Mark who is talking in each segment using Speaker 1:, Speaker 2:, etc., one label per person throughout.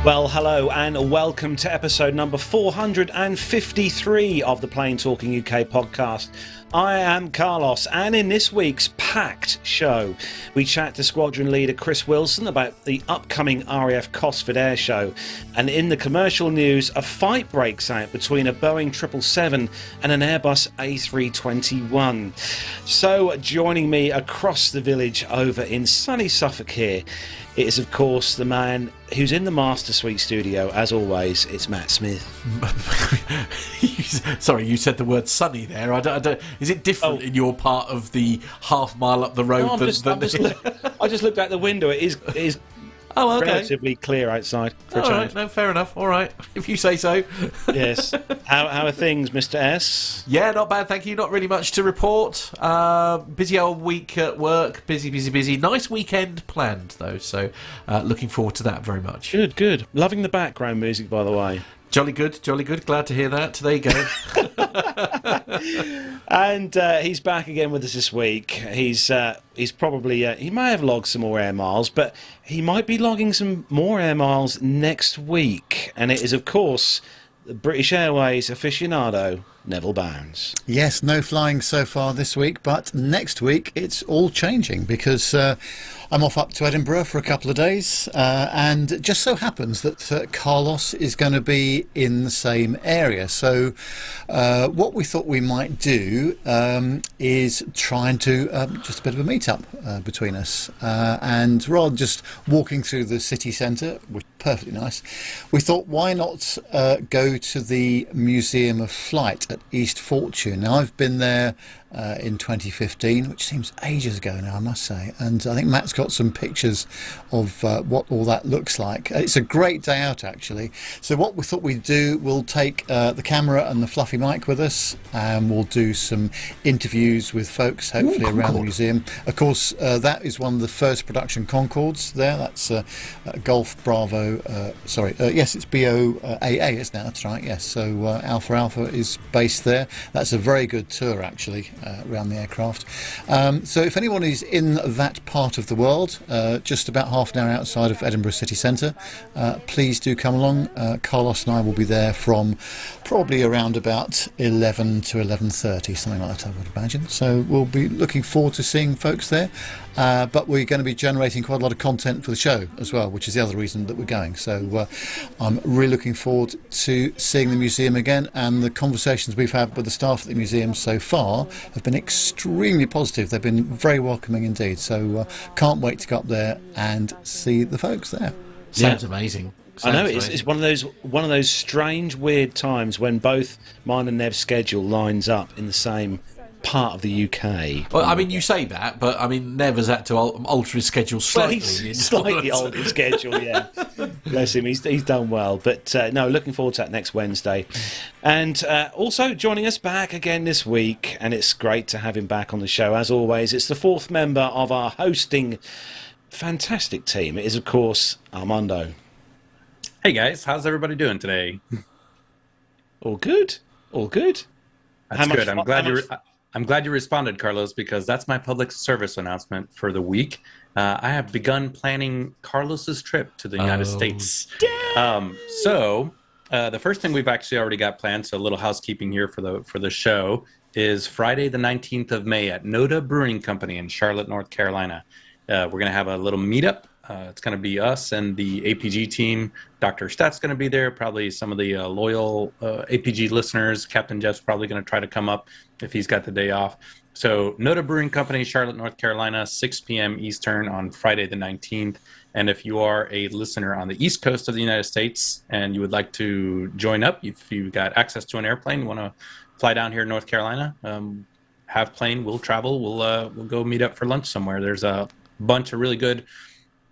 Speaker 1: Well, hello and welcome to episode number 453 of the Plane Talking UK podcast. I am Carlos, and in this week's packed show, we chat to Squadron leader Chris Wilson about the upcoming RAF Cosford Airshow. And in the commercial news, a fight breaks out between a Boeing 777 and an Airbus A321. So, joining me across the village over in sunny Suffolk here, it is, of course, the man who's in the Master Suite studio, as always. It's Matt Smith.
Speaker 2: Sorry, you said the word sunny there. I don't, is it different in your part of the half mile up the road?
Speaker 1: No, I just looked out the window. It is
Speaker 2: oh, okay.
Speaker 1: Relatively clear outside for a change.
Speaker 2: All right, no, fair enough. All right, if you say so.
Speaker 1: Yes. How are things, Mr. S?
Speaker 2: Yeah, not bad, thank you. Not really much to report. Busy old week at work. Busy. Nice weekend planned, though, so looking forward to that very much.
Speaker 1: Good. Loving the background music, by the way.
Speaker 2: Jolly good. Glad to hear that. There you go.
Speaker 1: And he's back again with us this week. He's probably he may have logged some more air miles, but he might be logging some more air miles next week. And it is, of course, the British Airways aficionado, Neville Bounds.
Speaker 3: Yes, no flying so far this week, but next week it's all changing because I'm off up to Edinburgh for a couple of days, and it just so happens that Carlos is going to be in the same area. So what we thought we might do is try and do just a bit of a meet-up between us. And rather than just walking through the city centre, which is perfectly nice, we thought why not go to the Museum of Flight at East Fortune. Now, I've been there in 2015, which seems ages ago now, I must say, and I think Matt's got some pictures of what all that looks like. It's a great day out, actually. So what we thought we'd do, we'll take the camera and the fluffy mic with us, and we'll do some interviews with folks, hopefully around the museum. Of course, that is one of the first production Concords there. That's Golf Bravo, yes, it's BOAA, isn't it? That's right, yes. So Alpha is based there. That's a very good tour, actually, around the aircraft. So if anyone is in that part of the world, just about half an hour outside of Edinburgh city centre, please do come along. Carlos and I will be there from probably around about 11 to 11:30, something like that, I would imagine. So we'll be looking forward to seeing folks there. But we're going to be generating quite a lot of content for the show as well, which is the other reason that we're going. So I'm really looking forward to seeing the museum again, and the conversations we've had with the staff at the museum so far have been extremely positive. They've been very welcoming indeed. So can't wait to go up there and see the folks there.
Speaker 2: Sounds amazing.
Speaker 1: I know it's one of those strange, weird times when both mine and Nev's schedule lines up in the same part of the UK.
Speaker 2: Well, I mean, you say that, but I mean, Nev has had to alter his schedule slightly.
Speaker 1: Well, he's slightly altered his schedule, yeah. Bless him, he's done well. But no, looking forward to that next Wednesday. And also joining us back again this week, and it's great to have him back on the show, as always. It's the fourth member of our hosting fantastic team. It is, of course, Armando.
Speaker 4: Hey guys, how's everybody doing today?
Speaker 1: All good.
Speaker 4: That's good. I'm glad you responded, Carlos, because that's my public service announcement for the week. I have begun planning Carlos's trip to the United States. So the first thing we've actually already got planned, so a little housekeeping here for the show, is Friday the 19th of May at Noda Brewing Company in Charlotte, North Carolina. We're going to have a little meetup. It's going to be us and the APG team. Dr. Stat's going to be there, probably some of the loyal APG listeners. Captain Jeff's probably going to try to come up if he's got the day off. So Noda Brewing Company, Charlotte, North Carolina, 6 p.m. Eastern on Friday the 19th. And if you are a listener on the East Coast of the United States and you would like to join up, if you've got access to an airplane, you want to fly down here in North Carolina, have plane, we'll travel, we'll go meet up for lunch somewhere. There's a bunch of really good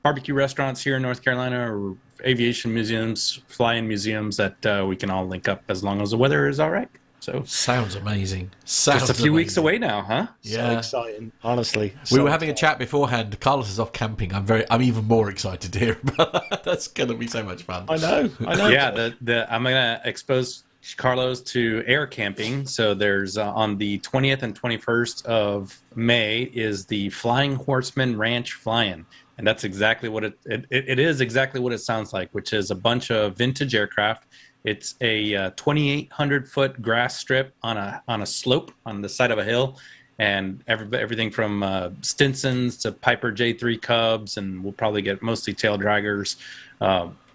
Speaker 4: barbecue restaurants here in North Carolina, or aviation museums, flying museums that we can all link up as long as the weather is all right. So
Speaker 2: sounds amazing.
Speaker 4: Just a few weeks away now, huh?
Speaker 1: Yeah, so exciting. Honestly,
Speaker 2: we were having a chat beforehand. Carlos is off camping. I'm even more excited to hear about that. That's going to be so much fun.
Speaker 1: I know.
Speaker 4: Yeah, I'm going to expose Carlos to air camping. So there's on the 20th and 21st of May is the Flying Horseman Ranch Fly-In. And that's exactly what it is exactly what it sounds like, which is a bunch of vintage aircraft. It's a 2,800-foot grass strip on a slope on the side of a hill, and everything from Stinsons to Piper J3 Cubs, and we'll probably get mostly tail draggers.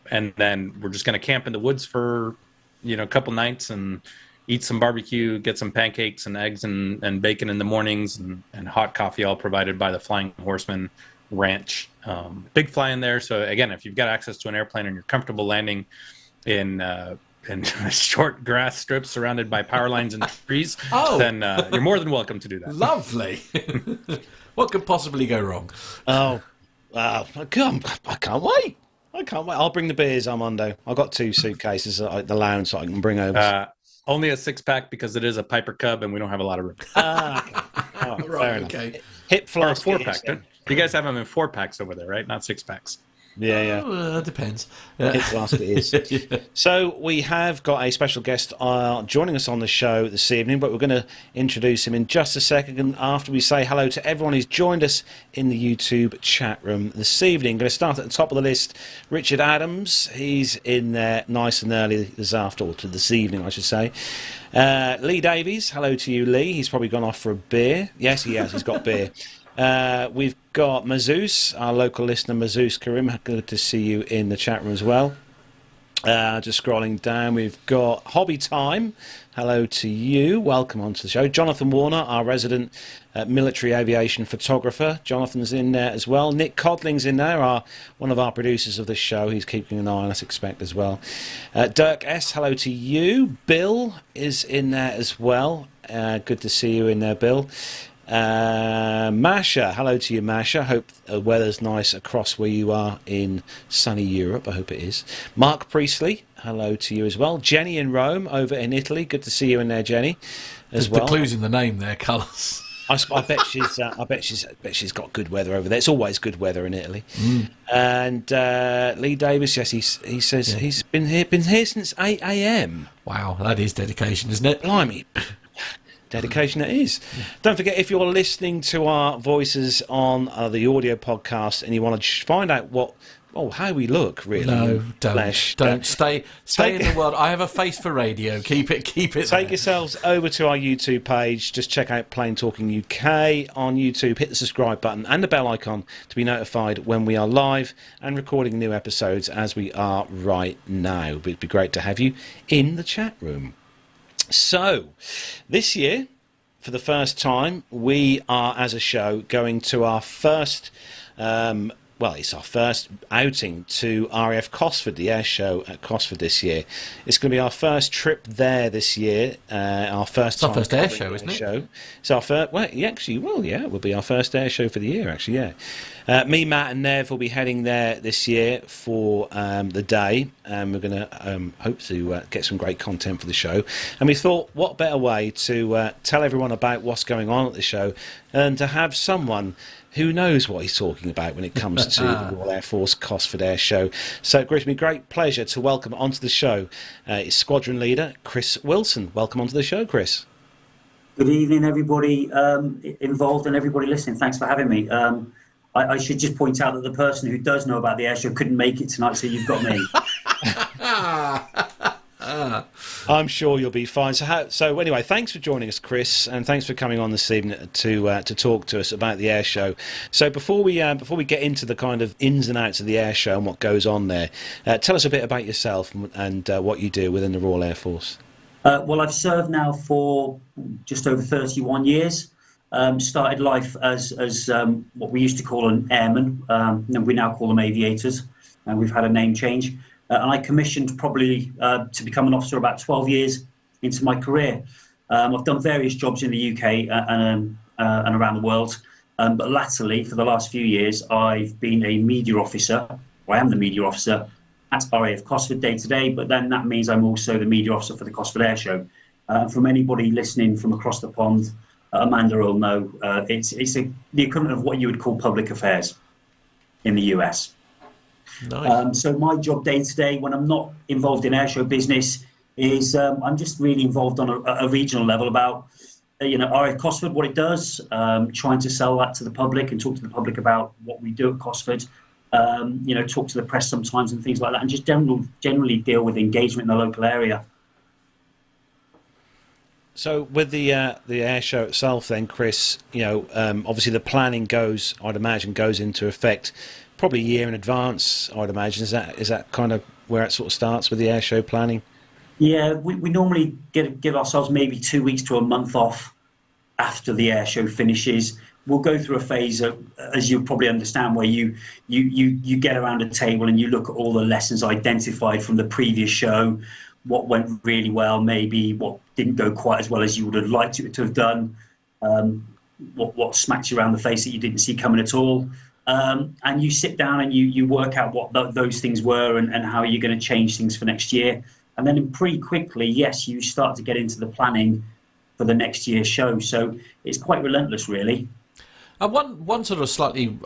Speaker 4: And then we're just going to camp in the woods for, a couple nights and eat some barbecue, get some pancakes and eggs and bacon in the mornings, and hot coffee, all provided by the Flying Horseman Ranch. Big fly in there. So again, if you've got access to an airplane and you're comfortable landing in short grass strips surrounded by power lines and trees, then you're more than welcome to do that.
Speaker 2: Lovely. What could possibly go wrong?
Speaker 1: Oh, I can't wait. I'll bring the beers, Armando. I've got 2 suitcases at the lounge so I can bring over.
Speaker 4: Only a 6-pack because it is a Piper Cub and we don't have a lot of room.
Speaker 1: Okay. Oh,
Speaker 2: Right, okay.
Speaker 1: Hip flask.
Speaker 4: 4-pack. You guys have them in 4-packs over there, right? Not 6-packs.
Speaker 1: Yeah.
Speaker 2: Depends.
Speaker 1: Hip flask it is.
Speaker 2: Yeah.
Speaker 1: So we have got a special guest joining us on the show this evening, but we're going to introduce him in just a second after we say hello to everyone who's joined us in the YouTube chat room this evening. Going to start at the top of the list, Richard Adams. He's in there nice and early this evening, I should say. Lee Davies, hello to you, Lee. He's probably gone off for a beer. Yes, he has. He's got beer. We've got Mazouz, our local listener, Mazouz Karim. Good to see you in the chat room as well. Just scrolling down, we've got Hobby Time. Hello to you. Welcome onto the show. Jonathan Warner, our resident military aviation photographer. Jonathan's in there as well. Nick Codling's in there, one of our producers of this show. He's keeping an eye on us, expect, as well. Dirk S., hello to you. Bill is in there as well. Good to see you in there, Bill. Masha, hello to you, Masha. Hope the weather's nice across where you are in sunny Europe. I hope it is. Mark Priestley, hello to you as well. Jenny in Rome, over in Italy. Good to see you in there, Jenny, as well.
Speaker 2: The clues in the name there, Carlos.
Speaker 1: I bet she's got good weather over there. It's always good weather in Italy. And Lee Davis, yes, he says he's been here since 8 a.m.
Speaker 2: Wow, that is dedication, isn't it?
Speaker 1: Blimey. Dedication it is. Don't forget, if you're listening to our voices on the audio podcast and you want to find out how we look, really.
Speaker 2: No, don't stay in the world. I have a face for radio. Keep it.
Speaker 1: Take yourselves over to our YouTube page. Just check out Plane Talking UK on YouTube. Hit the subscribe button and the bell icon to be notified when we are live and recording new episodes, as we are right now. It'd be great to have you in the chat room. So, this year, for the first time, we are, as a show, going to our first, it's our first outing to RAF Cosford, the air show at Cosford this year. It's going to be our first trip there this year. Our first
Speaker 2: air show, isn't it?
Speaker 1: It's our first. Well, it will be our first air show for the year, actually. Yeah. Me, Matt, and Nev will be heading there this year for the day. We're going to hope to get some great content for the show. And we thought, what better way to tell everyone about what's going on at the show than to have someone who knows what he's talking about when it comes to the Royal Air Force Cosford Airshow. So it gives me great pleasure to welcome onto the show is Squadron leader Chris Wilson. Welcome onto the show, Chris.
Speaker 5: Good evening, everybody involved and everybody listening. Thanks for having me. I should just point out that the person who does know about the airshow couldn't make it tonight, so you've got me.
Speaker 1: I'm sure you'll be fine. So anyway, thanks for joining us, Chris, and thanks for coming on this evening to talk to us about the air show. So before we get into the kind of ins and outs of the air show and what goes on there, tell us a bit about yourself and what you do within the Royal Air Force.
Speaker 5: Well, I've served now for just over 31 years. Started life as what we used to call an airman, and we now call them aviators, and we've had a name change. And I commissioned probably to become an officer about 12 years into my career. I've done various jobs in the UK and around the world, but latterly, for the last few years, I've been a media officer. I am the media officer at RAF Cosford day to day, but then that means I'm also the media officer for the Cosford Airshow. From anybody listening from across the pond, Amanda will know it's the equivalent of what you would call public affairs in the US.
Speaker 2: Nice.
Speaker 5: So my job day to day, when I'm not involved in airshow business, is I'm just really involved on a regional level about RAF Cosford, what it does, trying to sell that to the public and talk to the public about what we do at Cosford. Talk to the press sometimes and things like that, and just generally deal with engagement in the local area.
Speaker 1: So with the air show itself, then, Chris, obviously the planning I'd imagine goes into effect probably a year in advance. I'd imagine is that kind of where it sort of starts with the air show planning?
Speaker 5: Yeah, we normally give ourselves maybe 2 weeks to a month off after the air show finishes. We'll go through a phase of, as you'll probably understand, where you get around a table and you look at all the lessons identified from the previous show, what went really well, maybe what didn't go quite as well as you would have liked it to have done, what smacked you around the face that you didn't see coming at all. And you sit down and you work out what those things were and how you're going to change things for next year. And then pretty quickly, yes, you start to get into the planning for the next year's show. So it's quite relentless, really.
Speaker 2: One sort of slightly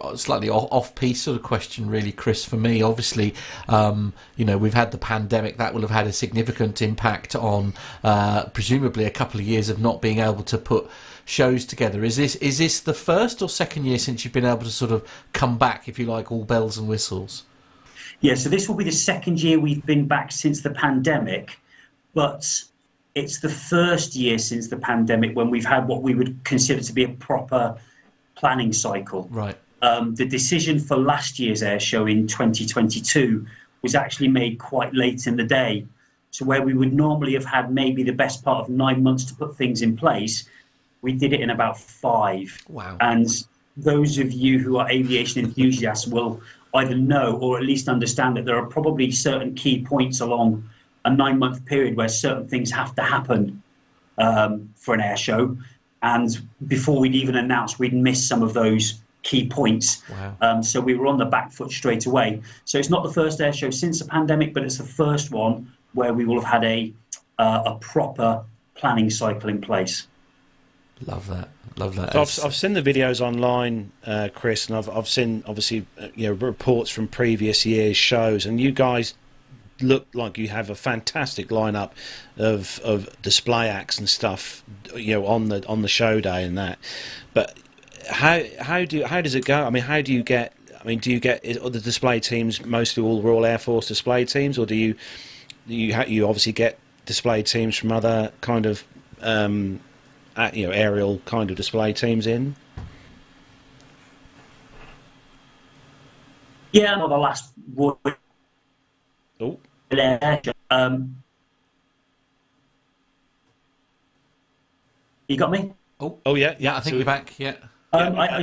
Speaker 2: off-piece sort of question, really, Chris, for me. Obviously, we've had the pandemic. That will have had a significant impact on presumably a couple of years of not being able to put shows together. Is this the first or second year since you've been able to sort of come back, if you like, all bells and whistles?
Speaker 5: Yeah, so this will be the second year we've been back since the pandemic, but it's the first year since the pandemic when we've had what we would consider to be a proper planning cycle.
Speaker 2: Right.
Speaker 5: The decision for last year's air show in 2022 was actually made quite late in the day. So where we would normally have had maybe the best part of 9 months to put things in place, we did it in about 5.
Speaker 2: Wow.
Speaker 5: And those of you who are aviation enthusiasts will either know or at least understand that there are probably certain key points along a 9-month period where certain things have to happen for an air show. And before we'd even announced, we'd missed some of those key points.
Speaker 2: Wow.
Speaker 5: So we were on the back foot straight away. So it's not the first air show since the pandemic, but it's the first one where we will have had a proper planning cycle in place.
Speaker 2: Love that.
Speaker 1: So I've seen the videos online, Chris, and I've seen obviously reports from previous years' shows, and you guys look like you have a fantastic lineup of display acts and stuff, on the show day and that. But how does it go? I mean, do you get the display teams mostly all Royal Air Force display teams, or do you obviously get display teams from other kind of aerial kind of display teams in?
Speaker 5: Yeah, the last Royal Air show. You got me?
Speaker 2: Oh yeah. I think you're back. Yeah.
Speaker 5: I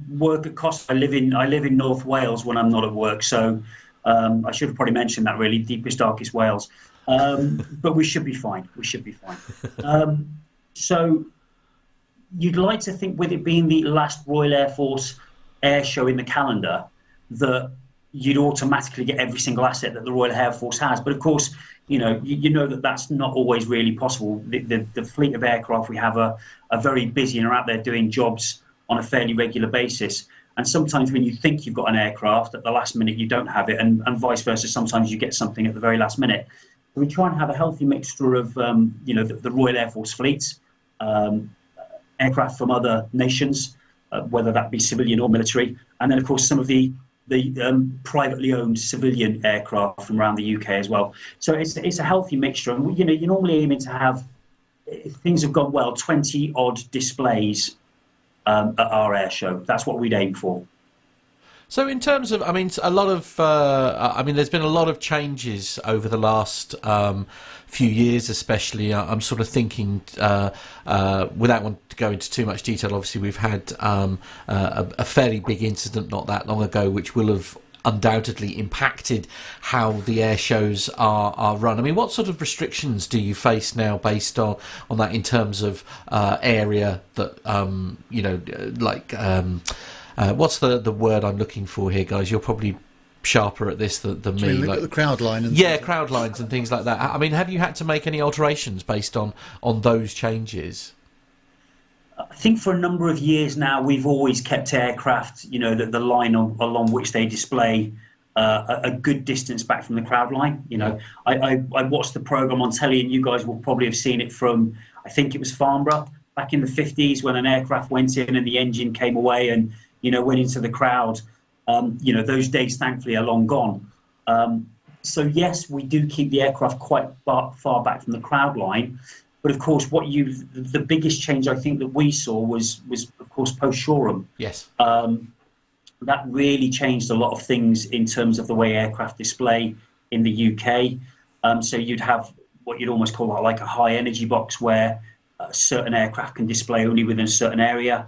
Speaker 5: work at Cosford. I live in North Wales when I'm not at work, so I should have probably mentioned that. Really, deepest, darkest Wales. But we should be fine. So you'd like to think, with it being the last Royal Air Force air show in the calendar, that you'd automatically get every single asset that the Royal Air Force has. But of course, you know that that's not always really possible. The fleet of aircraft we have are very busy and are out there doing jobs on a fairly regular basis. And sometimes when you think you've got an aircraft, at the last minute you don't have it, and vice versa. Sometimes you get something at the very last minute. We try and have a healthy mixture of, the Royal Air Force fleets, aircraft from other nations, whether that be civilian or military, and then of course some of the privately owned civilian aircraft from around the UK as well. So it's a healthy mixture, and you're normally aiming to have, if things have gone well, 20 odd displays at our air show. That's what we'd aim for.
Speaker 2: So in terms of, there's been a lot of changes over the last few years, especially. I'm sort of thinking, without wanting to go into too much detail, obviously we've had a fairly big incident not that long ago, which will have undoubtedly impacted how the air shows are run. I mean, what sort of restrictions do you face now based on that in terms of area that, what's the word I'm looking for here, guys? You're probably sharper at this than me.
Speaker 3: Look at the crowd line.
Speaker 2: Crowd lines and things like that. I mean, have you had to make any alterations based on those changes?
Speaker 5: I think for a number of years now, we've always kept aircraft, the line along which they display a good distance back from the crowd line. You know, I watched the program on telly, and you guys will probably have seen it from, I think it was Farnborough back in the 50s when an aircraft went in and the engine came away and, you know, went into the crowd. You know, those days thankfully are long gone. So yes, we do keep the aircraft quite far back from the crowd line. But of course, the biggest change I think that we saw was of course post-Shoreham.
Speaker 2: Yes.
Speaker 5: That really changed a lot of things in terms of the way aircraft display in the UK. So you'd have what you'd almost call like a high energy box where certain aircraft can display only within a certain area.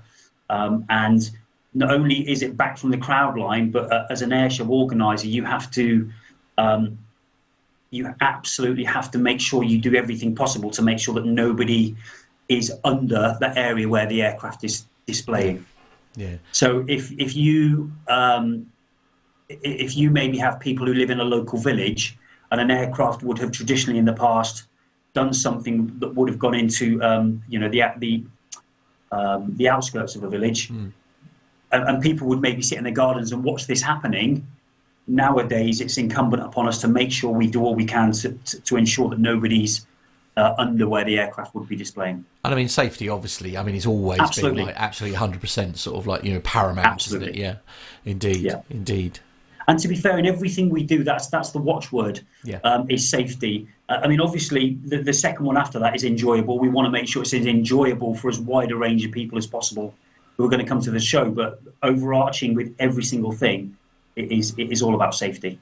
Speaker 5: And not only is it back from the crowd line, but as an airshow organizer, you have to, you absolutely have to make sure you do everything possible to make sure that nobody is under the area where the aircraft is displaying.
Speaker 2: Yeah.
Speaker 5: So if you maybe have people who live in a local village, and an aircraft would have traditionally in the past done something that would have gone into you know, the outskirts of a village, and people would maybe sit in their gardens and watch this happening. Nowadays, it's incumbent upon us to make sure we do all we can to ensure that nobody's under where the aircraft would be displaying.
Speaker 2: And I mean, safety, obviously, I mean, it's always been like absolutely 100% sort of like, you know, paramount.
Speaker 5: Absolutely.
Speaker 2: Isn't it? Yeah, indeed. Yeah. Indeed.
Speaker 5: And to be fair, in everything we do, that's the watchword, is safety. I mean, obviously, the second one after that is enjoyable. We want to make sure it's as enjoyable for as wide a range of people as possible who are going to come to the show. But overarching with every single thing, it is all about safety.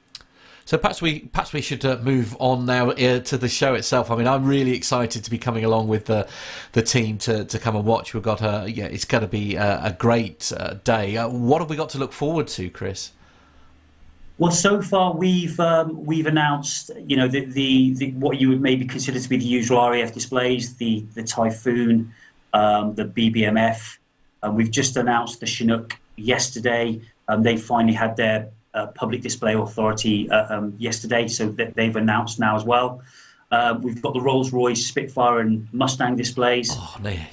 Speaker 2: So perhaps we should move on now to the show itself. I mean, I'm really excited to be coming along with the team to come and watch. We've got it's going to be a great day. What have we got to look forward to, Chris?
Speaker 5: Well, so far we've announced, you know, the what you would maybe consider to be the usual RAF displays, the Typhoon, the BBMF. We've just announced the Chinook yesterday. They finally had their public display authority yesterday, so that they've announced now as well. We've got the Rolls-Royce, Spitfire and Mustang displays.
Speaker 2: Oh, nice.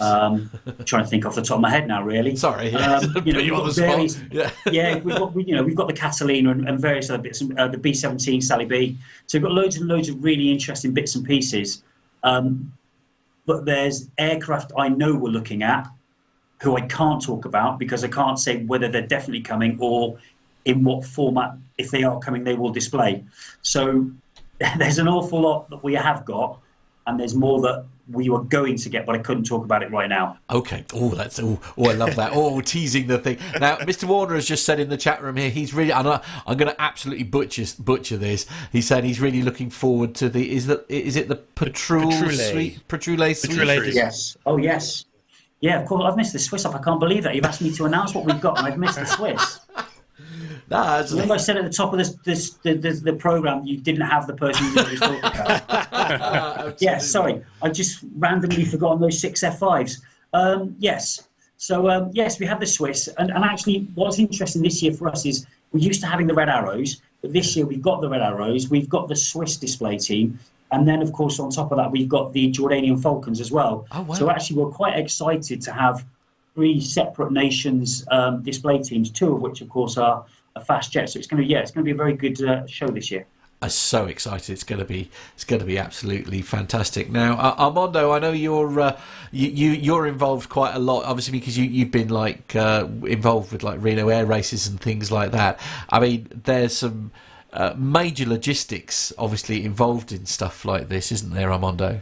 Speaker 5: Trying to think off the top of my head now, really.
Speaker 2: Sorry,
Speaker 5: you know, we've got various, we've got the Catalina and various other bits, the B-17 Sally B. So we've got loads and loads of really interesting bits and pieces. But there's aircraft I know we're looking at who I can't talk about because I can't say whether they're definitely coming or in what format, if they are coming, they will display. So there's an awful lot that we have got, and there's more that we were going to get, but I couldn't talk about it right now.
Speaker 2: Okay. Oh, I love that. Oh, teasing the thing. Now, Mr. Warner has just said in the chat room here, he's really, I'm going to absolutely butcher this. He said he's really looking forward to is it the Patrol Suite?
Speaker 5: Yes. Oh, yes. Yeah, of course. I've missed the Swiss off. I can't believe that. You've asked me to announce what we've got, and I've missed the Swiss. Remember I said at the top of the programme you didn't have the person you were talking about? Yes, sorry. I just randomly forgotten those 6 F5s. Yes. So, yes, we have the Swiss. And actually, what's interesting this year for us is we're used to having the Red Arrows, but this year we've got the Red Arrows, we've got the Swiss display team, and then, of course, on top of that, we've got the Jordanian Falcons as well.
Speaker 2: Oh, wow.
Speaker 5: So, actually, we're quite excited to have 3 separate nations display teams, 2 of which, of course, are a fast jet. So it's going to be a very good show this year.
Speaker 2: I'm so excited! It's going to be absolutely fantastic. Now, Armando, I know you're involved quite a lot, obviously because you've been like involved with like Reno Air Races and things like that. I mean, there's some major logistics obviously involved in stuff like this, isn't there, Armando?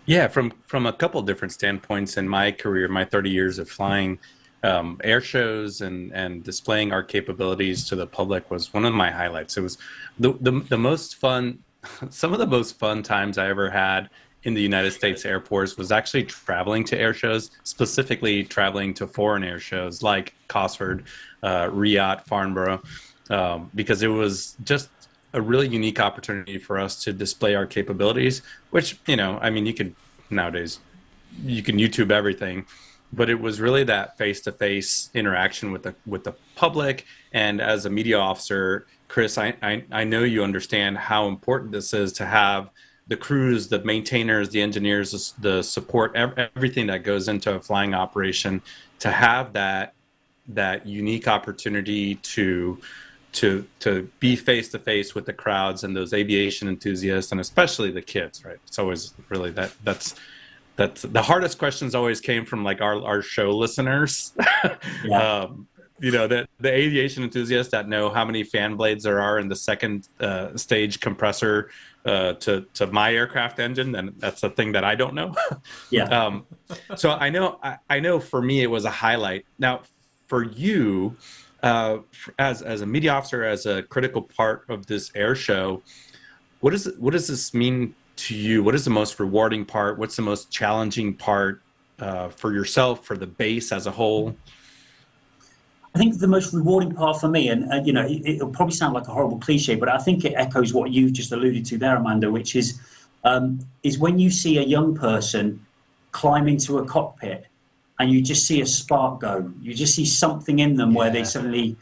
Speaker 4: Yeah, from a couple different standpoints in my career, my 30 years of flying. Air shows and displaying our capabilities to the public was one of my highlights. It was the most fun, some of the most fun times I ever had in the United States Air Force was actually traveling to air shows, specifically traveling to foreign air shows like Cosford, Riyadh, Farnborough, because it was just a really unique opportunity for us to display our capabilities, which, you know, I mean, nowadays you can YouTube everything. But it was really that face-to-face interaction with the public. And as a media officer, Chris, I know you understand how important this is to have the crews, the maintainers, the engineers, the support, everything that goes into a flying operation, to have that unique opportunity to to be face to face with the crowds and those aviation enthusiasts, and especially the kids, right? It's always really that's the hardest questions always came from like our show listeners.
Speaker 5: Yeah.
Speaker 4: The aviation enthusiasts that know how many fan blades there are in the second stage compressor to my aircraft engine, and that's a thing that I don't know.
Speaker 5: Yeah.
Speaker 4: So I know for me it was a highlight. Now for you, as a media officer, as a critical part of this air show, what does this mean to you? What is the most rewarding part? What's the most challenging part for yourself, for the base as a whole?
Speaker 5: I think the most rewarding part for me, and it'll probably sound like a horrible cliche, but I think it echoes what you just alluded to there, Armando, which is when you see a young person climb into a cockpit and you just see a spark go. You just see something in them where they suddenly,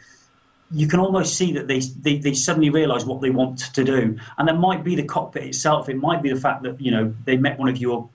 Speaker 5: you can almost see that they suddenly realise what they want to do. And that might be the cockpit itself. It might be the fact that, they met one of your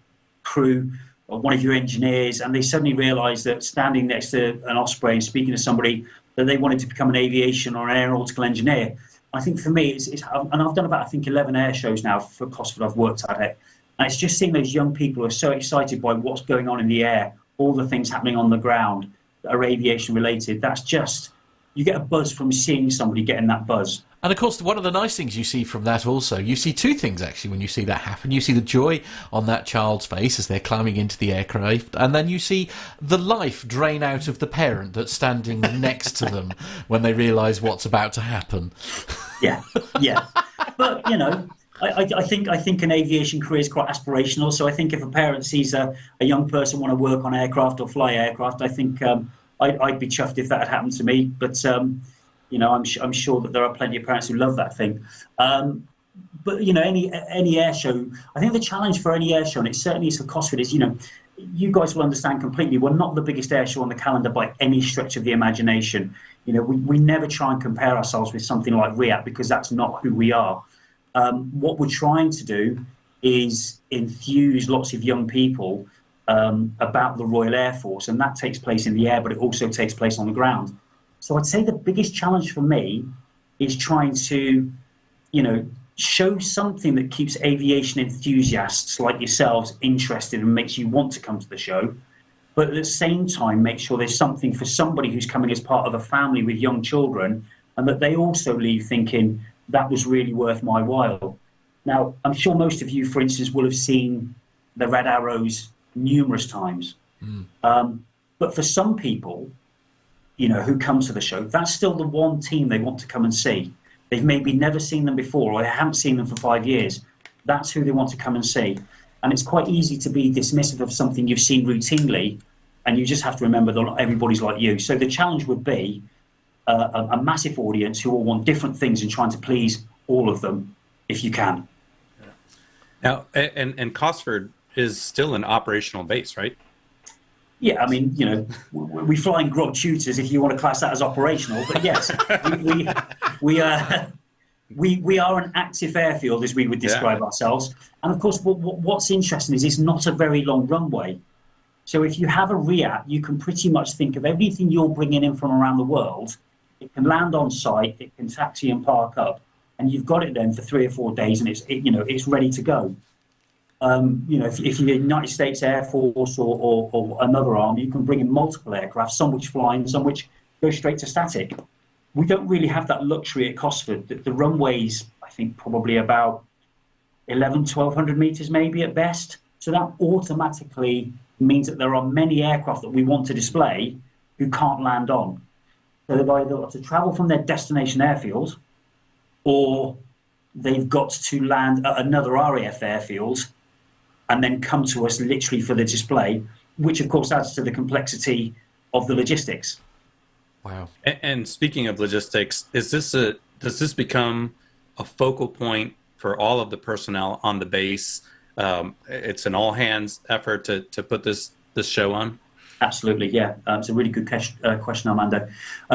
Speaker 5: crew or one of your engineers, and they suddenly realise that standing next to an Osprey and speaking to somebody, that they wanted to become an aviation or an aeronautical engineer. I think for me, and I've done about, 11 air shows now for Cosford. I've worked at it. And it's just seeing those young people who are so excited by what's going on in the air, all the things happening on the ground that are aviation related. That's just, you get a buzz from seeing somebody getting that buzz.
Speaker 2: And of course, one of the nice things you see from that also, you see two things actually when you see that happen. You see the joy on that child's face as they're climbing into the aircraft, and then you see the life drain out of the parent that's standing next to them when they realise what's about to happen.
Speaker 5: Yeah. But, I think an aviation career is quite aspirational. So I think if a parent sees a young person want to work on aircraft or fly aircraft, I think I'd be chuffed if that had happened to me. But I'm sure that there are plenty of parents who love that thing. But any air show, I think the challenge for any air show, and it certainly is for Cosford, is you guys will understand completely. We're not the biggest air show on the calendar by any stretch of the imagination. We never try and compare ourselves with something like RIAT because that's not who we are. What we're trying to do is enthuse lots of young people about the Royal Air Force, and that takes place in the air, but it also takes place on the ground. So I'd say the biggest challenge for me is trying to, show something that keeps aviation enthusiasts like yourselves interested and makes you want to come to the show, but at the same time make sure there's something for somebody who's coming as part of a family with young children, and that they also leave thinking that was really worth my while. Now, I'm sure most of you, for instance, will have seen the Red Arrows numerous times. But for some people, who come to the show, that's still the one team they want to come and see. They've maybe never seen them before, or they haven't seen them for 5 years. That's who they want to come and see. And it's quite easy to be dismissive of something you've seen routinely, and you just have to remember that not everybody's like you. So the challenge would be a massive audience who all want different things and trying to please all of them if you can.
Speaker 4: Now, and Cosford is still an operational base, right?
Speaker 5: Yeah, I mean, we fly in grog tutors if you want to class that as operational. But yes, we are an active airfield, as we would describe ourselves. And of course, what's interesting is it's not a very long runway. So if you have a RIAT, you can pretty much think of everything you're bringing in from around the world. It can land on site, it can taxi and park up, and you've got it then for 3 or 4 days, and it's ready to go. If you're the United States Air Force or another arm, you can bring in multiple aircraft, some which fly and some which go straight to static. We don't really have that luxury at Cosford. The runway's, I think, probably about 1,200 metres maybe at best. So that automatically means that there are many aircraft that we want to display who can't land on. So they've either got to travel from their destination airfield, or they've got to land at another RAF airfield and then come to us literally for the display, which of course adds to the complexity of the logistics.
Speaker 2: Wow.
Speaker 4: And speaking of logistics, does this become a focal point for all of the personnel on the base? It's an all-hands effort to put this show on?
Speaker 5: Absolutely, yeah. It's a really good question, Armando.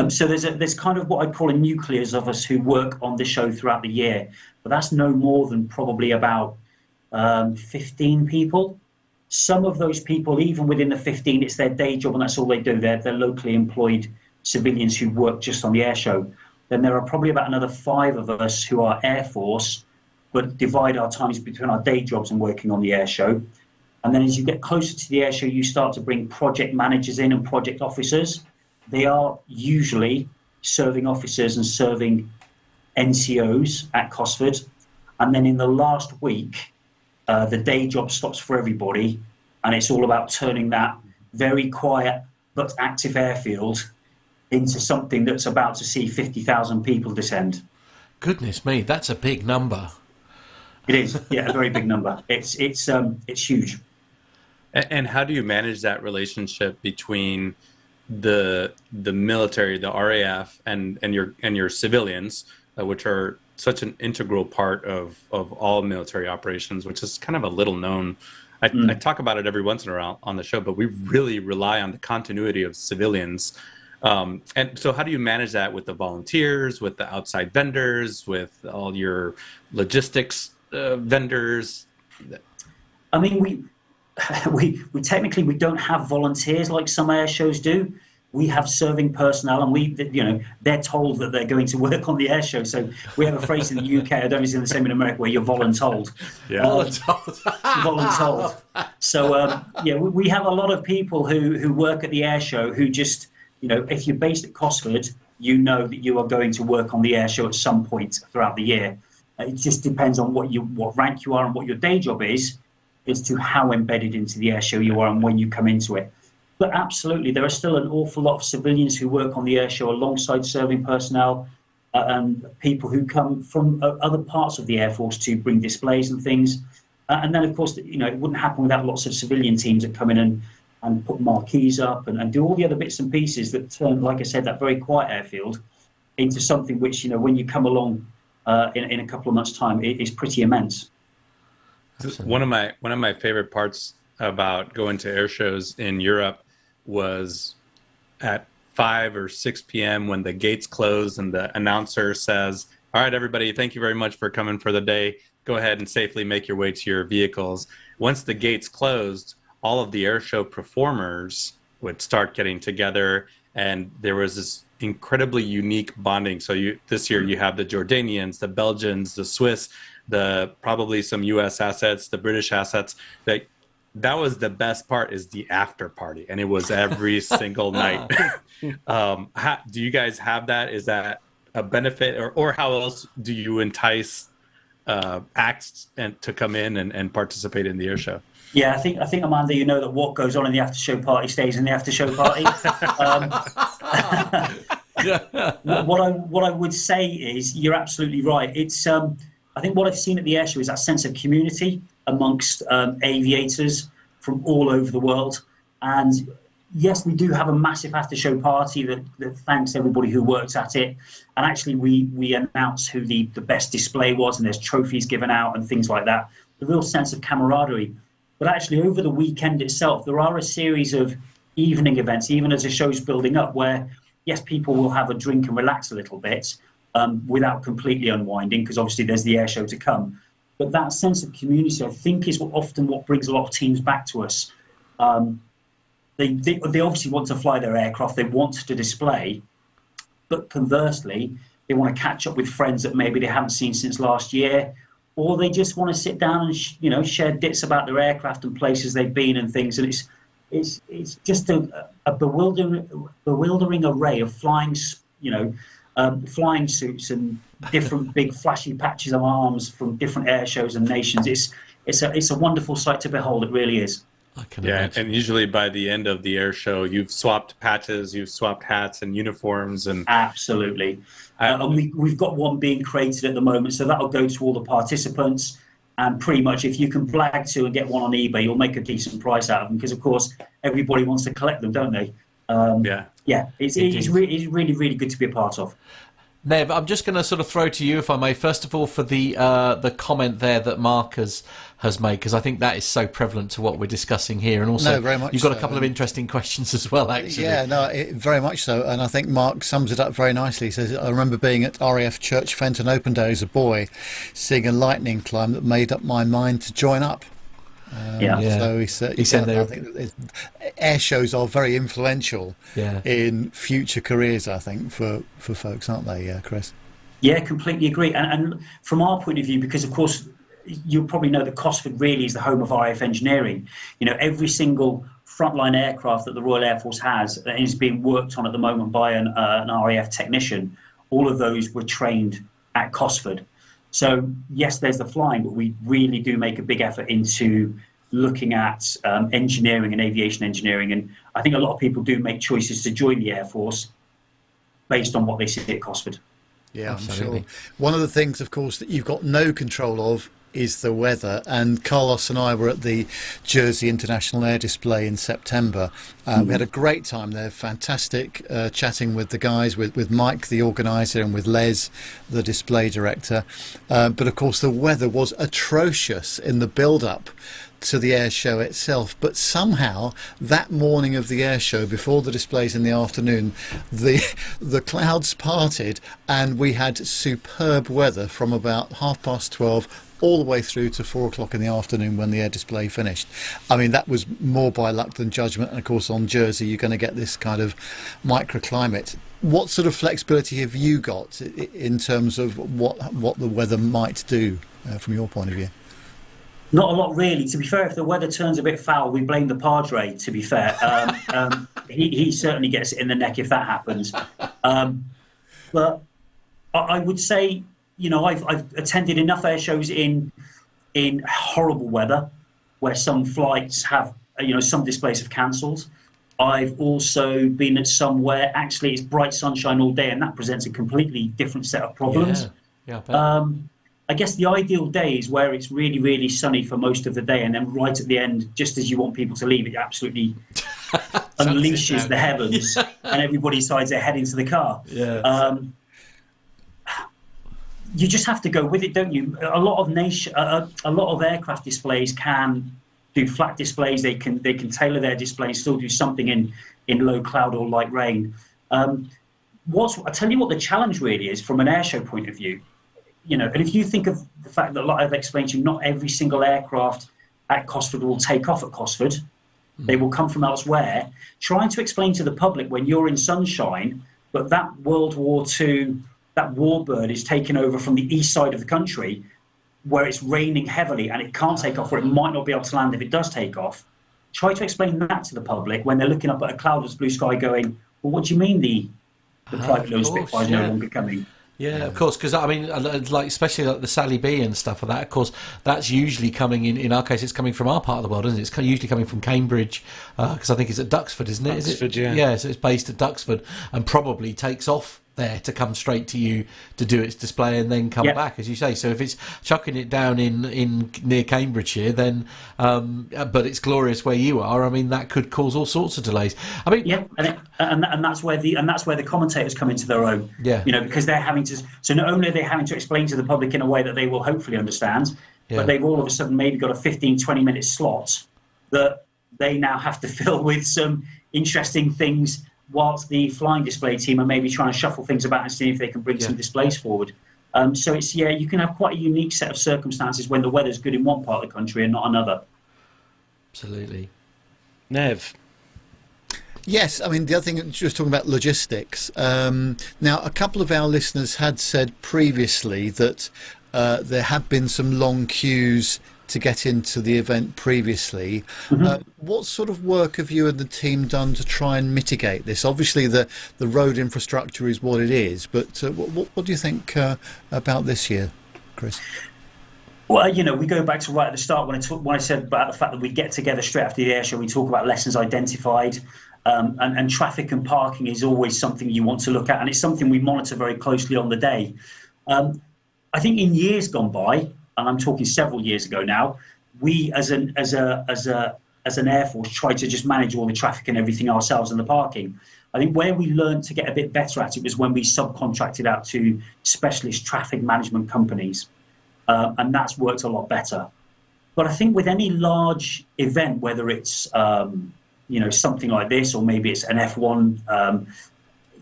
Speaker 5: So there's kind of what I'd call a nucleus of us who work on the show throughout the year, but that's no more than probably about 15 people. Some of those people, even within the 15, it's their day job and that's all they do. They're locally employed civilians who work just on the air show. then there are probably about another 5 of us who are Air Force, but divide our times between our day jobs and working on the air show. And then as you get closer to the air show, you start to bring project managers in and project officers. They are usually serving officers and serving NCOs at Cosford. And then in the last week, the day job stops for everybody, and it's all about turning that very quiet but active airfield into something that's about to see 50,000 people descend.
Speaker 2: Goodness me, that's a big number.
Speaker 5: It is, yeah, a very big number. It's huge.
Speaker 4: And how do you manage that relationship between the military, the RAF, and your civilians, which are such an integral part of all military operations, which is kind of a little known. I talk about it every once in a while on the show, but we really rely on the continuity of civilians. And so how do you manage that with the volunteers, with the outside vendors, with all your logistics vendors?
Speaker 5: I mean, we technically we don't have volunteers like some air shows do. We have serving personnel, and they're told that they're going to work on the air show. So we have a phrase in the UK, I don't know if it's the same in America, where you're voluntold.
Speaker 2: Yeah.
Speaker 5: Voluntold. So we have a lot of people who work at the air show who just, if you're based at Cosford, you know that you are going to work on the air show at some point throughout the year. It just depends on what rank you are and what your day job is as to how embedded into the air show you are and when you come into it. But absolutely, there are still an awful lot of civilians who work on the air show alongside serving personnel and people who come from other parts of the Air Force to bring displays and things. And then, of course, it wouldn't happen without lots of civilian teams that come in and put marquees up and do all the other bits and pieces that turn, like I said, that very quiet airfield into something which, when you come along in a couple of months' time, it is pretty immense.
Speaker 4: One of my favorite parts about going to air shows in Europe was at 5 or 6 p.m. when the gates close and the announcer says, "All right, everybody, thank you very much for coming for the day. Go ahead and safely make your way to your vehicles." Once the gates closed, all of the air show performers would start getting together, and there was this incredibly unique bonding. So this year you have the Jordanians, the Belgians, the Swiss, probably some U.S. assets, the British assets. That was the best part, is the after party, and it was every single night. Do you guys have that? Is that a benefit, or how else do you entice acts to come in and participate in the air show?
Speaker 5: Yeah, I think Amanda, you know that what goes on in the after show party stays in the after show party. What I would say is you're absolutely right. It's I think what I've seen at the air show is that sense of community amongst aviators from all over the world. And yes, we do have a massive after show party that thanks everybody who worked at it. And actually we announce who the best display was, and there's trophies given out and things like that. The real sense of camaraderie. But actually over the weekend itself, there are a series of evening events, even as the show's building up, where yes, people will have a drink and relax a little bit without completely unwinding, because obviously there's the air show to come. But that sense of community, I think, is often what brings a lot of teams back to us. They obviously want to fly their aircraft, they want to display, but conversely, they want to catch up with friends that maybe they haven't seen since last year, or they just want to sit down and share bits about their aircraft and places they've been and things. And it's just a bewildering array of flying suits and different big flashy patches of arms from different air shows and nations. It's a wonderful sight to behold. It really is.
Speaker 2: I can imagine.
Speaker 4: And usually by the end of the air show, you've swapped patches, you've swapped hats and uniforms, and
Speaker 5: absolutely. And we've got one being created at the moment, so that'll go to all the participants. And pretty much, if you can blag to and get one on eBay, you'll make a decent price out of them, because of course everybody wants to collect them, don't they? It's really, really good to be a part of.
Speaker 2: Nev, I'm just going to sort of throw to you, if I may, first of all, for the comment there that Mark has made, because I think that is so prevalent to what we're discussing here. And also,
Speaker 3: very much
Speaker 2: you've got
Speaker 3: so.
Speaker 2: a couple of interesting questions as well, actually.
Speaker 3: Yeah, very much so. And I think Mark sums it up very nicely. He says, I remember being at RAF Church Fenton Open Day as a boy, seeing a lightning climb that made up my mind to join up. So he said I think air shows are very influential in future careers, I think, for folks, aren't they, Chris?
Speaker 5: Yeah, completely agree. And from our point of view, because of course you'll probably know that Cosford really is the home of RAF engineering. Every single frontline aircraft that the Royal Air Force has that is being worked on at the moment by an RAF technician. All of those were trained at Cosford. So yes, there's the flying, but we really do make a big effort into looking at engineering and aviation engineering. And I think a lot of people do make choices to join the Air Force based on what they see at Cosford.
Speaker 3: Yeah, absolutely. I'm sure. One of the things, of course, that you've got no control of is the weather. And Carlos and I were at the Jersey International Air Display in September. We had a great time there, fantastic chatting with the guys, with Mike, the organiser, and with Les, the display director. But of course, the weather was atrocious in the build-up to the air show itself, but somehow that morning of the air show, before the displays in the afternoon, the clouds parted and we had superb weather from about 12:30 all the way through to 4 o'clock in the afternoon when the air display finished. I mean, that was more by luck than judgment, and of course on Jersey you're going to get this kind of microclimate. What sort of flexibility have you got in terms of what the weather might do from your point of view?
Speaker 5: Not a lot, really. To be fair, if the weather turns a bit foul, we blame the Padre, to be fair. He certainly gets it in the neck if that happens. But I would say, I've attended enough air shows in horrible weather where some flights have, some displays have cancelled. I've also been at some where actually it's bright sunshine all day and that presents a completely different set of problems.
Speaker 2: Yeah, I bet.
Speaker 5: I guess the ideal day is where it's really, really sunny for most of the day, and then right at the end, just as you want people to leave, it absolutely unleashes the heavens, and everybody decides they're heading to the car.
Speaker 2: Yeah.
Speaker 5: You just have to go with it, don't you? A lot of aircraft displays can do flat displays. They can tailor their display and still do something in low cloud or light rain. I tell you what the challenge really is from an airshow point of view. And if you think of the fact that, like I've explained to you, not every single aircraft at Cosford will take off at Cosford. They will come from elsewhere. Trying to explain to the public when you're in sunshine, but that World War II, that warbird is taken over from the east side of the country where it's raining heavily and it can't take off, or it might not be able to land if it does take off. Try to explain that to the public when they're looking up at a cloudless blue sky going, well, what do you mean the private little Spitfire is no longer coming?
Speaker 2: Yeah, of course, because I mean, like especially like the Sally B and stuff like that. Of course, that's usually coming in our case, it's coming from our part of the world, isn't it? It's usually coming from Cambridge, because I think it's at Duxford, isn't it?
Speaker 1: Duxford,
Speaker 2: is it?
Speaker 1: Yeah.
Speaker 2: So it's based at Duxford and probably takes off there to come straight to you to do its display and then come back, as you say. So if it's chucking it down in near Cambridgeshire, then but it's glorious where you are, I mean, that could cause all sorts of delays. I mean,
Speaker 5: and that's where the commentators come into their own.
Speaker 2: Yeah,
Speaker 5: because they're having to. So not only are they having to explain to the public in a way that they will hopefully understand, but they've all of a sudden maybe got a 15-20 minute slot that they now have to fill with some interesting things, whilst the flying display team are maybe trying to shuffle things about and see if they can bring some displays forward. So it's, you can have quite a unique set of circumstances when the weather's good in one part of the country and not another.
Speaker 2: Absolutely.
Speaker 1: Nev?
Speaker 3: Yes, I mean, the other thing, just talking about logistics. Now, a couple of our listeners had said previously that there had been some long queues to get into the event previously. What sort of work have you and the team done to try and mitigate this? Obviously, the road infrastructure is what it is, but what do you think about this year, Chris?
Speaker 5: Well, we go back to right at the start when I said about the fact that we get together straight after the air show, we talk about lessons identified, and traffic and parking is always something you want to look at, and it's something we monitor very closely on the day. I think in years gone by, and I'm talking several years ago now, we as an Air Force tried to just manage all the traffic and everything ourselves and the parking. I think where we learned to get a bit better at it was when we subcontracted out to specialist traffic management companies, and that's worked a lot better. But I think with any large event, whether it's something like this, or maybe it's an F1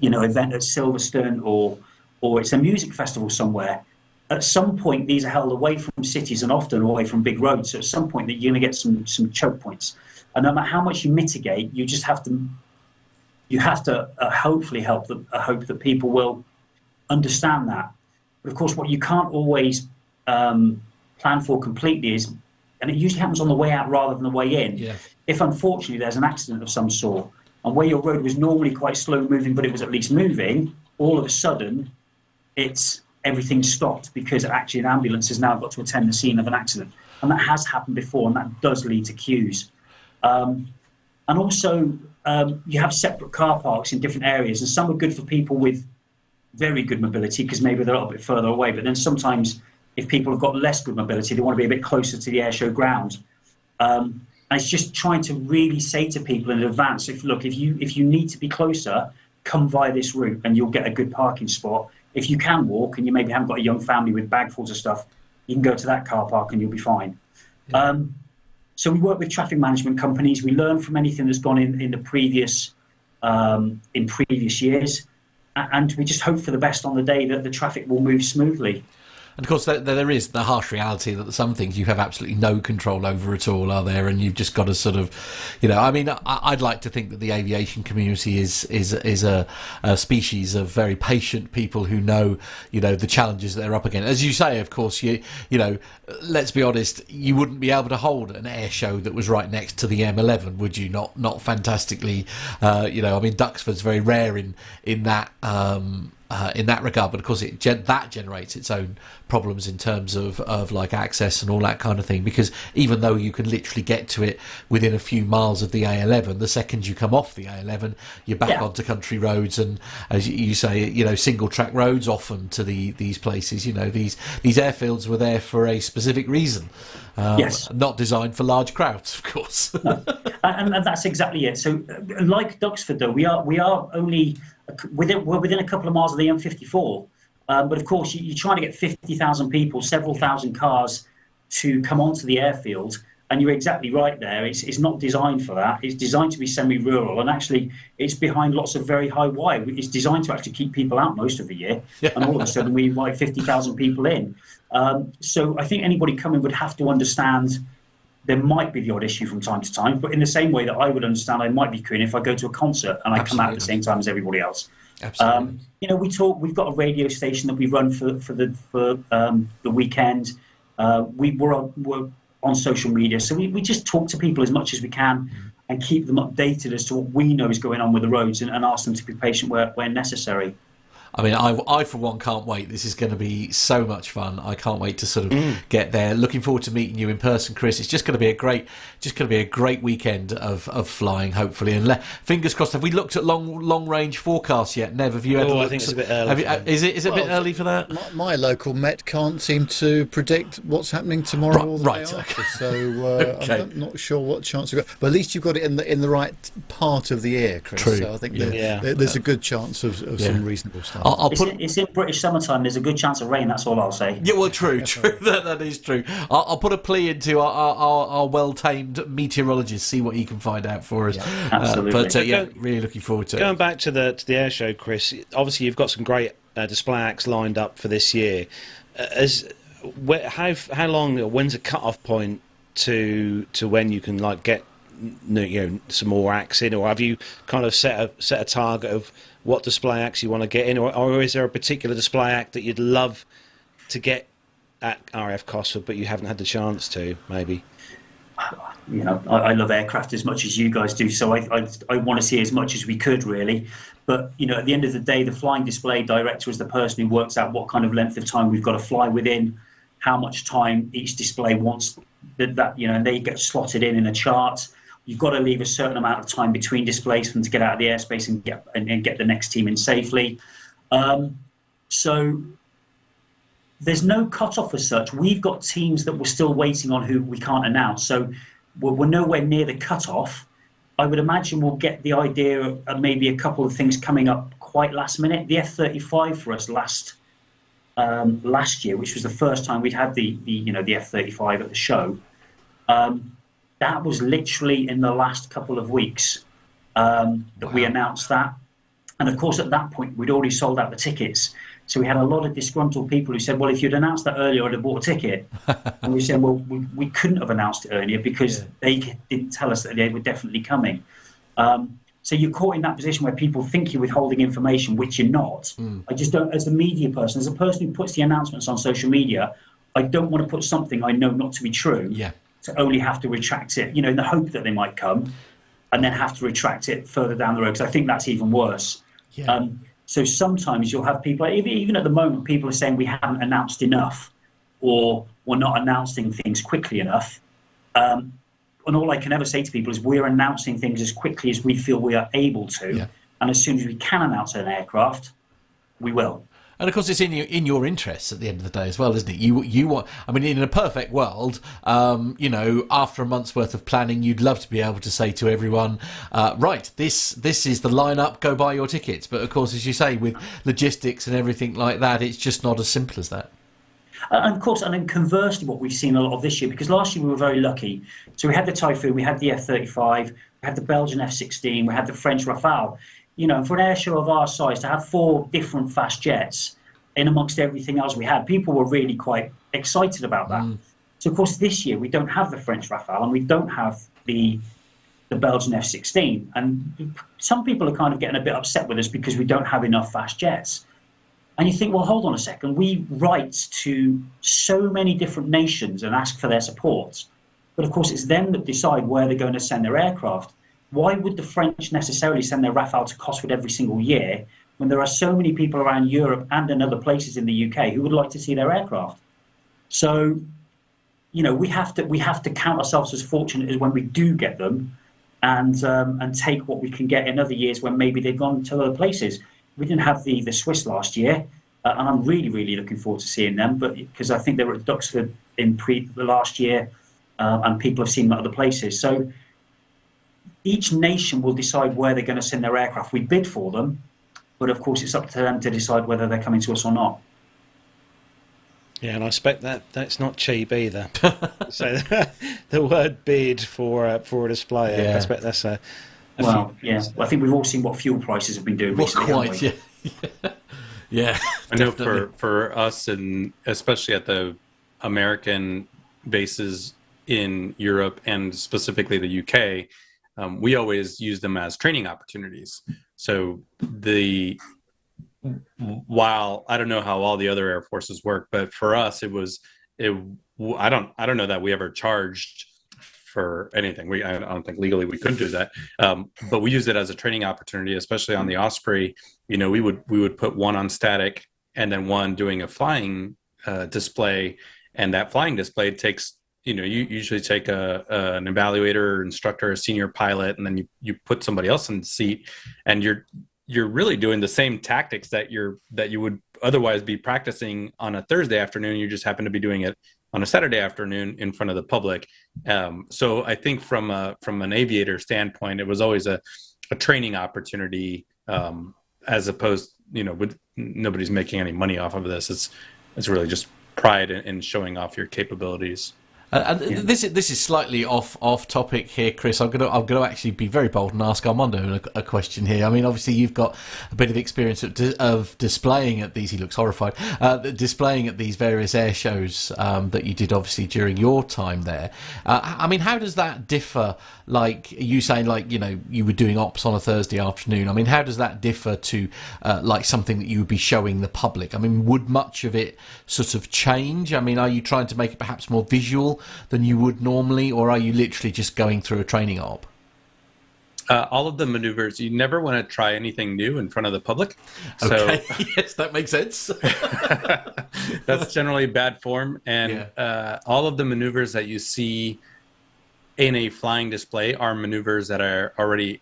Speaker 5: event at Silverstone, or it's a music festival somewhere, at some point these are held away from cities and often away from big roads. So at some point that you're going to get some choke points, and no matter how much you mitigate, you just have to hopefully hope that people will understand that. But of course, what you can't always plan for completely is, and it usually happens on the way out rather than the way in.
Speaker 2: Yeah.
Speaker 5: If unfortunately there's an accident of some sort, and where your road was normally quite slow moving, but it was at least moving, all of a sudden, everything stopped because actually an ambulance has now got to attend the scene of an accident, and that has happened before, and that does lead to queues. And also, you have separate car parks in different areas, and some are good for people with very good mobility because maybe they're a little bit further away. But then sometimes, if people have got less good mobility, they want to be a bit closer to the airshow ground. And it's just trying to really say to people in advance, if you need to be closer, come via this route and you'll get a good parking spot. If you can walk and you maybe haven't got a young family with bagfuls of stuff, you can go to that car park and you'll be fine. Yeah. So we work with traffic management companies. We learn from anything that's gone in previous years, and we just hope for the best on the day that the traffic will move smoothly.
Speaker 2: And of course, there is the harsh reality that some things you have absolutely no control over at all, are there? And you've just got to sort of, I mean, I'd like to think that the aviation community is a species of very patient people who know, the challenges that they're up against. As you say, of course, let's be honest, you wouldn't be able to hold an air show that was right next to the M11, would you? Not fantastically, I mean, Duxford's very rare in that. In that regard, but of course that generates its own problems in terms of like access and all that kind of thing, because even though you can literally get to it within a few miles of the A11, the second you come off the A11 you're back onto country roads, and as you say, single track roads often to these places. These airfields were there for a specific reason, not designed for large crowds, of course.
Speaker 5: No. And that's exactly it. So like Duxford though, we are only within a couple of miles of the M54, but of course you're trying to get 50,000 people, several thousand cars to come onto the airfield, and you're exactly right there. It's not designed for that. It's designed to be semi-rural, and actually it's behind lots of very high wire. It's designed to actually keep people out most of the year, and all of a sudden we invite 50,000 people in. So I think anybody coming would have to understand there might be the odd issue from time to time, but in the same way that I would understand I might be queuing if I go to a concert and I come out at the same time as everybody else.
Speaker 2: Absolutely.
Speaker 5: We've got a radio station that we run for the weekend. We're on social media, so we just talk to people as much as we can and keep them updated as to what we know is going on with the roads, and ask them to be patient where necessary.
Speaker 2: I mean, I for one can't wait. This is going to be so much fun. I can't wait to sort of get there. Looking forward to meeting you in person, Chris. It's just going to be a great weekend of flying, hopefully. And fingers crossed. Have we looked at long range forecasts yet? Nev, have you had?
Speaker 1: I think it's a bit early.
Speaker 2: Is it a bit early for that?
Speaker 3: My local Met can't seem to predict what's happening tomorrow or the day after. So
Speaker 2: okay.
Speaker 3: I'm not sure what chance you've got. But at least you've got it in the right part of the year, Chris.
Speaker 2: True.
Speaker 3: So I think there's a good chance of some reasonable stuff.
Speaker 5: It's in British summertime. There's a good chance of rain. That's all I'll say.
Speaker 2: Yeah, well, true. That is true. I'll put a plea into our well-tamed meteorologist, see what he can find out for us.
Speaker 5: Absolutely.
Speaker 2: Really looking forward to it.
Speaker 1: Going back to the air show, Chris. Obviously, you've got some great display acts lined up for this year. How long? When's a cut-off point to when you can get some more acts in, or have you kind of set a target of what display acts you want to get in, or is there a particular display act that you'd love to get at RAF Cosford but you haven't had the chance to, maybe?
Speaker 5: I love aircraft as much as you guys do, so I want to see as much as we could, really. But at the end of the day, the flying display director is the person who works out what kind of length of time we've got to fly within, how much time each display wants that and they get slotted in a chart. You've got to leave a certain amount of time between displays for them to get out of the airspace and get the next team in safely. So there's no cut-off as such. We've got teams that we're still waiting on who we can't announce. So we're nowhere near the cut-off. I would imagine we'll get the idea of maybe a couple of things coming up quite last minute. The F-35 for us last year, which was the first time we'd had the F-35 at the show. That was literally in the last couple of weeks that we announced that. And of course, at that point, we'd already sold out the tickets. So we had a lot of disgruntled people who said, well, if you'd announced that earlier, I'd have bought a ticket. And we said, well, we couldn't have announced it earlier because they didn't tell us that they were definitely coming. So you're caught in that position where people think you're withholding information, which you're not. I just don't, as a media person, as a person who puts the announcements on social media, I don't want to put something I know not to be true to only have to retract it, in the hope that they might come and then have to retract it further down the road, because I think that's even worse. So sometimes you'll have people, even at the moment, people are saying we haven't announced enough or we're not announcing things quickly enough. And all I can ever say to people is we're announcing things as quickly as we feel we are able to. And as soon as we can announce an aircraft, we will.
Speaker 2: And of course, it's in your interests at the end of the day as well, isn't it? You want, I mean, in a perfect world, after a month's worth of planning, you'd love to be able to say to everyone, right, this is the lineup, go buy your tickets. But of course, as you say, with logistics and everything like that, it's just not as simple as that.
Speaker 5: And of course, and then conversely, what we've seen a lot of this year, because last year we were very lucky. So we had the Typhoon, we had the F-35, we had the Belgian F-16, we had the French Rafale. For an air show of our size, to have 4 different fast jets in amongst everything else we had, people were really quite excited about that. So, of course, this year we don't have the French Rafale and we don't have the Belgian F-16. And some people are kind of getting a bit upset with us because we don't have enough fast jets. And you think, well, hold on a second. We write to so many different nations and ask for their support. But, of course, it's them that decide where they're going to send their aircraft. Why would the French necessarily send their Rafale to Cosford every single year when there are so many people around Europe and in other places in the UK who would like to see their aircraft? So, we have to count ourselves as fortunate as when we do get them, and take what we can get in other years when maybe they've gone to other places. We didn't have the Swiss last year, and I'm really, really looking forward to seeing them. But because I think they were at Duxford in the last year, and people have seen them at other places. So each nation will decide where they're going to send their aircraft. We bid for them, but of course it's up to them to decide whether they're coming to us or not.
Speaker 1: Yeah, and I expect that's not cheap either. So the word bid for a display, I expect that's I think we've all seen what fuel prices have been doing recently.
Speaker 2: Yeah.
Speaker 4: I know for us, and especially at the American bases in Europe and specifically the UK, we always use them as training opportunities. So while I don't know how all the other air forces work, but for us I don't know that we ever charged for anything. I don't think legally we couldn't do that, but we used it as a training opportunity, especially on the Osprey. We would put one on static and then one doing a flying display, and that flying display takes. You usually take an evaluator or instructor, a senior pilot, and then you put somebody else in the seat, and you're really doing the same tactics that you would otherwise be practicing on a Thursday afternoon. You just happen to be doing it on a Saturday afternoon in front of the public. So I think from an aviator standpoint, it was always a training opportunity, as opposed, with nobody's making any money off of this. It's really just pride in showing off your capabilities.
Speaker 2: This is slightly off topic here, Chris. I'm gonna actually be very bold and ask Armando a question here. I mean, obviously you've got a bit of experience of displaying at these. He looks horrified. Displaying at these various air shows that you did, obviously during your time there. I mean, how does that differ? Like you saying, you were doing ops on a Thursday afternoon. I mean, how does that differ to like something that you would be showing the public? I mean, would much of it sort of change? I mean, are you trying to make it perhaps more visual than you would normally, or are you literally just going through a training op?
Speaker 4: All of the maneuvers, you never want to try anything new in front of the public.
Speaker 2: Okay, so, yes, that makes sense.
Speaker 4: That's generally bad form. And all of the maneuvers that you see in a flying display are maneuvers that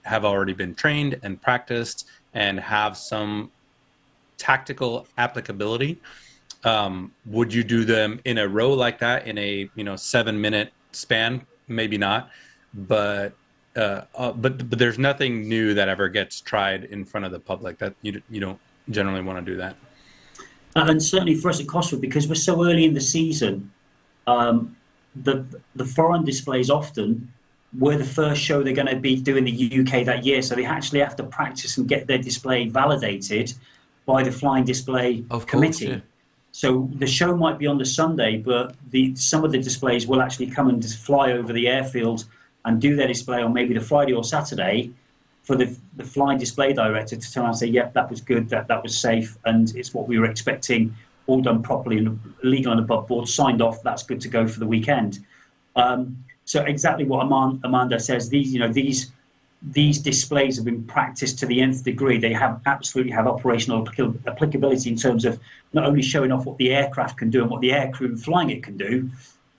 Speaker 4: have already been trained and practiced and have some tactical applicability. Would you do them in a row like that in a 7-minute span? Maybe not, but there's nothing new that ever gets tried in front of the public. That you don't generally want to do that.
Speaker 5: And certainly for us at Cosford, because we're so early in the season, the foreign displays often were the first show they're going to be doing the UK that year, so they actually have to practice and get their display validated by the Flying Display Committee. Yeah. So the show might be on the Sunday, but some of the displays will actually come and just fly over the airfield and do their display on maybe the Friday or Saturday for the Flying Display Director to turn around and say, yep, that was good, that was safe, and it's what we were expecting, all done properly and legal and above board, signed off, that's good to go for the weekend. So exactly what Armando says, these displays have been practiced to the nth degree. They absolutely have operational applicability in terms of not only showing off what the aircraft can do and what the aircrew flying it can do,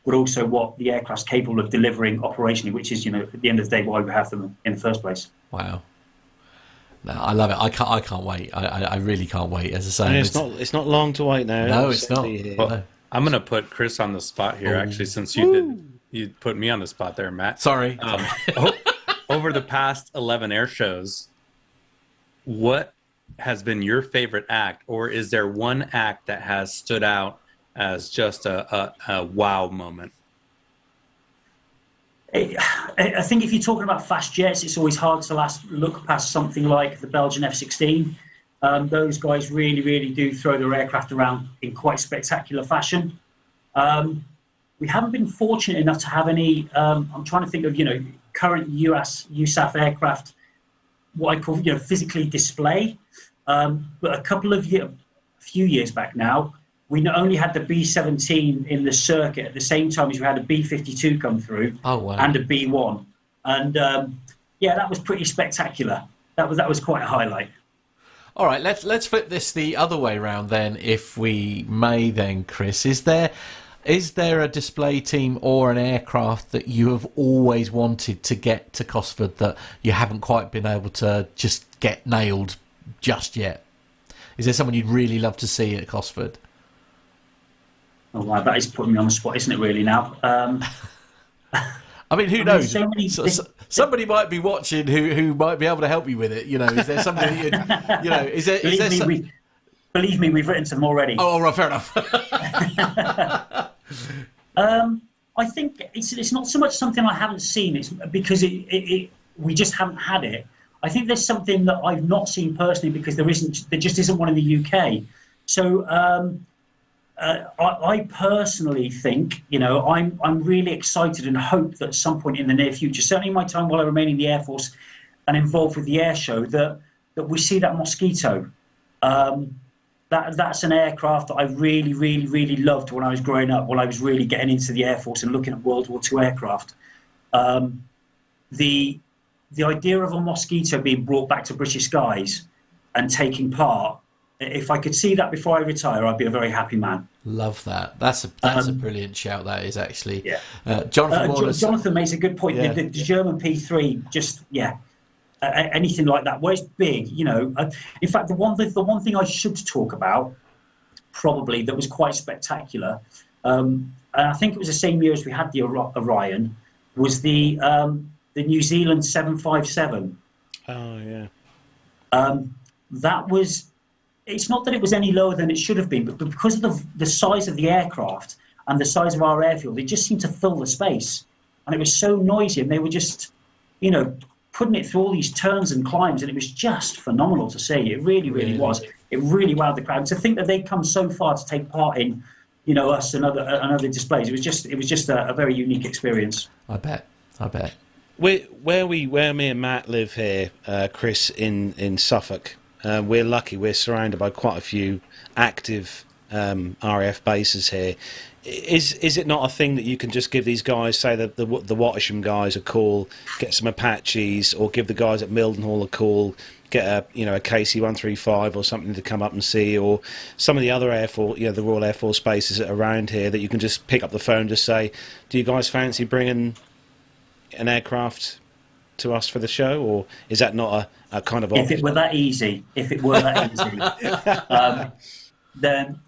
Speaker 5: but also what the aircraft's capable of delivering operationally, which is, at the end of the day, why we have them in the first place.
Speaker 2: Wow. No, I love it. I can't wait. I really can't wait. As I say,
Speaker 1: it's not long to wait now.
Speaker 2: No, it's not.
Speaker 4: Well, no. I'm going to put Chris on the spot here, actually, since you put me on the spot there, Matt.
Speaker 2: Sorry.
Speaker 4: Over the past 11 air shows, what has been your favorite act, or is there one act that has stood out as just a wow moment?
Speaker 5: I think if you're talking about fast jets, it's always hard to look past something like the Belgian F-16. Those guys really, really do throw their aircraft around in quite spectacular fashion. We haven't been fortunate enough to have any, I'm trying to think of, current USAF aircraft, what I call, physically display. But a few years back now, we not only had the B-17 in the circuit at the same time as we had a B-52 come through, and a B-1. And that was pretty spectacular. That was quite a highlight.
Speaker 2: All right, let's flip this the other way around then, if we may then, Chris. Is there a display team or an aircraft that you have always wanted to get to Cosford that you haven't quite been able to just get nailed just yet? Is there someone you'd really love to see at Cosford?
Speaker 5: Oh, wow, that is putting me on the spot, isn't it, really, now?
Speaker 2: I mean, who knows? Somebody might be watching who might be able to help you with it. Is there something
Speaker 5: Believe me, we've written to them already.
Speaker 2: Oh, right, fair enough.
Speaker 5: I think it's not so much something I haven't seen. It's because we just haven't had it. I think there's something that I've not seen personally because there just isn't one in the UK. So I personally think, I'm really excited and hope that at some point in the near future, certainly in my time while I remain in the Air Force and involved with the air show, that we see that Mosquito. That's an aircraft that I really, really, really loved when I was growing up, when I was really getting into the Air Force and looking at World War II aircraft. The idea of a Mosquito being brought back to British skies and taking part, if I could see that before I retire, I'd be a very happy man.
Speaker 2: Love that. That's a brilliant shout. That is actually. Yeah. Jonathan
Speaker 5: makes a good point. Yeah. The German P3, just anything like that, where it's big. In fact, the one thing I should talk about, probably that was quite spectacular, and I think it was the same year as we had the Orion, was the New Zealand 757.
Speaker 1: Oh yeah.
Speaker 5: That was. It's not that it was any lower than it should have been, but because of the size of the aircraft and the size of our airfield, it just seemed to fill the space. And it was so noisy, and they were just, putting it through all these turns and climbs, and it was just phenomenal to see. It really, really was. It really wowed the crowd. To think that they'd come so far to take part in, us and other displays, it was just a very unique experience.
Speaker 2: I bet.
Speaker 1: Where me and Matt live here, Chris, in Suffolk. We're lucky. We're surrounded by quite a few active RAF bases here. Is it not a thing that you can just give these guys, say the Wattisham guys, a call, get some Apaches, or give the guys at Mildenhall a call, get a KC-135 or something to come up and see, or some of the other Air Force, the Royal Air Force bases around here that you can just pick up the phone and just say, do you guys fancy bringing an aircraft to us for the show, or is that not a kind of option?
Speaker 5: If it were that easy, then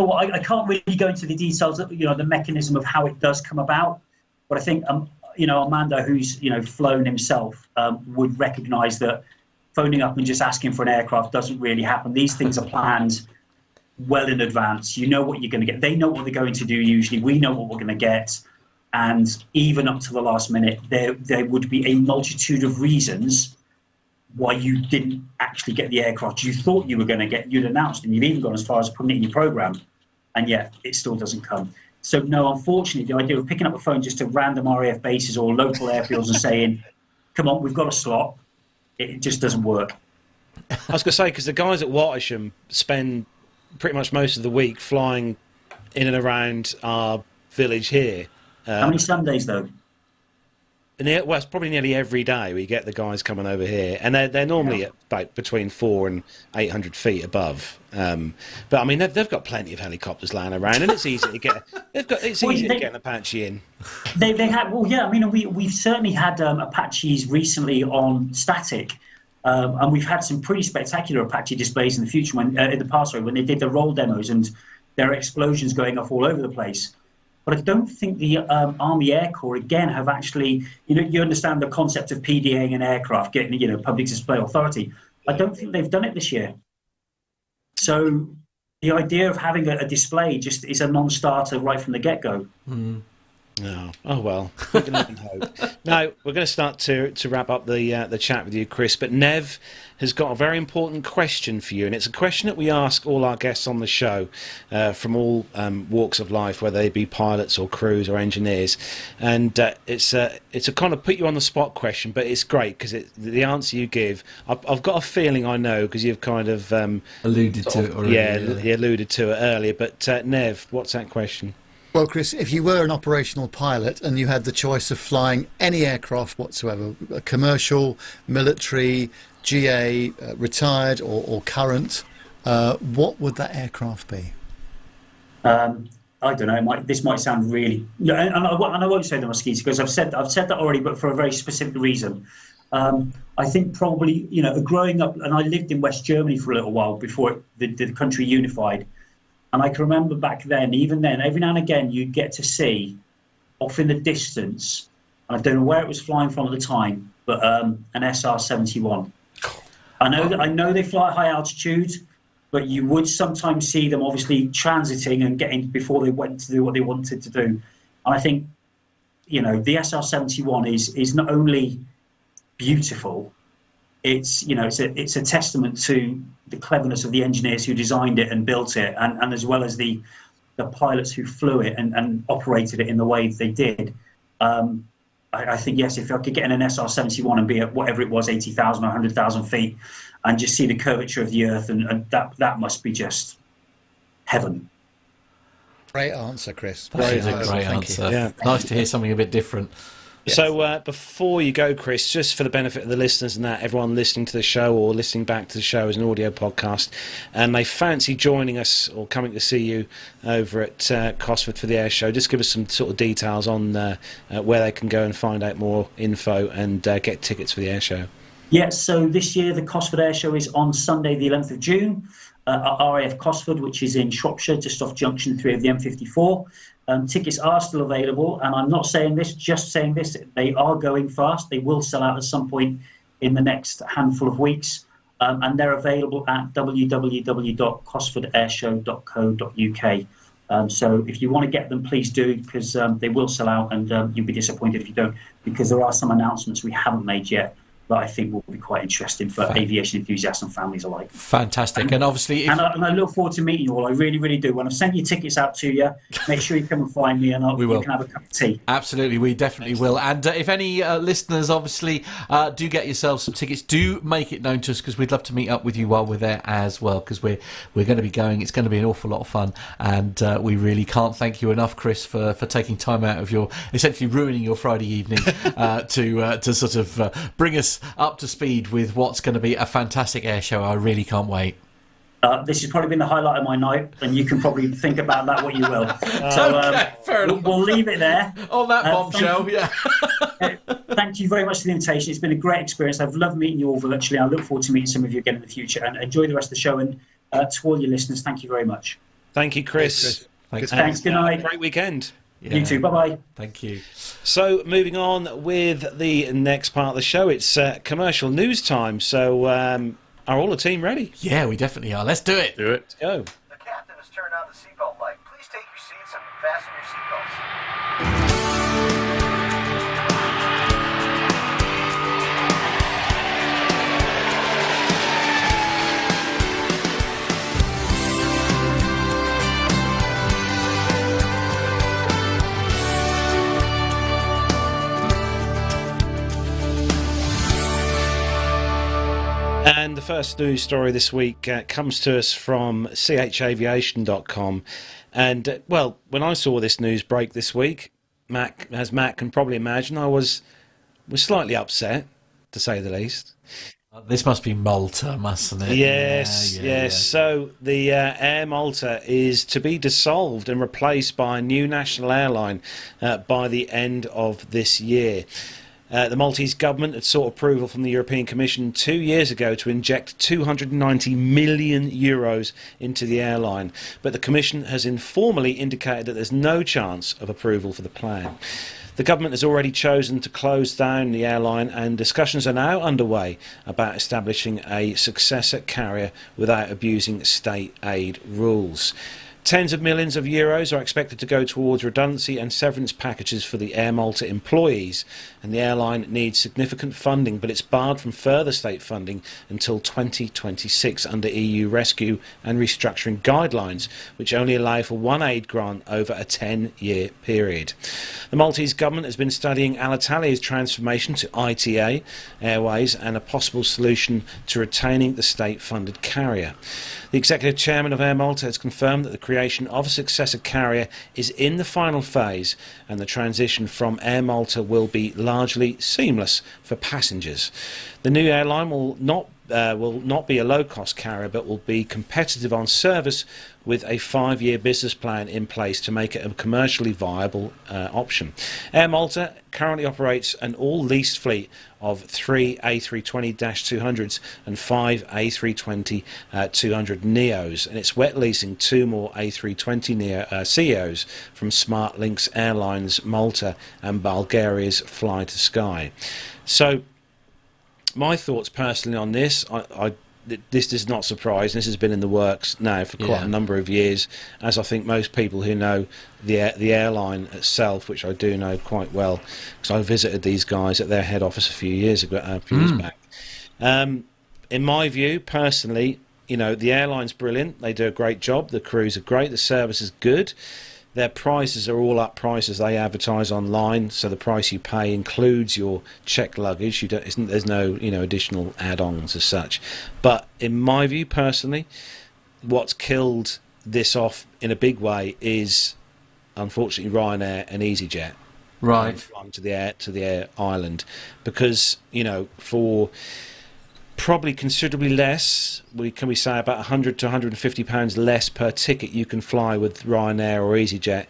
Speaker 5: what, I can't really go into the details of the mechanism of how it does come about, but I think Armando, who's flown himself, would recognise that phoning up and just asking for an aircraft doesn't really happen. These things are planned well in advance. You know what you're going to get. They know what they're going to do usually. We know what we're going to get. And even up to the last minute, there would be a multitude of reasons why you didn't actually get the aircraft you thought you were going to get. You'd announced, and you've even gone as far as putting it in your program, and yet it still doesn't come. So no, unfortunately, the idea of picking up a phone just to random RAF bases or local airfields and saying, come on, we've got a slot, it just doesn't work.
Speaker 1: I was going to say, because the guys at Wattisham spend pretty much most of the week flying in and around our village here.
Speaker 5: How many Sundays, though?
Speaker 1: Well, it's probably nearly every day we get the guys coming over here, and they're normally at about between 400 and 800 feet above. But I mean, they've got plenty of helicopters lying around, and it's easy to get. It's easy to get an Apache in.
Speaker 5: They had, well, yeah. I mean, we've certainly had Apaches recently on static, and we've had some pretty spectacular Apache displays in the future in the past, when they did the roll demos and there are explosions going off all over the place. But I don't think the Army Air Corps, again, have actually, you understand the concept of PDAing an aircraft, getting, public display authority. I don't think they've done it this year. So the idea of having a display just is a non-starter right from the get-go.
Speaker 1: Mm. No. Oh, well, we can live in hope. Now, we're going to start to wrap up the chat with you, Chris, but Nev has got a very important question for you, and it's a question that we ask all our guests on the show from all walks of life, whether they be pilots or crews or engineers, and it's a kind of put you on the spot question, but it's great because the answer you give, I've got a feeling I know because you've kind of
Speaker 2: alluded to it already.
Speaker 1: Yeah, you alluded to it earlier, but Nev, what's that question?
Speaker 3: Well, Chris, if you were an operational pilot and you had the choice of flying any aircraft whatsoever, commercial, military, GA, retired or current, what would that aircraft be?
Speaker 5: I don't know. This might sound really, and I won't say the Mosquito because I've said that already, but for a very specific reason. I think probably, growing up, and I lived in West Germany for a little while before the country unified. And I can remember back then, even then, every now and again, you'd get to see off in the distance, I don't know where it was flying from at the time, but an SR-71. I know they fly at high altitude, but you would sometimes see them obviously transiting and getting before they went to do what they wanted to do. And I think, the SR-71 is not only beautiful, it's a testament to the cleverness of the engineers who designed it and built it, and as well as the pilots who flew it and operated it in the way they did. I think, yes, if I could get in an SR-71 and be at whatever it was, 80,000 or 100,000 feet, and just see the curvature of the Earth, and that must be just heaven.
Speaker 3: Great answer, Chris.
Speaker 2: That is a great answer. Yeah. Nice to hear something a bit different.
Speaker 1: Yes. So before you go, Chris, just for the benefit of the listeners and everyone listening to the show or listening back to the show as an audio podcast, and they fancy joining us or coming to see you over at Cosford for the air show, just give us some sort of details on where they can go and find out more info and get tickets for the air show.
Speaker 5: Yes, so this year the Cosford Airshow is on Sunday the 11th of June at RAF Cosford, which is in Shropshire, just off Junction 3 of the M54. Tickets are still available, and I'm not saying this, just saying this. They are going fast. They will sell out at some point in the next handful of weeks, and they're available at www.cosfordairshow.co.uk. So if you want to get them, please do, because they will sell out, and you'll be disappointed if you don't, because there are some announcements we haven't made yet that I think will be quite interesting for aviation enthusiasts and families alike.
Speaker 2: Fantastic. And obviously...
Speaker 5: I look forward to meeting you all. I really, really do. When I've sent your tickets out to you, make sure you come and find me and we can have a cup of tea.
Speaker 2: Absolutely, we definitely will. And if any listeners, obviously, do get yourselves some tickets, do make it known to us, because we'd love to meet up with you while we're there as well, because we're going to be going. It's going to be an awful lot of fun. And we really can't thank you enough, Chris, for taking time out of your, essentially ruining your Friday evening to sort of bring us up to speed with what's going to be a fantastic air show. I really can't wait.
Speaker 5: This has probably been the highlight of my night, and you can probably think about that what you will. So
Speaker 2: okay, fair enough.
Speaker 5: We'll leave it there.
Speaker 2: On that bombshell,
Speaker 5: Thank you very much for the invitation. It's been a great experience. I've loved meeting you all virtually. I look forward to meeting some of you again in the future, and enjoy the rest of the show. And to all your listeners, thank you very much.
Speaker 1: Thank you, Chris.
Speaker 5: Thanks. Good night.
Speaker 1: Great weekend.
Speaker 2: Yeah.
Speaker 5: You too. Bye-bye.
Speaker 2: Thank you.
Speaker 1: So, moving on with the next part of the show, it's commercial news time. So, are all the team ready?
Speaker 2: Yeah, we definitely are. Let's do it.
Speaker 4: Do it.
Speaker 1: Let's go.
Speaker 6: The captain has turned on the seatbelt light. Please take your seats and fasten your seatbelts.
Speaker 1: And the first news story this week comes to us from chaviation.com. And, well, when I saw this news break this week, as Matt can probably imagine, I was slightly upset, to say the least.
Speaker 2: This must be Malta, mustn't it?
Speaker 1: Yes, yes. Yeah. So the Air Malta is to be dissolved and replaced by a new national airline by the end of this year. The Maltese government had sought approval from the European Commission 2 years ago to inject €290 million into the airline, but the Commission has informally indicated that there's no chance of approval for the plan. The government has already chosen to close down the airline, and discussions are now underway about establishing a successor carrier without abusing state aid rules. Tens of millions of euros are expected to go towards redundancy and severance packages for the Air Malta employees, and the airline needs significant funding, but it's barred from further state funding until 2026 under EU rescue and restructuring guidelines, which only allow for one aid grant over a 10-year period. The Maltese government has been studying Alitalia's transformation to ITA Airways and a possible solution to retaining the state-funded carrier. The executive chairman of Air Malta has confirmed that the creation of a successor carrier is in the final phase, and the transition from Air Malta will be largely seamless for passengers. The new airline will not be a low-cost carrier, but will be competitive on service, with a 5-year business plan in place to make it a commercially viable option. Air Malta currently operates an all-leased fleet of 3 A320-200s and 5 A320-200 Neos, and it's wet leasing 2 more A320 CEOs from SmartLynx Airlines Malta and Bulgaria's Fly to Sky. So, my thoughts personally on this, this is not surprising. This has been in the works now for quite a number of years, as I think most people who know the airline itself, which I do know quite well, because I visited these guys at their head office a few years back. In my view, personally, the airline's brilliant. They do a great job. The crews are great. The service is good. Their prices are all up prices they advertise online, so the price you pay includes your checked luggage. There's no additional add-ons as such. But in my view, personally, what's killed this off in a big way is, unfortunately, Ryanair and EasyJet.
Speaker 2: Right.
Speaker 1: Flying to the air island, because for probably considerably less, we say about £100 to £150 less per ticket, you can fly with Ryanair or EasyJet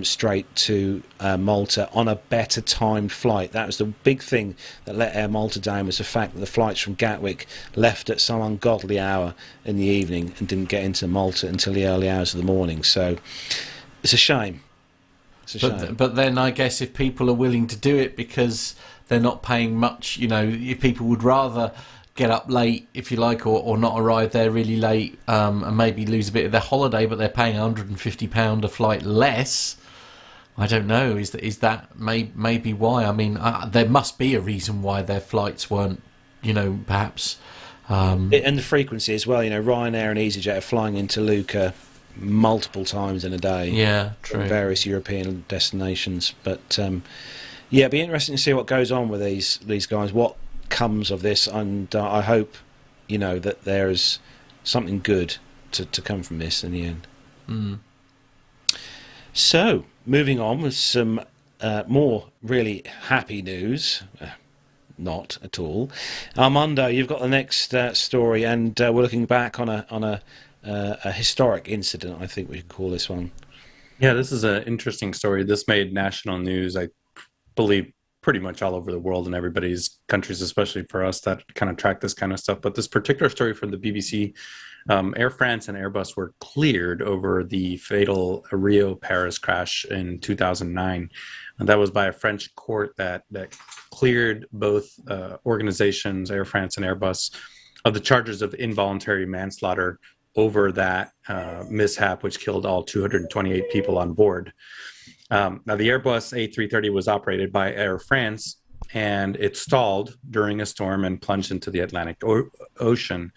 Speaker 1: straight to Malta on a better timed flight. That was the big thing that let Air Malta down, was the fact that the flights from Gatwick left at some ungodly hour in the evening and didn't get into Malta until the early hours of the morning. So it's a shame.
Speaker 2: But then I guess if people are willing to do it because they're not paying much, if people would rather get up late, if you like, or not arrive there really late, and maybe lose a bit of their holiday, but they're paying £150 a flight less. I don't know. Is that maybe why? I mean, there must be a reason why their flights weren't, perhaps.
Speaker 1: And the frequency as well. Ryanair and EasyJet are flying into Lucca multiple times in a day.
Speaker 2: Yeah, true.
Speaker 1: From various European destinations. But it'd be interesting to see what goes on with these guys. What comes of this, and I hope that there's something good to come from this in the end. So moving on with some more really happy news. Not at all. Armando, you've got the next story, and we're looking back on a historic incident, I think we could call this one.
Speaker 4: Yeah, this is an interesting story. This made national news, I believe, pretty much all over the world, in everybody's countries, especially for us that kind of track this kind of stuff. But this particular story from the BBC, Air France and Airbus were cleared over the fatal Rio-Paris crash in 2009. And that was by a French court that cleared both organizations, Air France and Airbus, of the charges of involuntary manslaughter over that mishap, which killed all 228 people on board. Now, the Airbus A330 was operated by Air France, and it stalled during a storm and plunged into the Atlantic Ocean.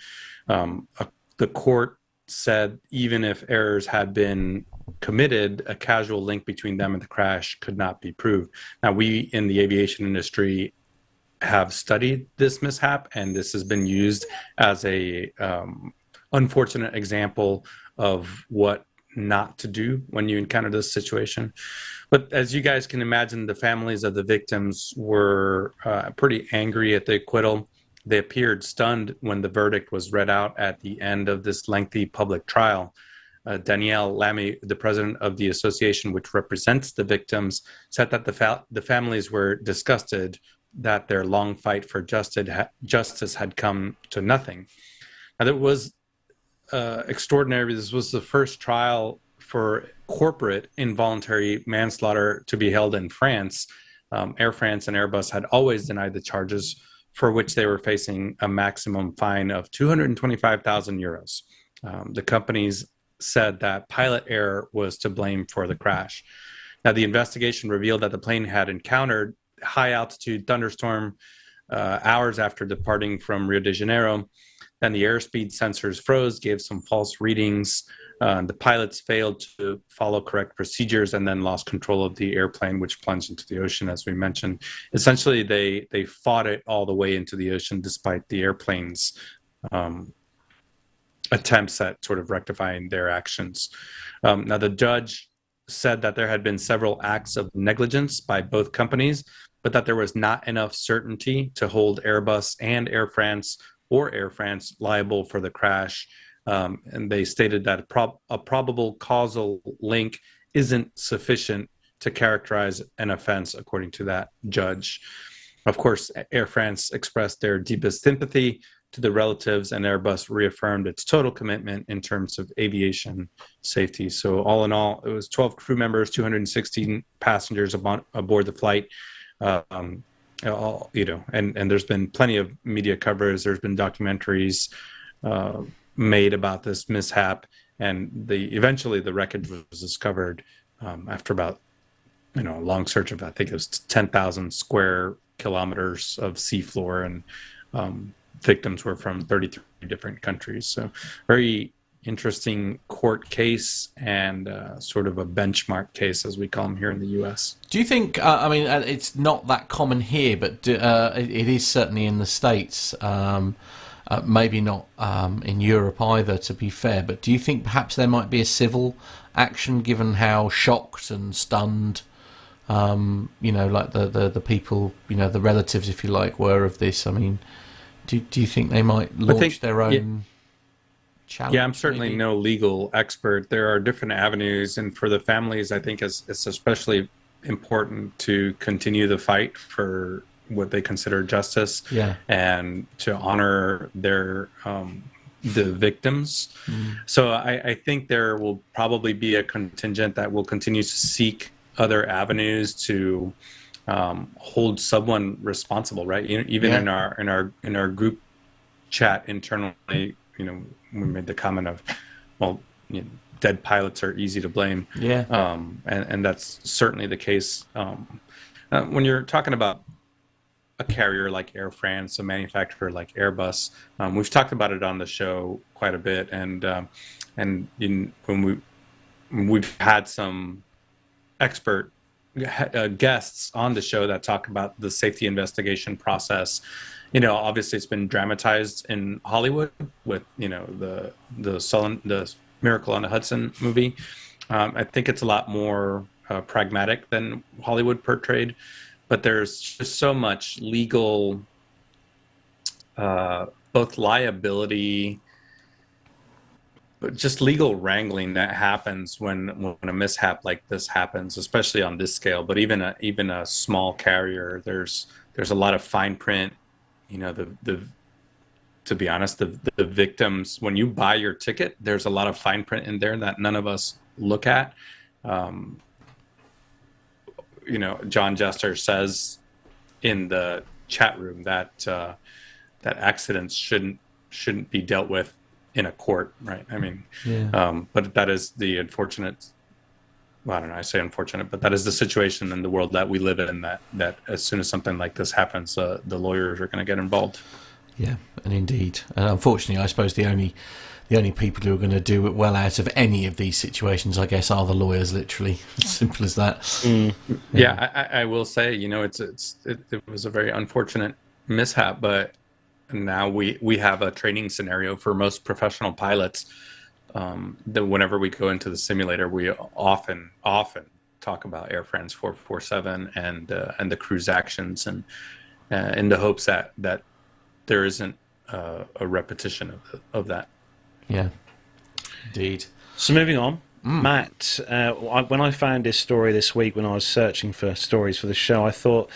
Speaker 4: The court said even if errors had been committed, a causal link between them and the crash could not be proved. Now, we in the aviation industry have studied this mishap, and this has been used as a unfortunate example of what not to do when you encounter this situation. But as you guys can imagine, the families of the victims were pretty angry at the acquittal. They appeared stunned when the verdict was read out at the end of this lengthy public trial. Danielle Lamy, the president of the association which represents the victims, said that the families were disgusted that their long fight for justice had come to nothing. Now, that was extraordinary. This was the first trial for corporate involuntary manslaughter to be held in France. Air France and Airbus had always denied the charges, for which they were facing a maximum fine of 225,000 euros. The companies said that pilot error was to blame for the crash. Now, the investigation revealed that the plane had encountered high-altitude thunderstorm hours after departing from Rio de Janeiro. Then the airspeed sensors froze, gave some false readings. The pilots failed to follow correct procedures and then lost control of the airplane, which plunged into the ocean, as we mentioned. Essentially, they fought it all the way into the ocean despite the airplane's attempts at sort of rectifying their actions. Now, the judge said that there had been several acts of negligence by both companies, but that there was not enough certainty to hold Airbus and Air France liable for the crash. And they stated that a probable causal link isn't sufficient to characterize an offense, according to that judge. Of course, Air France expressed their deepest sympathy to the relatives, and Airbus reaffirmed its total commitment in terms of aviation safety. So all in all, it was 12 crew members, 216 passengers aboard the flight. And there's been plenty of media coverage. There's been documentaries made about this mishap, and eventually the wreckage was discovered after about a long search of, I think it was 10,000 square kilometers of seafloor, and victims were from 33 different countries. So very interesting court case, and sort of a benchmark case, as we call them here in the US.
Speaker 2: Do you think, it's not that common here, but it is certainly in the States, maybe not in Europe either, to be fair, but do you think perhaps there might be a civil action, given how shocked and stunned, like the people, the relatives, if you like, were of this? I mean, do you think they might launch their own challenge?
Speaker 4: Yeah, I'm certainly
Speaker 2: maybe?
Speaker 4: No legal expert. There are different avenues, and for the families, I think it's especially important to continue the fight for what they consider justice, and to honor their the victims. So I think there will probably be a contingent that will continue to seek other avenues to hold someone responsible, right? Even in our group chat internally, we made the comment of, dead pilots are easy to blame. And that's certainly the case. When you're talking about a carrier like Air France, a manufacturer like Airbus, we've talked about it on the show quite a bit, and when we've had some expert guests on the show that talk about the safety investigation process. Obviously it's been dramatized in Hollywood with the Miracle on the Hudson movie. I think it's a lot more pragmatic than Hollywood portrayed, but there's just so much legal, both liability, but just legal wrangling that happens when a mishap like this happens, especially on this scale. But even a small carrier, there's a lot of fine print. To be honest, the victims, when you buy your ticket, there's a lot of fine print in there that none of us look at. John Jester says in the chat room that that accidents shouldn't be dealt with in a court, right? I mean, but that is the unfortunate. Well, I don't know. I say unfortunate, but that is the situation in the world that we live in. That as soon as something like this happens, the lawyers are going to get involved.
Speaker 2: Yeah, and indeed, and unfortunately, I suppose the only people who are going to do it well out of any of these situations, I guess, are the lawyers. Literally, simple as that.
Speaker 4: Yeah, I will say, it was a very unfortunate mishap, but now we have a training scenario for most professional pilots. That whenever we go into the simulator, we often talk about Air France 447 and the cruise actions, and in the hopes that there isn't a repetition of that.
Speaker 2: Yeah, indeed.
Speaker 1: So moving on, Matt, when I found this story this week, when I was searching for stories for the show, I thought,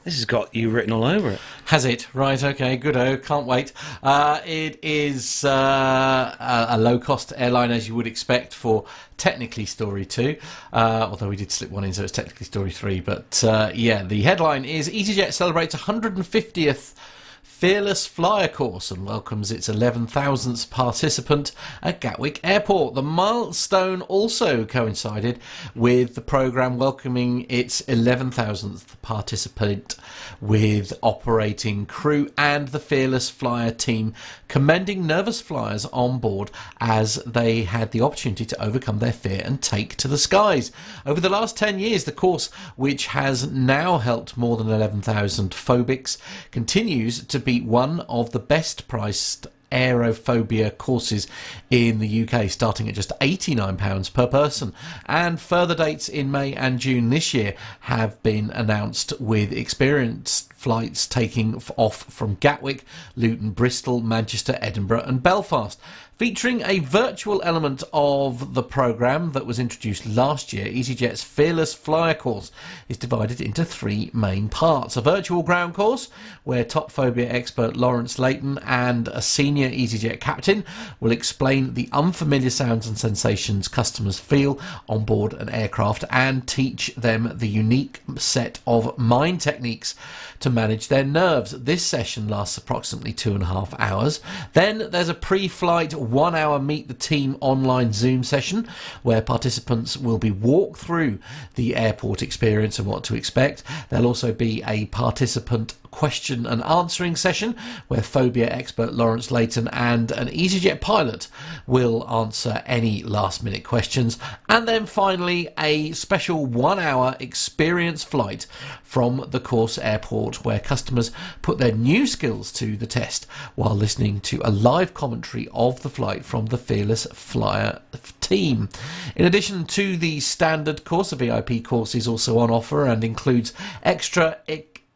Speaker 1: this has got you written all over it.
Speaker 2: Has it? Right, okay, good-o, can't wait. It is a low-cost airline, as you would expect, for technically Story 2, although we did slip one in, so it's technically Story 3. But, yeah, the headline is EasyJet celebrates 150th Fearless Flyer course and welcomes its 11,000th participant at Gatwick Airport. The milestone also coincided with the programme welcoming its 11,000th participant, with operating crew and the Fearless Flyer team commending nervous flyers on board as they had the opportunity to overcome their fear and take to the skies. Over the last 10 years, the course, which has now helped more than 11,000 phobics, continues to be one of the best priced aerophobia courses in the UK, starting at just £89 per person. And further dates in May and June this year have been announced, with experienced flights taking off from Gatwick, Luton, Bristol, Manchester, Edinburgh and Belfast. Featuring a virtual element of the programme that was introduced last year, EasyJet's Fearless Flyer course is divided into three main parts. A virtual ground course, where top phobia expert Lawrence Layton and a senior EasyJet captain will explain the unfamiliar sounds and sensations customers feel on board an aircraft and teach them the unique set of mind techniques to manage their nerves. This session lasts approximately 2.5 hours. Then there's a pre-flight 1 hour meet the team online Zoom session, where participants will be walked through the airport experience and what to expect. There'll also be a participant question and answering session, where phobia expert Lawrence Layton and an EasyJet pilot will answer any last minute questions. And then finally, a special 1 hour experience flight from the course airport, where customers put their new skills to the test while listening to a live commentary of the flight from the Fearless Flyer team. In addition to the standard course, a VIP course is also on offer and includes extra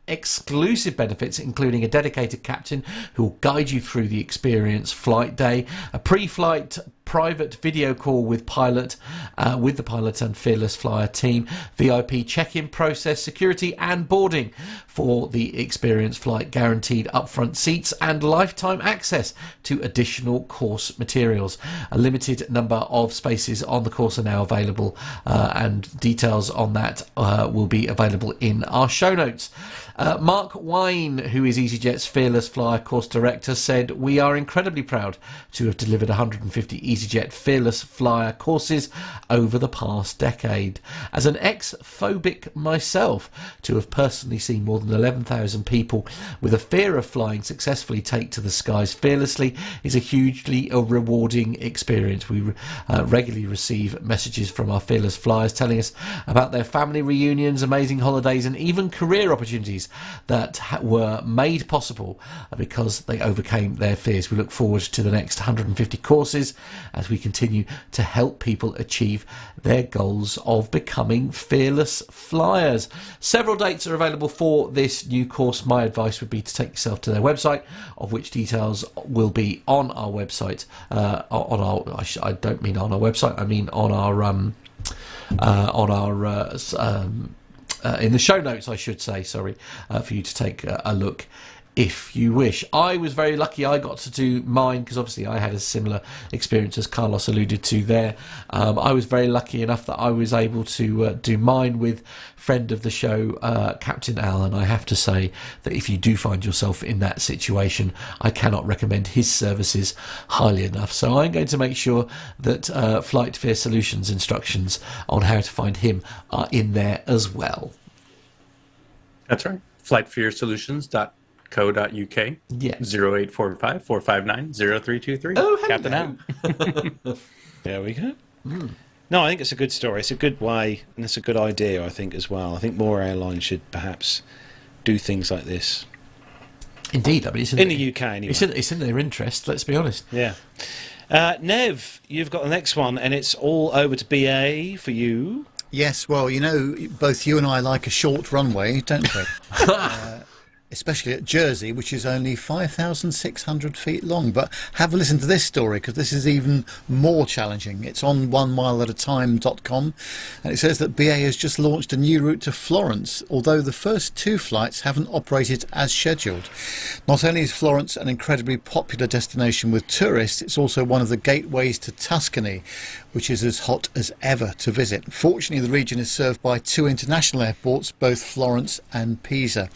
Speaker 2: exclusive benefits, including a dedicated captain who will guide you through the experience flight day, a pre-flight private video call with the pilot and Fearless Flyer team, VIP check-in process, security and boarding for the experience flight, guaranteed upfront seats and lifetime access to additional course materials. A limited number of spaces on the course are now available, and details on that will be available in our show notes. Mark Wine, who is EasyJet's Fearless Flyer course director, said, "We are incredibly proud to have delivered 150 EasyJet Fearless Flyer courses over the past decade. As an ex-phobic myself, to have personally seen more than 11,000 people with a fear of flying successfully take to the skies fearlessly is a hugely rewarding experience." We regularly receive messages from our Fearless Flyers telling us about their family reunions, amazing holidays and even career opportunities that were made possible because they overcame their fears. We look forward to the next 150 courses as we continue to help people achieve their goals of becoming fearless flyers. Several dates are available for this new course. My advice would be to take yourself to their website, of which details will be on our website. I don't mean on our website, I mean on our in the show notes, I should say, sorry, for you to take a look if you wish. I was very lucky I got to do mine, because obviously I had a similar experience as Carlos alluded to there. I was very lucky enough that I was able to do mine with friend of the show, Captain Al, and I have to say that if you do find yourself in that situation, I cannot recommend his services highly enough. So I'm going to make sure that Flight Fear Solutions instructions on how to find him are in there as well.
Speaker 4: That's right. flightfearsolutions.co.uk.
Speaker 2: Yeah.
Speaker 4: 0845 459 0323.
Speaker 2: Oh, hello.
Speaker 4: Captain Al.
Speaker 1: There we go. No, I think it's a good story. It's a good way, and it's a good idea, I think, as well. I think more airlines should perhaps do things like this.
Speaker 2: Indeed, I mean,
Speaker 1: in the UK anyway.
Speaker 2: It's in their interest. Let's be honest.
Speaker 1: Yeah. Nev, you've got the next one, and it's all over to BA for you.
Speaker 3: Yes, well, both you and I like a short runway, don't we? Especially at Jersey, which is only 5,600 feet long. But have a listen to this story, because this is even more challenging. It's on 1mileatatime.com, and it says that BA has just launched a new route to Florence, although the first 2 flights haven't operated as scheduled. Not only is Florence an incredibly popular destination with tourists, it's also one of the gateways to Tuscany, which is as hot as ever to visit. Fortunately, the region is served by 2 international airports, both Florence and Pisa.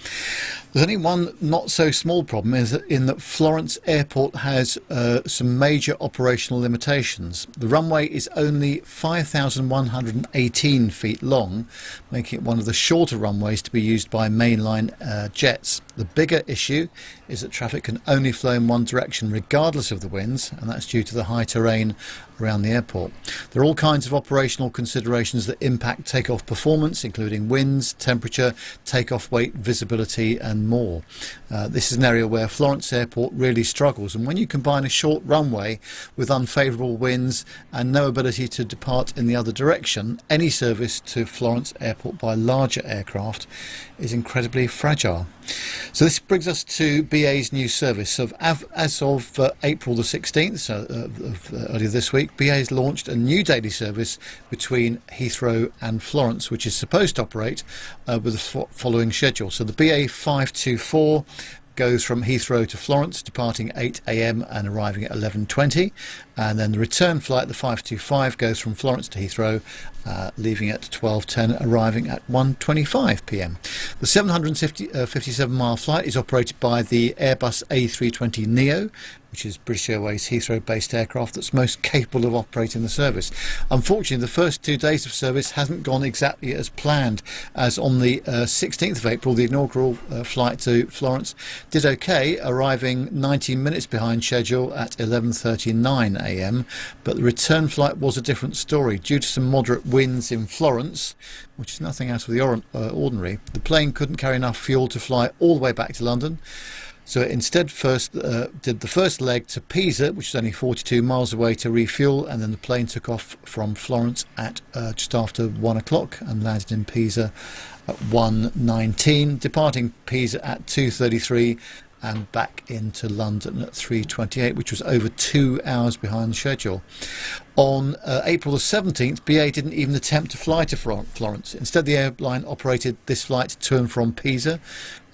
Speaker 3: There's only one not so small problem, in that Florence Airport has some major operational limitations. The runway is only 5,118 feet long, making it one of the shorter runways to be used by mainline jets. The bigger issue is that traffic can only flow in one direction regardless of the winds, and that's due to the high terrain around the airport. There are all kinds of operational considerations that impact takeoff performance, including winds, temperature, takeoff weight, visibility and more. This is an area where Florence Airport really struggles, and when you combine a short runway with unfavourable winds and no ability to depart in the other direction, any service to Florence Airport by larger aircraft is incredibly fragile. So this brings us to BA's new service. So as of April the 16th, earlier this week, BA has launched a new daily service between Heathrow and Florence, which is supposed to operate with the following schedule. So the BA 524 goes from Heathrow to Florence, departing 8 a.m. and arriving at 11:20, and then the return flight, the 525, goes from Florence to Heathrow, leaving at 12:10, arriving at 1:25 p.m. The 757-mile flight is operated by the Airbus A320neo, which is British Airways Heathrow-based aircraft that's most capable of operating the service. Unfortunately, the first 2 days of service hasn't gone exactly as planned, as on the 16th of April, the inaugural flight to Florence did okay, arriving 19 minutes behind schedule at 11:39 a.m, but the return flight was a different story. Due to some moderate winds in Florence, which is nothing out of the ordinary, the plane couldn't carry enough fuel to fly all the way back to London. So it instead did the first leg to Pisa, which is only 42 miles away, to refuel, and then the plane took off from Florence at just after 1 o'clock and landed in Pisa at 1:19, departing Pisa at 2:33 and back into London at 3:28, which was over 2 hours behind schedule. On April the 17th, BA didn't even attempt to fly to Florence. Instead, the airline operated this flight to and from Pisa,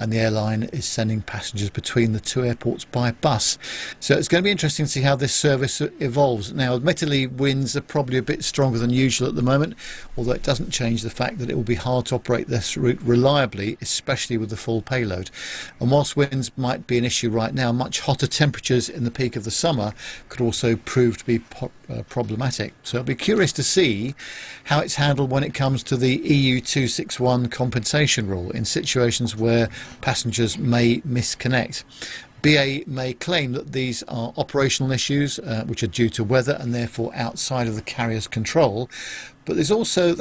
Speaker 3: and the airline is sending passengers between the 2 airports by bus. So it's going to be interesting to see how this service evolves. Now, admittedly, winds are probably a bit stronger than usual at the moment, although it doesn't change the fact that it will be hard to operate this route reliably, especially with the full payload. And whilst winds might be an issue right now, much hotter temperatures in the peak of the summer could also prove to be problematic. So I'll be curious to see how it's handled when it comes to the EU 261 compensation rule in situations where passengers may misconnect. BA may claim that these are operational issues which are due to weather and therefore outside of the carrier's control. But that's also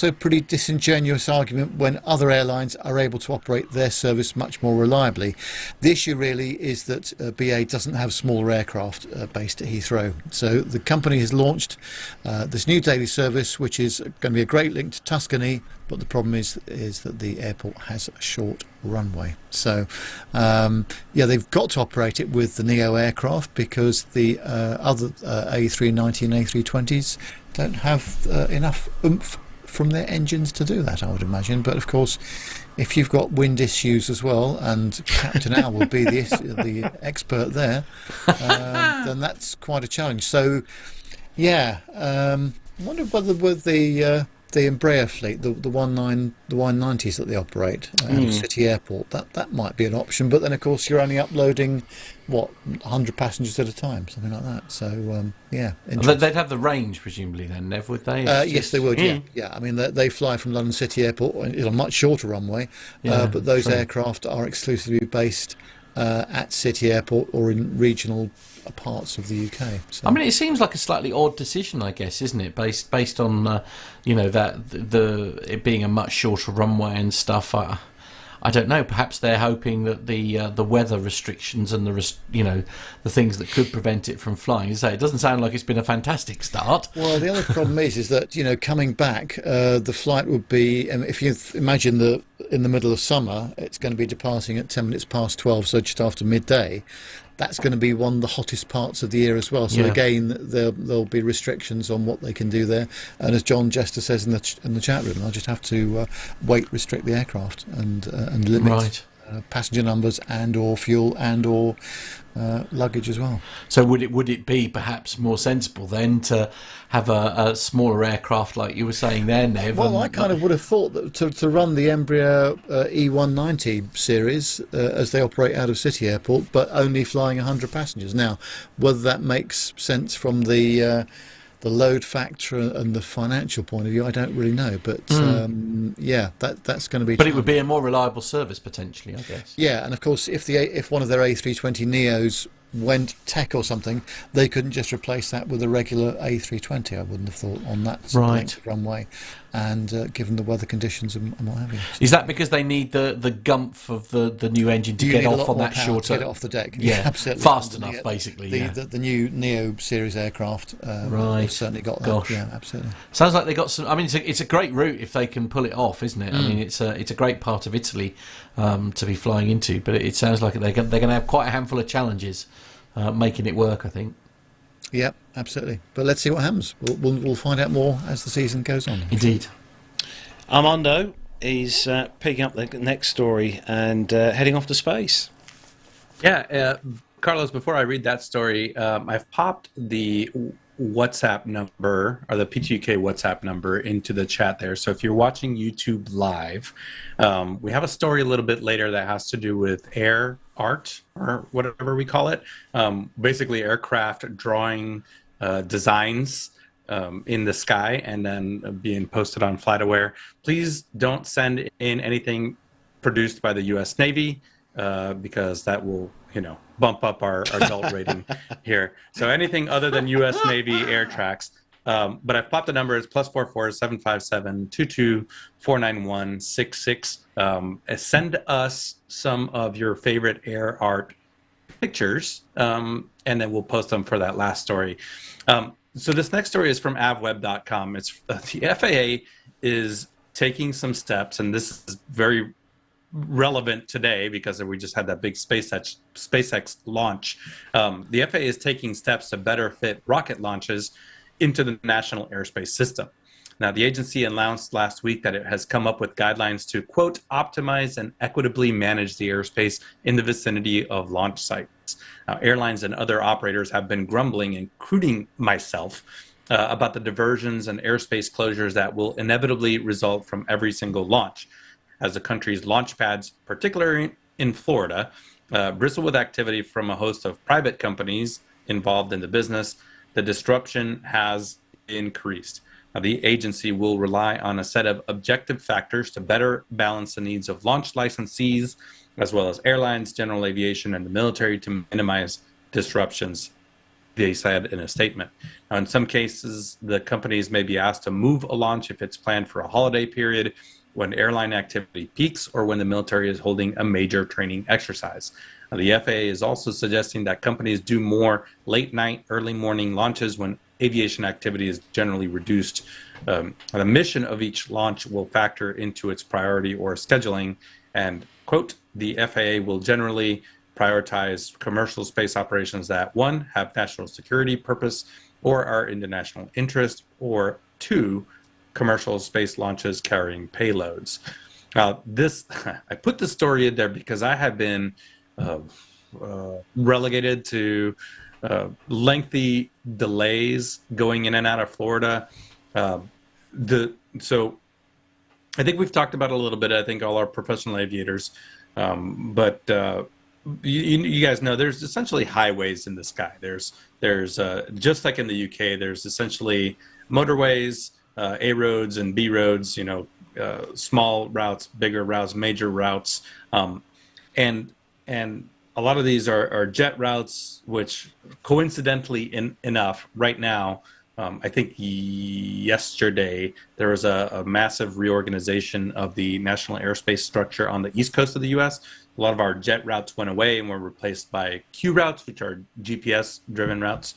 Speaker 3: a pretty disingenuous argument when other airlines are able to operate their service much more reliably. The issue really is that BA doesn't have smaller aircraft based at Heathrow. So the company has launched this new daily service, which is going to be a great link to Tuscany, but the problem is that the airport has a short runway. So they've got to operate it with the Neo aircraft, because the other A319 and A320s don't have enough oomph from their engines to do that, I would imagine. But of course, if you've got wind issues as well, and Captain Al will be the expert there, then that's quite a challenge. So I wonder whether with the Embraer fleet, the 190s that they operate out of City Airport, that might be an option. But then of course you're only uploading 100 passengers at a time, something like that. So
Speaker 2: they'd have the range presumably then, Nev, would they?
Speaker 3: Yes, they would. Yeah. I mean, they fly from London City Airport on a much shorter runway, but those aircraft are exclusively based at City Airport or in regional parts of the UK. So.
Speaker 2: I mean, it seems like a slightly odd decision, I guess, isn't it? Based on that it being a much shorter runway and stuff. I don't know. Perhaps they're hoping that the weather restrictions and the things that could prevent it from flying. You say it doesn't sound like it's been a fantastic start.
Speaker 3: Well, the other problem is that coming back, the flight would be, if you imagine that in the middle of summer, it's going to be departing at 10 minutes past 12, so just after midday. That's going to be one of the hottest parts of the year as well. So again, there'll be restrictions on what they can do there. And as John Jester says in the chat room, they'll just have to restrict the aircraft and limit passenger numbers and or fuel and or luggage as well.
Speaker 2: So would it be perhaps more sensible then to have a smaller aircraft like you were saying there, Nev?
Speaker 3: Well, I kind of would have thought that to run the Embraer E190 series as they operate out of City Airport, but only flying 100 passengers. Now, whether that makes sense from the load factor and the financial point of view, I don't really know. But that's going to be.
Speaker 2: But it would be a more reliable service potentially, I guess.
Speaker 3: Yeah, and of course, if one of their A320 Neos went tech or something, they couldn't just replace that with a regular A320. I wouldn't have thought on that length of runway, and given the weather conditions and what have you.
Speaker 2: Is that because they need the gumph of the new engine to get off on that shorter?
Speaker 3: Get it off the deck.
Speaker 2: Yeah,
Speaker 3: absolutely.
Speaker 2: Fast enough, basically.
Speaker 3: The new Neo series aircraft have certainly got that.
Speaker 2: Gosh.
Speaker 3: Yeah, absolutely.
Speaker 2: Sounds like they got some. I mean, it's a great route if they can pull it off, isn't it? I mean, it's a great part of Italy to be flying into, but it sounds like they're going to have quite a handful of challenges making it work, I think.
Speaker 3: Yeah, absolutely. But let's see what happens. We'll find out more as the season goes on.
Speaker 2: Indeed.
Speaker 1: Armando is picking up the next story and heading off to space.
Speaker 4: Yeah, Carlos, before I read that story, I've popped the WhatsApp number, or the PTUK WhatsApp number, into the chat there. So if you're watching YouTube live, we have a story a little bit later that has to do with air art, or whatever we call it. Basically aircraft drawing designs in the sky and then being posted on FlightAware. Please don't send in anything produced by the U.S. Navy because that will, bump up our adult rating here. So anything other than U.S. Navy air tracks. But I've popped the number. It's +44 757 22 491 66. Send us some of your favorite air art pictures, and then we'll post them for that last story. So this next story is from avweb.com. It's the FAA is taking some steps, and this is very relevant today because we just had that big SpaceX launch. The FAA is taking steps to better fit rocket launches into the national airspace system. Now, the agency announced last week that it has come up with guidelines to, quote, optimize and equitably manage the airspace in the vicinity of launch sites. Now, airlines and other operators have been grumbling, including myself, about the diversions and airspace closures that will inevitably result from every single launch, as the country's launch pads, particularly in Florida, bristle with activity from a host of private companies involved in the business. The disruption has increased. Now, the agency will rely on a set of objective factors to better balance the needs of launch licensees, as well as airlines, general aviation, and the military to minimize disruptions, they said in a statement. Now, in some cases, the companies may be asked to move a launch if it's planned for a holiday period, when airline activity peaks, or when the military is holding a major training exercise. Now, the FAA is also suggesting that companies do more late night, early morning launches when aviation activity is generally reduced. The mission of each launch will factor into its priority or scheduling, and, quote, the FAA will generally prioritize commercial space operations that, one, have national security purpose or are in the national interest, or two, commercial space launches carrying payloads. Now, I put this story in there because I have been relegated to lengthy delays going in and out of Florida. So I think we've talked about it a little bit. I think all our professional aviators, but you guys know there's essentially highways in the sky. There's just like in the UK, there's essentially motorways, A roads and B roads, small routes, bigger routes, major routes, and a lot of these are jet routes, which coincidentally enough, right now, I think yesterday there was a massive reorganization of the national airspace structure on the east coast of the U.S. A lot of our jet routes went away and were replaced by Q routes, which are GPS-driven routes.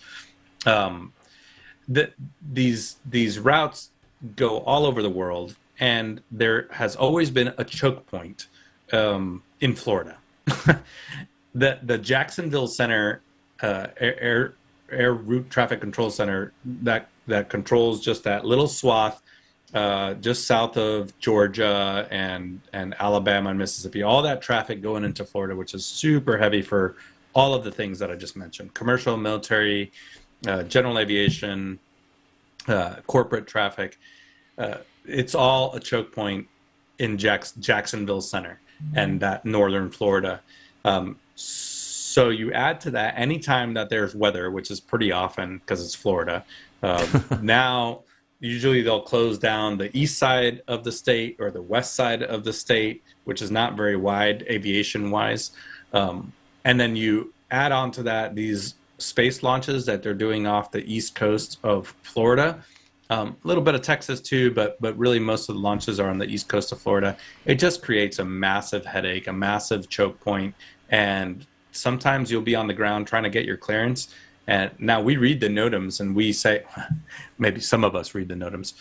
Speaker 4: These routes go all over the world, and there has always been a choke point in Florida. The Jacksonville Center Air Route Traffic Control Center that controls just that little swath just south of Georgia and Alabama and Mississippi, all that traffic going into Florida, which is super heavy for all of the things that I just mentioned: commercial, military, general aviation, corporate traffic. It's all a choke point in Jacksonville Center and that northern Florida. So you add to that, anytime that there's weather, which is pretty often because it's Florida, now usually they'll close down the east side of the state or the west side of the state, which is not very wide aviation-wise. And then you add on to that these space launches that they're doing off the east coast of Florida. A little bit of Texas too, but really most of the launches are on the east coast of Florida. It just creates a massive headache, a massive choke point, and sometimes you'll be on the ground trying to get your clearance. And now we read the NOTAMs and we say, maybe some of us read the NOTAMs,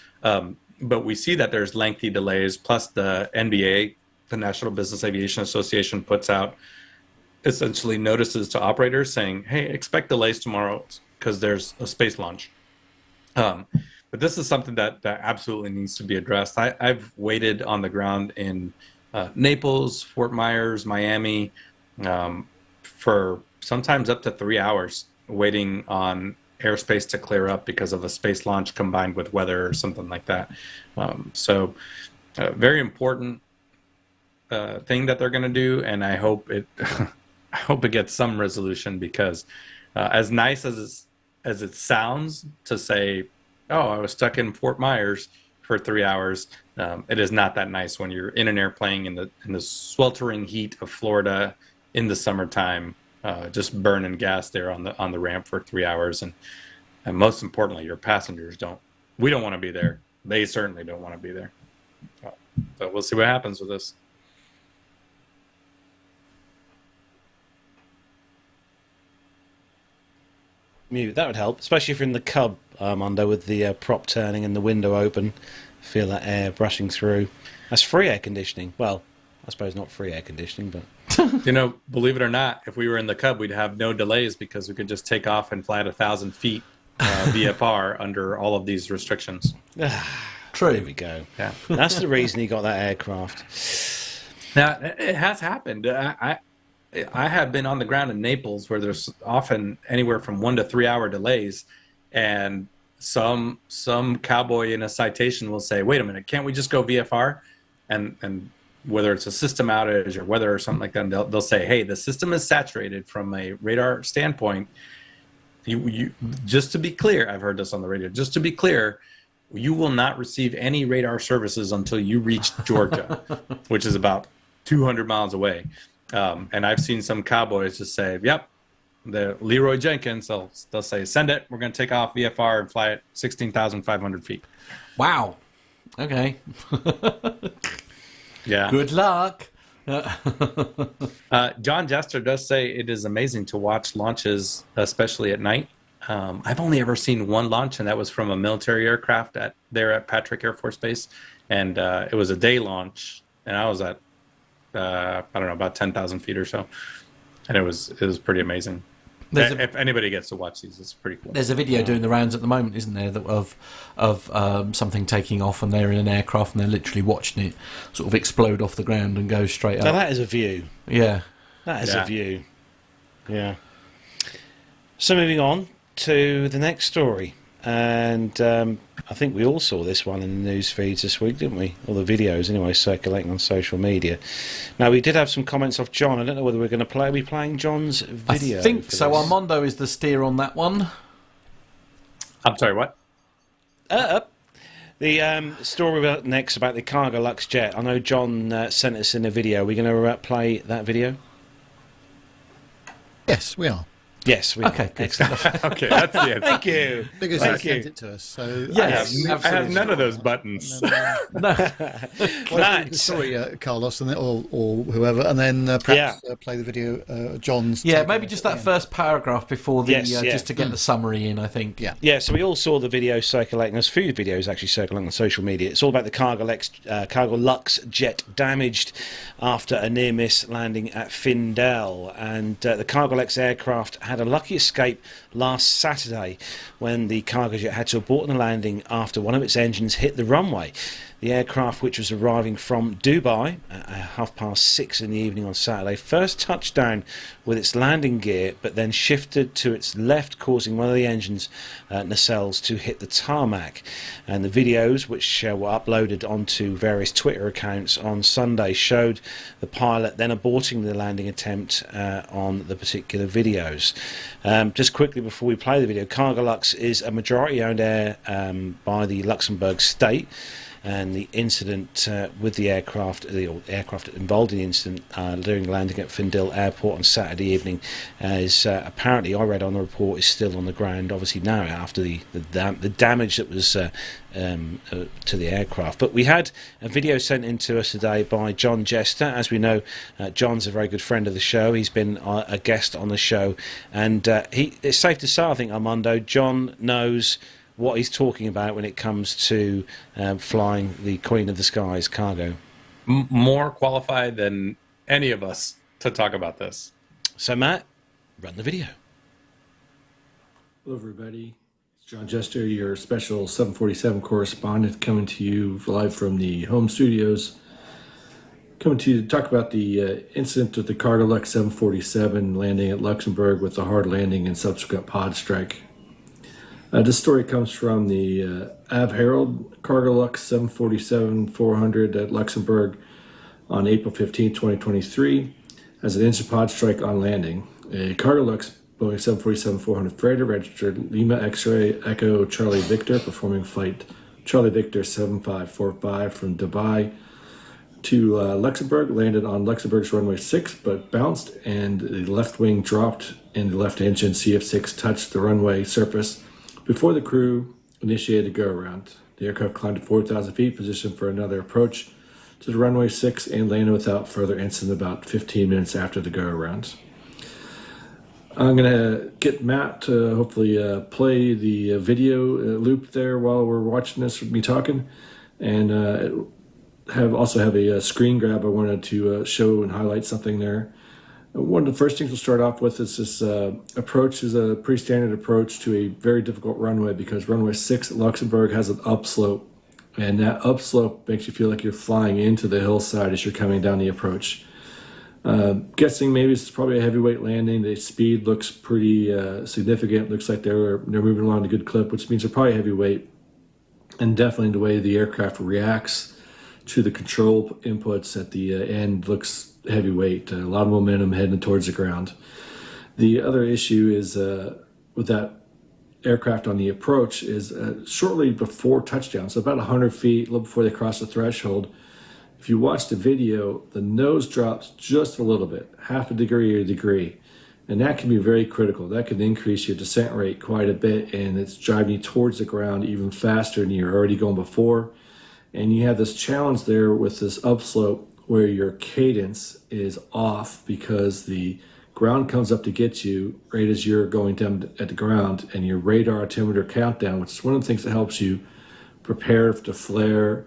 Speaker 4: but we see that there's lengthy delays. Plus the NBA, the National Business Aviation Association, puts out essentially notices to operators saying, hey, expect delays tomorrow because there's a space launch. But this is something that absolutely needs to be addressed. I've waited on the ground in Naples, Fort Myers, Miami, for sometimes up to 3 hours waiting on airspace to clear up because of a space launch combined with weather or something like that. So very important thing that they're going to do, and I hope it I hope it gets some resolution, because as nice as it sounds to say, oh, I was stuck in Fort Myers for 3 hours, it is not that nice when you're in an airplane in the sweltering heat of Florida in the summertime, just burning gas there on the ramp for 3 hours, and most importantly, your passengers don't want to be there. They certainly don't want to be there. So we'll see what happens with this.
Speaker 1: Mute, that would help, especially if you're in the cub, Armando, with the prop turning and the window open. Feel that air brushing through. That's free air conditioning. Well, I suppose not free air conditioning, but
Speaker 4: believe it or not, if we were in the cub, we'd have no delays because we could just take off and fly at 1,000 feet VFR under all of these restrictions.
Speaker 1: True. There we go.
Speaker 4: Yeah,
Speaker 1: that's the reason he got that aircraft.
Speaker 4: Now, it has happened. I have been on the ground in Naples where there's often anywhere from 1 to 3 hour delays, and some cowboy in a citation will say, wait a minute, can't we just go VFR? And whether it's a system outage or weather or something like that, they'll say, hey, the system is saturated from a radar standpoint. You just to be clear, I've heard this on the radio, just to be clear, you will not receive any radar services until you reach Georgia, which is about 200 miles away. And I've seen some cowboys just say, yep, the Leroy Jenkins, they'll say, send it. We're going to take off VFR and fly at 16,500 feet.
Speaker 2: Wow. Okay.
Speaker 4: Yeah.
Speaker 2: Good luck.
Speaker 4: John Jester does say it is amazing to watch launches, especially at night. I've only ever seen one launch, and that was from a military aircraft there at Patrick Air Force Base. And it was a day launch, and I was at I don't know, about 10,000 feet or so, and it was pretty amazing. If anybody gets to watch these, it's pretty cool.
Speaker 2: There's a video doing the rounds at the moment, isn't there, of something taking off, and they're in an aircraft and they're literally watching it sort of explode off the ground and go straight up.
Speaker 1: So that is a view.
Speaker 2: Yeah,
Speaker 1: that is a view. Yeah. So moving on to the next story, and I think we all saw this one in the news feeds this week, didn't we? All the videos, anyway, circulating on social media. Now, we did have some comments off John. I don't know whether we're going to are we playing John's video?
Speaker 2: I think so. This? Armando is the steer on that one.
Speaker 4: I'm sorry, what?
Speaker 1: The story about next about the Cargo Lux jet. I know John sent us in a video. Are we going to play that video?
Speaker 3: Yes, we are.
Speaker 1: Yes, we
Speaker 2: Okay, good.
Speaker 1: excellent.
Speaker 4: Okay, that's the answer.
Speaker 1: Thank you.
Speaker 3: Because
Speaker 1: Thank
Speaker 3: you
Speaker 1: you.
Speaker 3: sent it to us. So
Speaker 2: Yes,
Speaker 4: I have none of those buttons.
Speaker 1: Matt.
Speaker 3: Sorry, Carlos, and then, or whoever, and then perhaps play the video. John's.
Speaker 2: Maybe just that first paragraph before the just to get the summary in. I think.
Speaker 1: Yeah, so we all saw the video circulating. There's a few videos actually circulating on social media. It's all about the Cargo Lux jet damaged after a near-miss landing at Findel. And the Cargo Lux aircraft had a lucky escape last Saturday when the cargo jet had to abort the landing after one of its engines hit the runway. The aircraft, which was arriving from Dubai at 6:30 in the evening on Saturday, first touched down with its landing gear, but then shifted to its left, causing one of the engine's nacelles to hit the tarmac. And the videos, which were uploaded onto various Twitter accounts on Sunday, showed the pilot then aborting the landing attempt on the particular videos. Just quickly before we play the video, Cargo Lux is a majority-owned air by the Luxembourg state. And the incident with the aircraft involved in the incident during landing at Findel Airport on Saturday evening is apparently, I read on the report, is still on the ground, obviously now after the damage that was to the aircraft. But we had a video sent in to us today by John Jester. As we know, John's a very good friend of the show. He's been a guest on the show. And it's safe to say, I think, Armando, John knows what he's talking about when it comes to flying the Queen of the Skies cargo.
Speaker 4: More qualified than any of us to talk about this.
Speaker 1: So, Matt, run the video.
Speaker 7: Hello, everybody. It's John Jester, your special 747 correspondent, coming to you live from the home studios. Coming to you to talk about the incident with the Cargo Lux 747 landing at Luxembourg with the hard landing and subsequent pod strike. This story comes from the Av Herald Cargo Lux 747-400 at Luxembourg on April 15, 2023, as an engine pod strike on landing. A Cargo Lux Boeing 747-400 freighter registered Lima X-ray Echo Charlie Victor, performing flight Charlie Victor 7545 from Dubai to Luxembourg, landed on Luxembourg's runway 6, but bounced and the left wing dropped and the left engine CF6 touched the runway surface before the crew initiated a go-around. The aircraft climbed to 4,000 feet, positioned for another approach to the runway 6, and landed without further incident about 15 minutes after the go-around. I'm going to get Matt to hopefully play the video loop there while we're watching this with me talking, and also have a screen grab I wanted to show and highlight something there. One of the first things we'll start off with is this approach is a pretty standard approach to a very difficult runway, because runway 6 at Luxembourg has an upslope, and that upslope makes you feel like you're flying into the hillside as you're coming down the approach. Guessing maybe it's probably a heavyweight landing. The speed looks pretty significant. Looks like they're moving along a good clip, which means they're probably heavyweight, and definitely the way the aircraft reacts to the control inputs at the end looks heavyweight. A lot of momentum heading towards the ground. The other issue is with that aircraft on the approach is shortly before touchdown, so about 100 feet, a little before they cross the threshold. If you watch the video, the nose drops just a little bit, half a degree or a degree, and that can be very critical. That can increase your descent rate quite a bit, and it's driving you towards the ground even faster than you're already going before. And you have this challenge there with this upslope where your cadence is off because the ground comes up to get you right as you're going down at the ground, and your radar altimeter countdown, which is one of the things that helps you prepare to flare,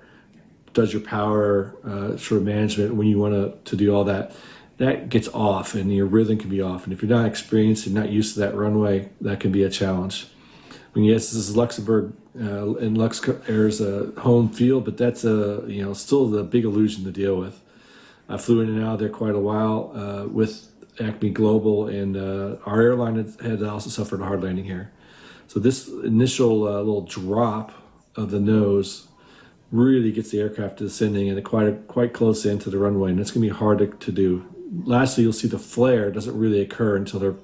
Speaker 7: does your power sort of management when you want to do all that, that gets off and your rhythm can be off. And if you're not experienced and not used to that runway, that can be a challenge. I mean, yes, this is Luxembourg and Lux Air's home field, but that's still the big illusion to deal with. I flew in and out of there quite a while with Acme Global, and our airline had also suffered a hard landing here. So this initial little drop of the nose really gets the aircraft descending and quite close into the runway, and it's going to be hard to do. Lastly, you'll see the flare doesn't really occur until they're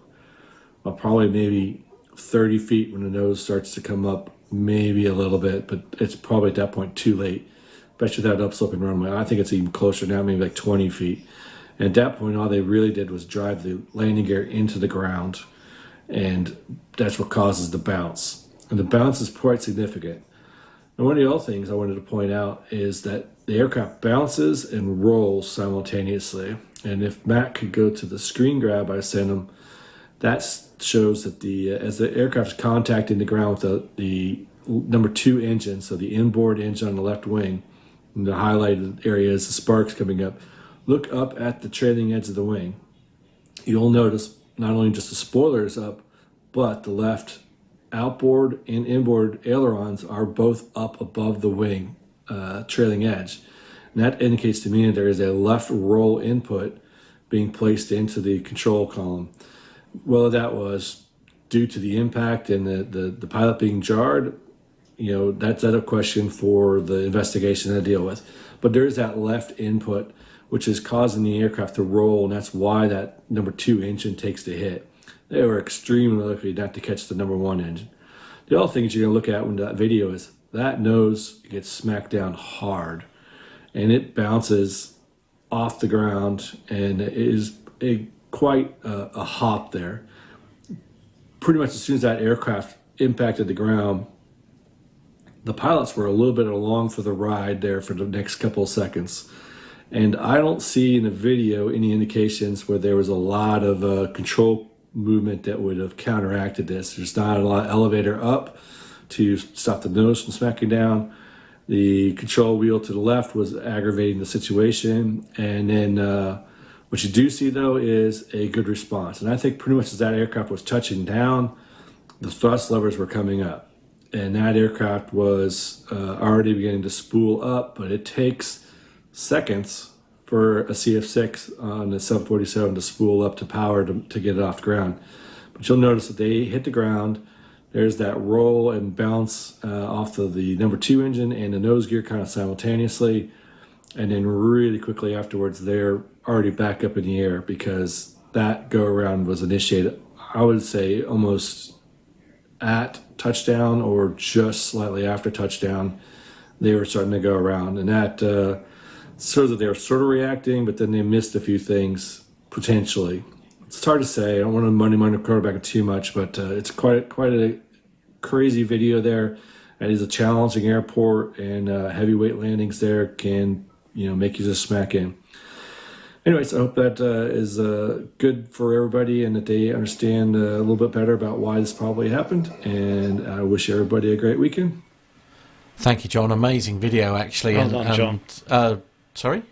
Speaker 7: probably maybe 30 feet when the nose starts to come up, maybe a little bit, but it's probably at that point too late, especially that upsloping runway. I think it's even closer now, maybe like 20 feet. And at that point, all they really did was drive the landing gear into the ground. and that's what causes the bounce. And the bounce is quite significant. And one of the other things I wanted to point out is that the aircraft bounces and rolls simultaneously. And if Matt could go to the screen grab I sent him, that shows that as the aircraft is contacting the ground with the number 2 engine, so the inboard engine on the left wing, and the highlighted area is the sparks coming up. Look up at the trailing edge of the wing. You'll notice not only just the spoiler is up, but the left outboard and inboard ailerons are both up above the wing trailing edge. And that indicates to me that there is a left roll input being placed into the control column. Whether that was due to the impact and the pilot being jarred, that's a question for the investigation to deal with. But there is that left input, which is causing the aircraft to roll, and that's why that number 2 engine takes the hit. They were extremely lucky not to catch the number 1 engine. The other things you're going to look at when that video is that nose gets smacked down hard, and it bounces off the ground, and it is quite a hop there. Pretty much as soon as that aircraft impacted the ground, the pilots were a little bit along for the ride there for the next couple of seconds. And I don't see in the video any indications where there was a lot of control movement that would have counteracted this. There's not a lot of elevator up to stop the nose from smacking down. The control wheel to the left was aggravating the situation. And then what you do see, though, is a good response. And I think pretty much as that aircraft was touching down, the thrust levers were coming up. And that aircraft was already beginning to spool up, but it takes seconds for a CF6 on the 747 to spool up to power to get it off the ground. But you'll notice that they hit the ground. There's that roll and bounce off of the number 2 engine and the nose gear kind of simultaneously. And then really quickly afterwards, they're already back up in the air because that go-around was initiated, I would say, almost at touchdown or just slightly after touchdown. They were starting to go around. And that shows that they were sort of reacting, but then they missed a few things potentially. It's hard to say. I don't want to money the quarterback too much, but it's quite a crazy video there. It is a challenging airport, and heavyweight landings there can make you just smack in. Anyways, I hope that is good for everybody and that they understand a little bit better about why this probably happened. And I wish everybody a great weekend.
Speaker 2: Thank you, John. Amazing video, actually.
Speaker 1: Well done, John.
Speaker 2: Sorry?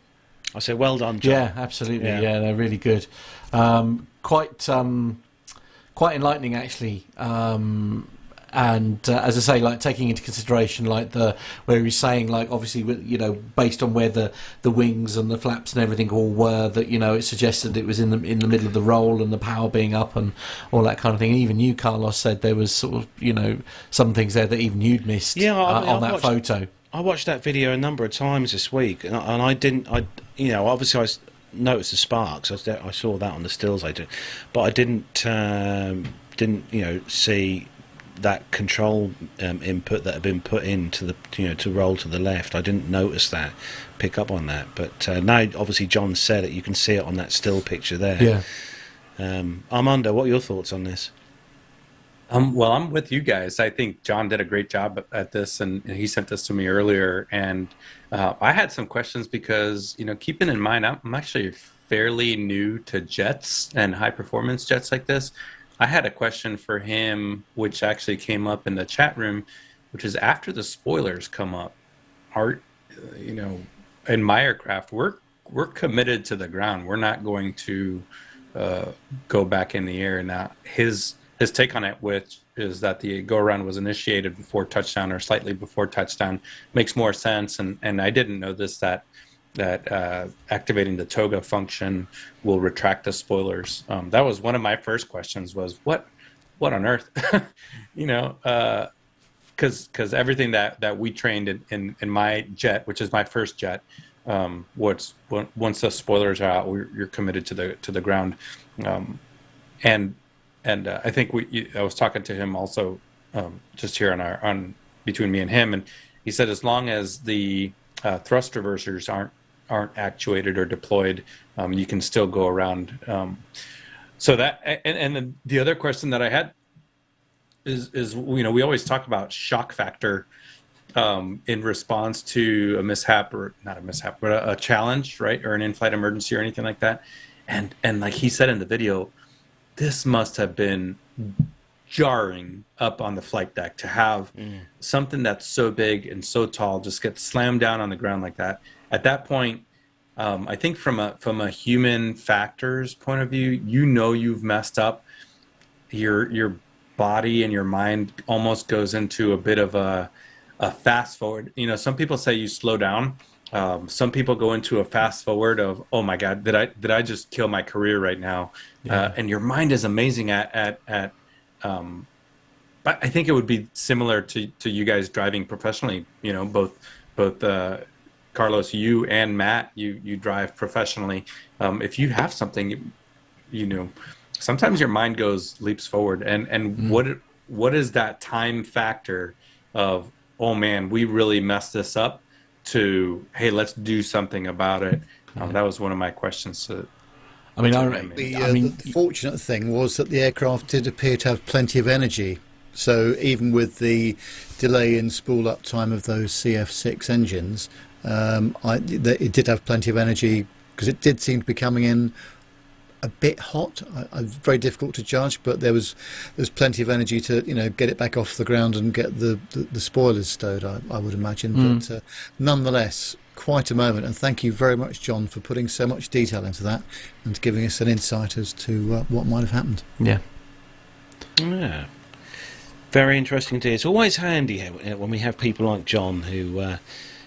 Speaker 1: I said well done, John.
Speaker 2: Yeah, absolutely. Yeah, they're really good. Quite enlightening, actually. And as I say, like taking into consideration, like where he's saying, like obviously, based on where the wings and the flaps and everything all were, that it suggested it was in the middle of the roll and the power being up and all that kind of thing. And even you, Carlos, said there was sort of some things there that even you'd missed on that photo.
Speaker 1: I watched that video a number of times this week, and I didn't. Obviously I noticed the sparks. I saw that on the stills I did, but I didn't see that control input that had been put into the to roll to the left. I didn't notice that, pick up on that. But now, obviously, John said it. You can see it on that still picture there. Yeah. Armando, what are your thoughts on this?
Speaker 4: Well, I'm with you guys. I think John did a great job at this, and he sent this to me earlier. And I had some questions because, keeping in mind, I'm actually fairly new to jets and high-performance jets like this. I had a question for him, which actually came up in the chat room, which is after the spoilers come up, in my aircraft, we're committed to the ground. We're not going to go back in the air. Now, his take on it, which is that the go-around was initiated before touchdown or slightly before touchdown, makes more sense. And I didn't know this, that activating the toga function will retract the spoilers. That was one of my first questions was, what on earth? Because everything that we trained in my jet, which is my first jet, once the spoilers are out, you're committed to the ground. And I think I was talking to him also just here on between me and him, and he said as long as the thrust reversers aren't actuated or deployed, you can still go around. So that, and then the other question that I had is we always talk about shock factor in response to a mishap, or not a mishap, but a challenge, right, or an in-flight emergency or anything like that. And like he said in the video, this must have been jarring up on the flight deck to have something that's so big and so tall just get slammed down on the ground like that. At that point, I think from a human factors point of view, you've messed up. Your body and your mind almost goes into a bit of a fast forward. Some people say you slow down. Some people go into a fast forward of, oh my God, did I just kill my career right now? Yeah. And your mind is amazing at but I think it would be similar to you guys driving professionally. Both Carlos, you and Matt, you drive professionally. If you have something, sometimes your mind leaps forward. And what is that time factor of, oh man, we really messed this up, to, hey, let's do something about it? That was one of my questions.
Speaker 3: The fortunate thing was that the aircraft did appear to have plenty of energy. So even with the delay in spool up time of those CF6 engines, it did have plenty of energy, because it did seem to be coming in a bit hot. Very difficult to judge, but there's plenty of energy to get it back off the ground and get the spoilers stowed, I would imagine. But nonetheless, quite a moment, and thank you very much, John, for putting so much detail into that and giving us an insight as to what might have happened.
Speaker 2: Yeah.
Speaker 1: Very interesting indeed. It's always handy when we have people like John who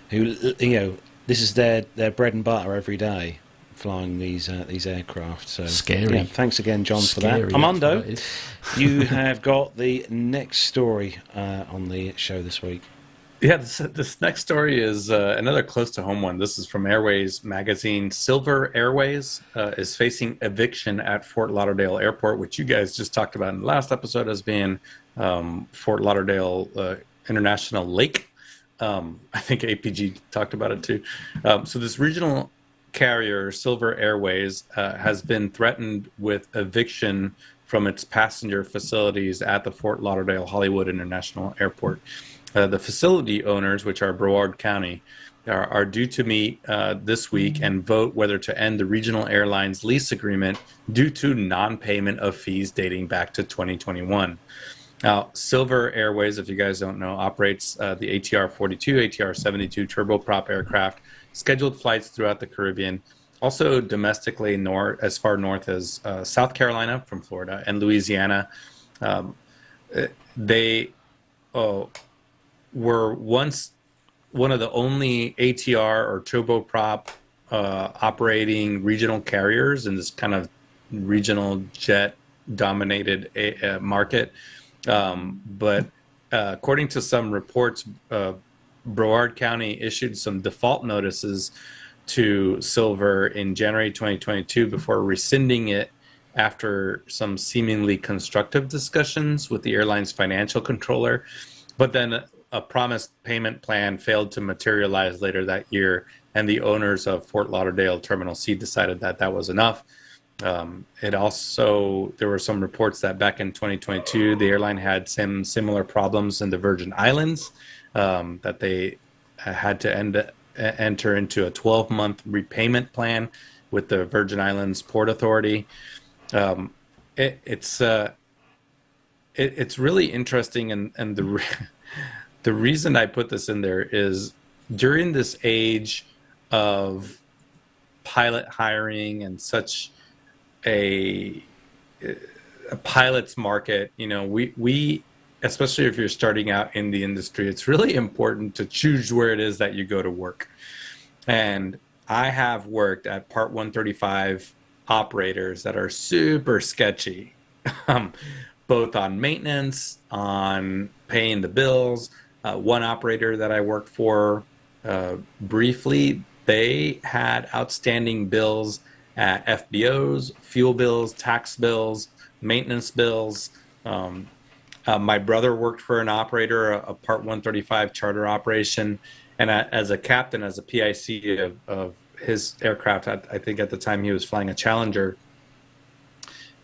Speaker 1: this is their bread and butter every day, flying these aircraft. So
Speaker 2: scary.
Speaker 1: Yeah, thanks again, John, for that. Armando, you have got the next story on the show this week.
Speaker 4: Yeah, this next story is another close to home one. This is from Airways magazine. Silver Airways is facing eviction at Fort Lauderdale Airport, which you guys just talked about in the last episode as being Fort Lauderdale International Lake. I think APG talked about it too. So this regional carrier, Silver Airways, has been threatened with eviction from its passenger facilities at the Fort Lauderdale Hollywood International Airport. The facility owners, which are Broward County, are due to meet this week and vote whether to end the regional airline's lease agreement due to non-payment of fees dating back to 2021. Now, Silver Airways, if you guys don't know, operates the ATR-42, ATR-72 turboprop aircraft, scheduled flights throughout the Caribbean, also domestically as far north as South Carolina from Florida and Louisiana. They were once one of the only ATR or turboprop operating regional carriers in this kind of regional jet-dominated market. But according to some reports, Broward County issued some default notices to Silver in January 2022 before rescinding it after some seemingly constructive discussions with the airline's financial controller. But then a promised payment plan failed to materialize later that year, and the owners of Fort Lauderdale Terminal C decided that was enough. There were some reports that back in 2022, the airline had some similar problems in the Virgin Islands, that they had to enter into a 12-month repayment plan with the Virgin Islands Port Authority. It's really interesting, and the reason I put this in there is during this age of pilot hiring and such a pilot's market, we especially if you're starting out in the industry, it's really important to choose where it is that you go to work. And I have worked at Part 135 operators that are super sketchy, both on maintenance, on paying the bills. One operator that I worked for briefly, they had outstanding bills at FBOs, fuel bills, tax bills, maintenance bills. My brother worked for an operator, a Part 135 charter operation, and as a captain, as a PIC of his aircraft, I think at the time he was flying a Challenger,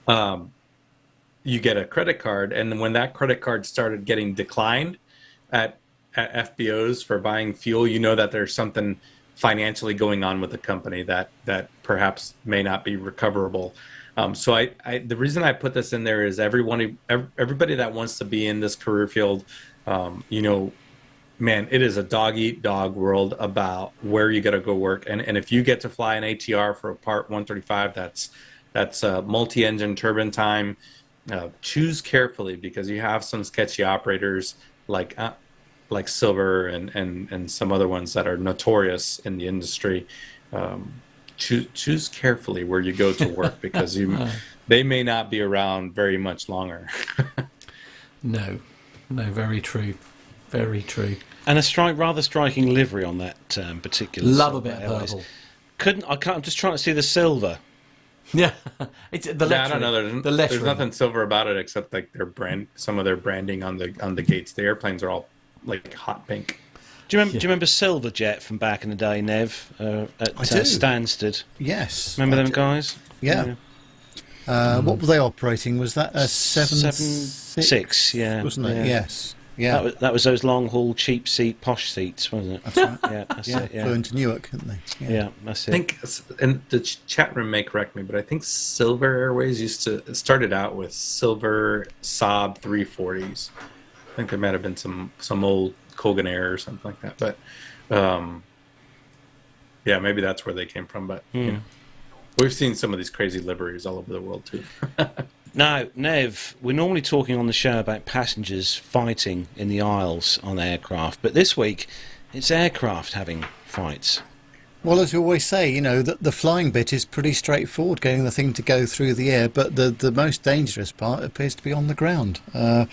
Speaker 4: you get a credit card, and when that credit card started getting declined at FBOs for buying fuel, you know that there's something financially going on with the company that perhaps may not be recoverable. So the reason I put this in there is everybody that wants to be in this career field, man, it is a dog-eat-dog world about where you got to go work. And if you get to fly an ATR for a Part 135, that's multi-engine turbine time. Choose carefully, because you have some sketchy operators like Silver and some other ones that are notorious in the industry. Choose carefully where you go to work, because they may not be around very much longer. No,
Speaker 2: very true. Very true.
Speaker 1: And a rather striking livery on that particular.
Speaker 2: Love a bit of purple.
Speaker 1: I'm just trying to see the silver.
Speaker 2: Yeah, it's the lettering.
Speaker 4: I don't know. There's nothing silver about it except like some of their branding on the gates. The airplanes are all like hot pink.
Speaker 1: Do you remember Silverjet from back in the day, Nev, at Stansted?
Speaker 3: Yes.
Speaker 1: Remember them guys?
Speaker 3: Yeah. What were they operating? Was that a 7.6?
Speaker 1: Yeah.
Speaker 3: Wasn't it?
Speaker 1: Yeah.
Speaker 3: Yes. Yeah.
Speaker 1: That was those long haul, cheap seat, posh seats, wasn't it?
Speaker 3: That's right.
Speaker 1: Yeah, that's it. Yeah.
Speaker 3: Flew into Newark, didn't they?
Speaker 1: Yeah, that's it.
Speaker 4: I think, and the chat room may correct me, but I think Silver Airways started out with silver Saab 340s. I think there might have been some old Colgan Air or something like that, but yeah, maybe that's where they came from. But we've seen some of these crazy liveries all over the world too.
Speaker 1: Now, Nev, we're normally talking on the show about passengers fighting in the aisles on aircraft, but this week it's aircraft having fights.
Speaker 3: Well, as we always say, the flying bit is pretty straightforward, getting the thing to go through the air, but the most dangerous part appears to be on the ground. On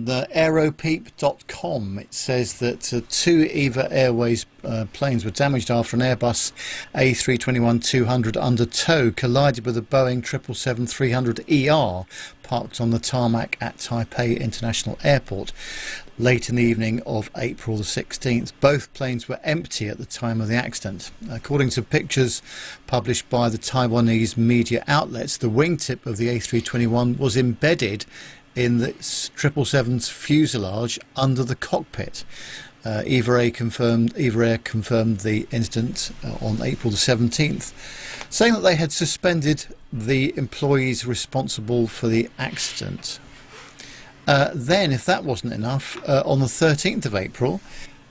Speaker 3: aeropeep.com, it says that 2 EVA Airways planes were damaged after an Airbus A321-200 under tow collided with a Boeing 777-300ER parked on the tarmac at Taipei International Airport late in the evening of April the 16th. Both planes were empty at the time of the accident. According to pictures published by the Taiwanese media outlets, the wingtip of the A321 was embedded in the 777's fuselage under the cockpit. EVA Air confirmed the incident on April the 17th, saying that they had suspended the employees responsible for the accident. Then, if that wasn't enough, on the 13th of April,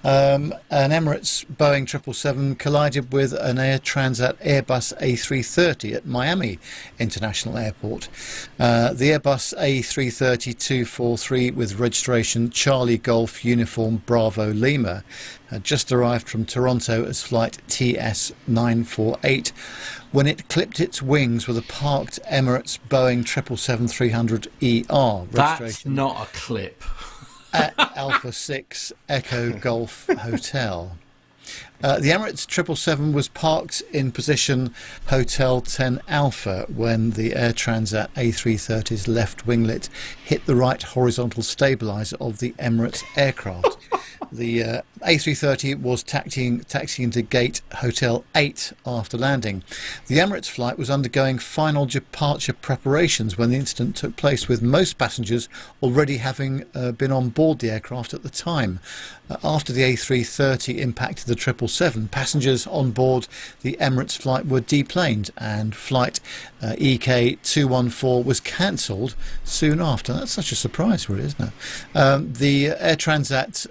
Speaker 3: an Emirates Boeing 777 collided with an Air Transat Airbus A330 at Miami International Airport. The Airbus A330-243 with registration Charlie Golf Uniform Bravo Lima had just arrived from Toronto as flight TS948 when it clipped its wings with a parked Emirates Boeing 777-300ER.
Speaker 2: That's not a clip.
Speaker 3: At Alpha 6 Echo Golf Hotel. The Emirates 777 was parked in position Hotel 10 Alpha when the Air Transat A330's left winglet hit the right horizontal stabiliser of the Emirates aircraft. The A330 was taxiing into gate Hotel 8 after landing. The Emirates flight was undergoing final departure preparations when the incident took place, with most passengers already having been on board the aircraft at the time. After the A330 impacted the 777, passengers on board the Emirates flight were deplaned and flight EK214 was cancelled soon after. That's such a surprise, really, isn't it? The Air Transat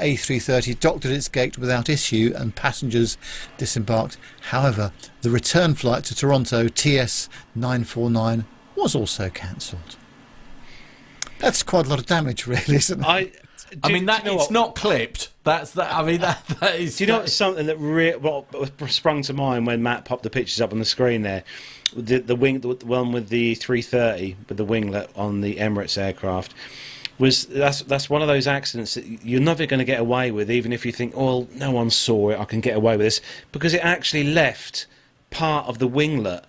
Speaker 3: A330 docked at its gate without issue and passengers disembarked. However, the return flight to Toronto, TS949, was also cancelled. That's quite a lot of damage, really, isn't it?
Speaker 2: It's not clipped. That is.
Speaker 1: Do you know something that sprung to mind when Matt popped the pictures up on the screen there? The one with the 330 with the winglet on the Emirates aircraft. That's one of those accidents that you're never going to get away with, even if you think, oh, no one saw it, I can get away with this, because it actually left part of the winglet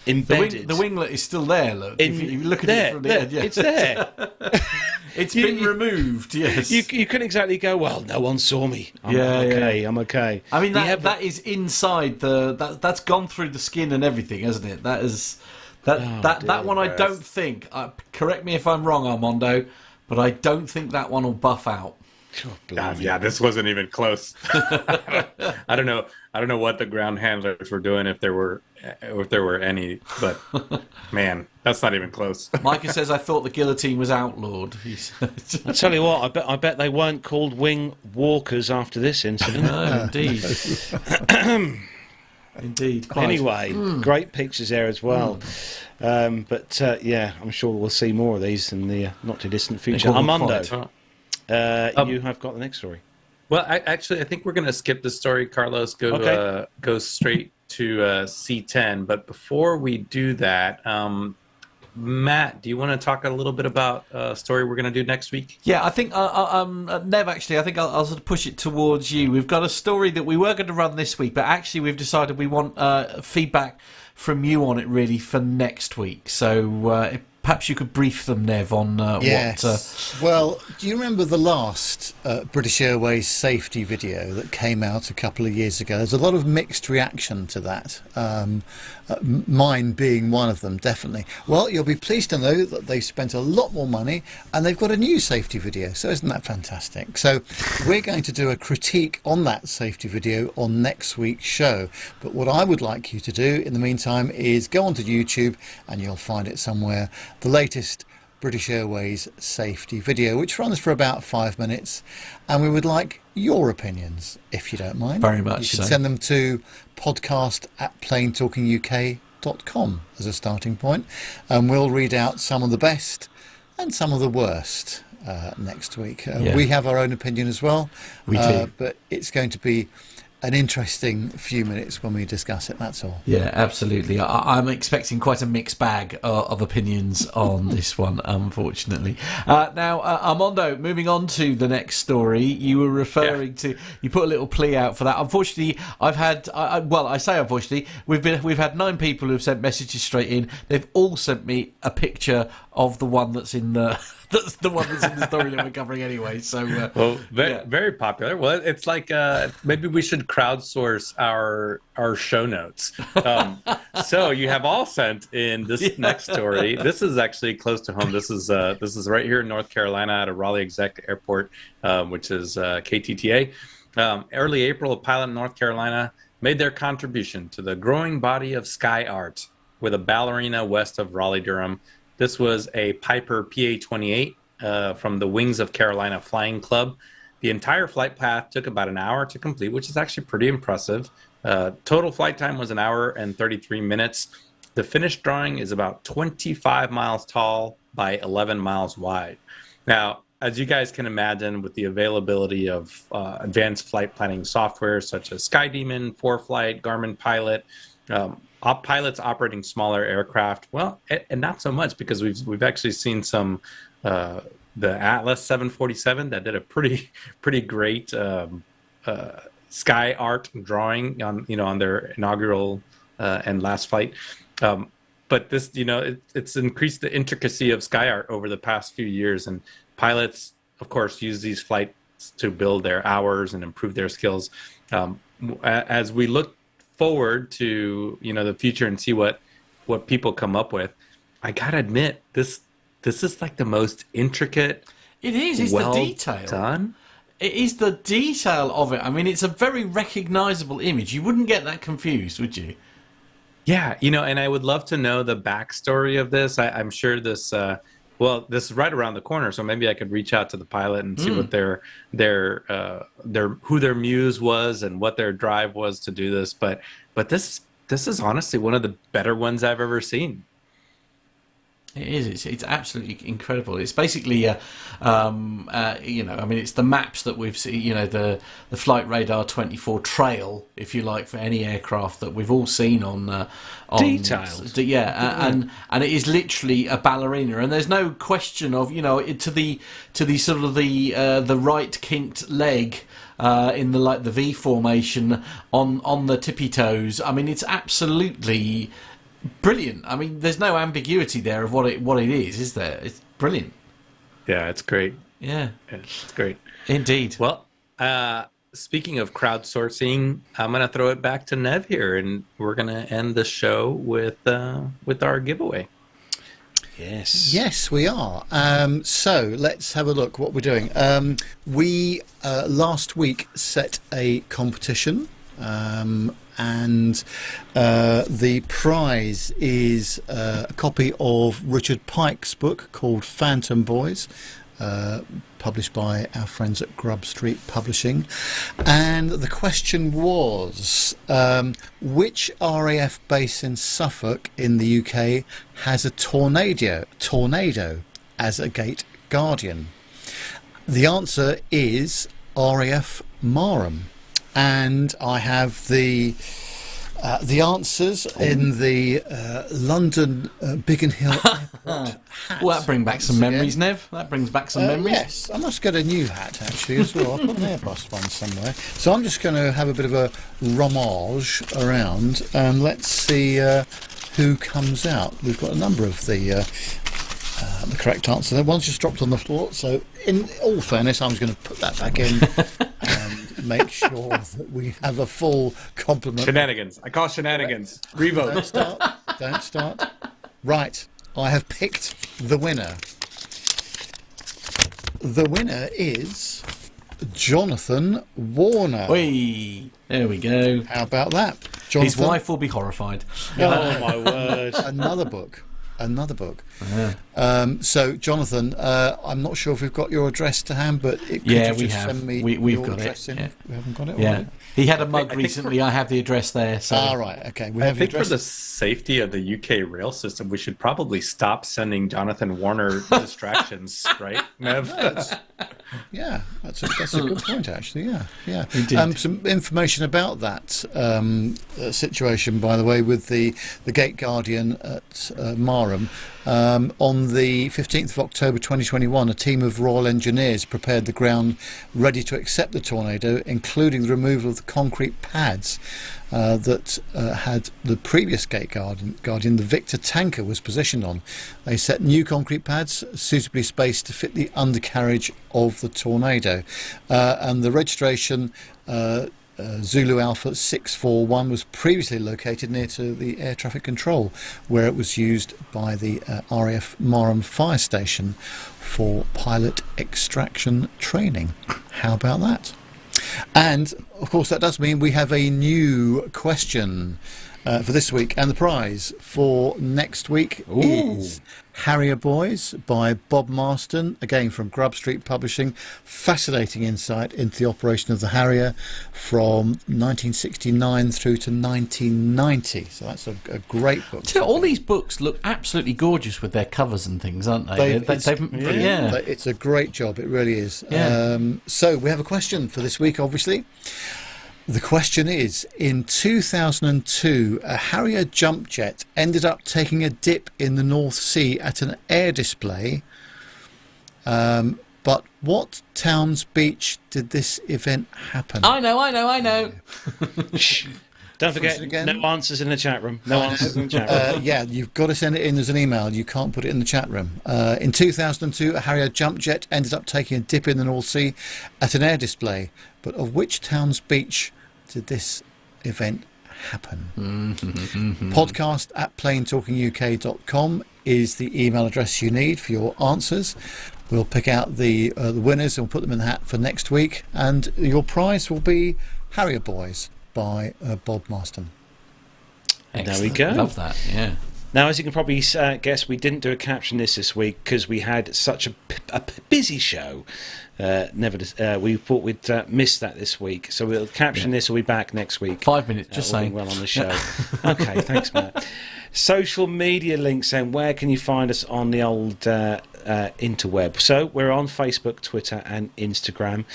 Speaker 1: embedded.
Speaker 2: The winglet is still there. Look, if you look at it from the edge,
Speaker 1: it's there.
Speaker 2: It's been removed. Yes,
Speaker 1: you couldn't exactly go, well, no one saw me. I'm okay.
Speaker 2: I mean, that is inside that's gone through the skin and everything, hasn't it? That That one I don't think. Correct me if I'm wrong, Armando, but I don't think that one will buff out.
Speaker 4: Yeah, this wasn't even close. I don't know what the ground handlers were doing if there were any, but man, that's not even close.
Speaker 2: Micah says I thought the guillotine was outlawed.
Speaker 1: I tell you what, I bet they weren't called wing walkers after this incident.
Speaker 2: No, indeed. Indeed. Quite.
Speaker 1: Anyway, great pictures there as well. But I'm sure we'll see more of these in the not too distant future. Armando, you have got the next story.
Speaker 4: Well, I think we're going to skip the story, Carlos. Go straight to C10. But before we do that, Matt, do you want to talk a little bit about a story we're going to do next week?
Speaker 2: Yeah, I think, Nev, actually, I think I'll sort of push it towards you. We've got a story that we were going to run this week, but actually we've decided we want feedback from you on it, really, for next week. So perhaps you could brief them, Nev, on what...
Speaker 3: Well, do you remember the last British Airways safety video that came out a couple of years ago? There's a lot of mixed reaction to that, mine being one of them, definitely. Well, you'll be pleased to know that they've spent a lot more money and they've got a new safety video, so isn't that fantastic? So we're going to do a critique on that safety video on next week's show. But what I would like you to do in the meantime is go onto YouTube and you'll find it somewhere. The latest British Airways safety video, which runs for about 5 minutes, and we would like your opinions, if you don't mind.
Speaker 2: Very much
Speaker 3: You
Speaker 2: so.
Speaker 3: can send them to podcast@planetalkinguk.com as a starting point, and we'll read out some of the best and some of the worst next week. We have our own opinion as well.
Speaker 2: We do.
Speaker 3: But it's going to be an interesting few minutes when we discuss it, that's all.
Speaker 2: Yeah, absolutely. I'm expecting quite a mixed bag of opinions on this one, unfortunately. Now, Armando, moving on to the next story, you were referring to, you put a little plea out for that. Unfortunately, I've had, I say unfortunately, we've had 9 people who've sent messages straight in. They've all sent me a picture of the one that's in the... That's the one that's in the story that we're covering anyway. So,
Speaker 4: very popular. Well, it's like maybe we should crowdsource our show notes. So you have all sent in this next story. This is actually close to home. This is right here in North Carolina at a Raleigh Exec Airport, which is KTTA. Early April, a pilot in North Carolina made their contribution to the growing body of sky art with a ballerina west of Raleigh-Durham. This was a Piper PA-28 from the Wings of Carolina Flying Club. The entire flight path took about an hour to complete, which is actually pretty impressive. Total flight time was an hour and 33 minutes. The finished drawing is about 25 miles tall by 11 miles wide. Now, as you guys can imagine, with the availability of advanced flight planning software such as SkyDemon, ForeFlight, Garmin Pilot, pilots operating smaller aircraft, well, and not so much, because we've actually seen some the Atlas 747 that did a pretty great sky art drawing on their inaugural and last flight. But this, it's increased the intricacy of sky art over the past few years, and pilots, of course, use these flights to build their hours and improve their skills. As we look forward to the future and see what people come up with, I gotta admit, this is like the most intricate.
Speaker 2: It is. It's the detail
Speaker 4: done.
Speaker 2: It is the detail of it. I mean, it's a very recognizable image. You wouldn't get that confused, would you?
Speaker 4: Yeah, and I would love to know the backstory of this. I'm sure this. This is right around the corner, so maybe I could reach out to the pilot and see what their who their muse was and what their drive was to do this. But this is honestly one of the better ones I've ever seen.
Speaker 2: It is. It's absolutely incredible. It's basically, it's the maps that we've seen. The Flight Radar 24 trail, if you like, for any aircraft that we've all seen on
Speaker 1: detailed.
Speaker 2: And it is literally a ballerina, and there's no question of to the sort of the right kinked leg. In the V formation on the tippy toes. I mean, it's absolutely brilliant. I mean, there's no ambiguity there of what it is there? It's brilliant.
Speaker 4: Yeah, it's great.
Speaker 2: Yeah,
Speaker 4: it's great
Speaker 2: indeed.
Speaker 4: Well, speaking of crowdsourcing, I'm going to throw it back to Nev here, and we're going to end the show with our giveaway.
Speaker 3: Yes, we are. So let's have a look what we're doing. We last week set a competition, and the prize is a copy of Richard Pike's book called Phantom Boys, published by our friends at Grub Street Publishing. And the question was, which RAF base in Suffolk in the UK has a tornado as a gate guardian? The answer is RAF Marham. And I have the answers in the London Biggin Hill Airport hat.
Speaker 2: Well, that brings back some memories, Nev. That brings back some memories.
Speaker 3: Yes, I must get a new hat actually as well. I've got an Airbus one somewhere. So I'm just going to have a bit of a rummage around and let's see who comes out. We've got a number of the correct answer. One's just dropped on the floor. So in all fairness, I'm just going to put that back in. Make sure that we have a full complement.
Speaker 4: Shenanigans. I call shenanigans. Revote.
Speaker 3: Don't start. Right. I have picked the winner. The winner is Jonathan Warner.
Speaker 2: Whee! There we go.
Speaker 3: How about that? Jonathan,
Speaker 2: his wife will be horrified.
Speaker 1: Oh, my word.
Speaker 3: Another book.
Speaker 2: Yeah.
Speaker 3: So, Jonathan, I'm not sure if we've got your address to hand, but could
Speaker 2: we
Speaker 3: you just
Speaker 2: have.
Speaker 3: send me
Speaker 2: We've
Speaker 3: your
Speaker 2: got
Speaker 3: address
Speaker 2: it.
Speaker 3: in?
Speaker 2: Yeah.
Speaker 3: We haven't got it?
Speaker 2: Yeah.
Speaker 3: Right.
Speaker 2: He had a mug recently. I have the address there. So.
Speaker 3: Ah, right. Okay. We
Speaker 4: I
Speaker 3: have the
Speaker 4: think for
Speaker 3: address.
Speaker 4: the safety of the UK rail system, we should probably stop sending Jonathan Warner distractions, right, Nev?
Speaker 3: Yeah, that's a good point, actually. Yeah.
Speaker 2: Indeed.
Speaker 3: Some information about that situation, by the way, with the Gate Guardian at Marham. On the 15th of October 2021, a team of Royal Engineers prepared the ground ready to accept the tornado, including the removal of the concrete pads that had the previous Gate Guardian, the Victor tanker, was positioned on. They set new concrete pads suitably spaced to fit the undercarriage of the tornado. And the registration Zulu Alpha 641 was previously located near to the air traffic control, where it was used by the RAF Marham Fire Station for pilot extraction training. How about that? And of course that does mean we have a new question for this week, and the prize for next week is Harrier Boys by Bob Marston, again from Grub Street Publishing. Fascinating insight into the operation of the Harrier from 1969 through to 1990. So that's a great book.
Speaker 2: So all these books look absolutely gorgeous with their covers and things, aren't they?
Speaker 3: It's a great job, it really is.
Speaker 2: Yeah.
Speaker 3: So we have a question for this week, obviously. The question is, in 2002, a Harrier jump jet ended up taking a dip in the North Sea at an air display. But what town's beach did this event happen?
Speaker 2: I know.
Speaker 1: Shh. Don't forget, no answers in the chat room. No answers in the chat room.
Speaker 3: Yeah, you've got to send it in as an email. You can't put it in the chat room. In 2002, a Harrier jump jet ended up taking a dip in the North Sea at an air display. But of which town's beach did this event happen? Podcast at planetalkinguk.com is the email address you need for your answers. We'll pick out the winners and we'll put them in the hat for next week. And your prize will be Harrier Boys by Bob Marston.
Speaker 1: There we go.
Speaker 2: Love that, yeah.
Speaker 1: Now, as you can probably guess, we didn't do a caption this week because we had such a busy show. We thought we'd miss that this week. So we'll caption this. We'll be back next week.
Speaker 2: 5 minutes, just saying.
Speaker 1: Well on the show. Okay, thanks, Matt. Social media links, and where can you find us on the old interweb? So we're on Facebook, Twitter and Instagram.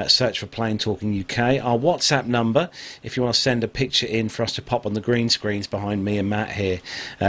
Speaker 1: Search for Plane Talking UK. Our WhatsApp number, if you want to send a picture in for us to pop on the green screens behind me and Matt here,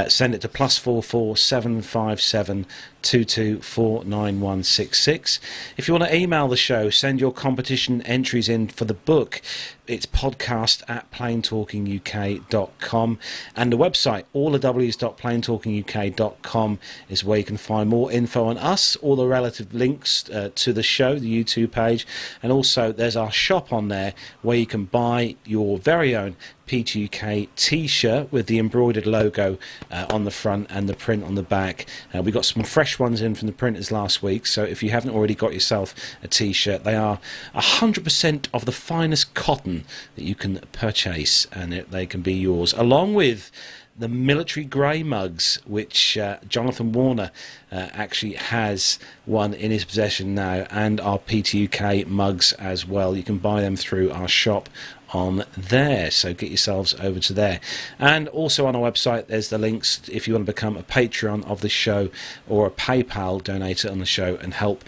Speaker 1: send it to +44 757 224966. If you want to email the show, send your competition entries in for the book. It's podcast@planetalkinguk.com, and the website, allthews.planetalkinguk.com, is where you can find more info on us, all the relative links to the show, the YouTube page, and also there's our shop on there where you can buy your very own P2UK t-shirt with the embroidered logo on the front and the print on the back. We got some fresh ones in from the printers last week, so if you haven't already got yourself a t-shirt, they are 100% of the finest cotton that you can purchase, and they can be yours, along with the military grey mugs, which Jonathan Warner actually has one in his possession now, and our P2UK mugs as well. You can buy them through our shop on there, so get yourselves over to there. And also on our website there's the links if you want to become a Patreon of the show or a PayPal donator on the show and help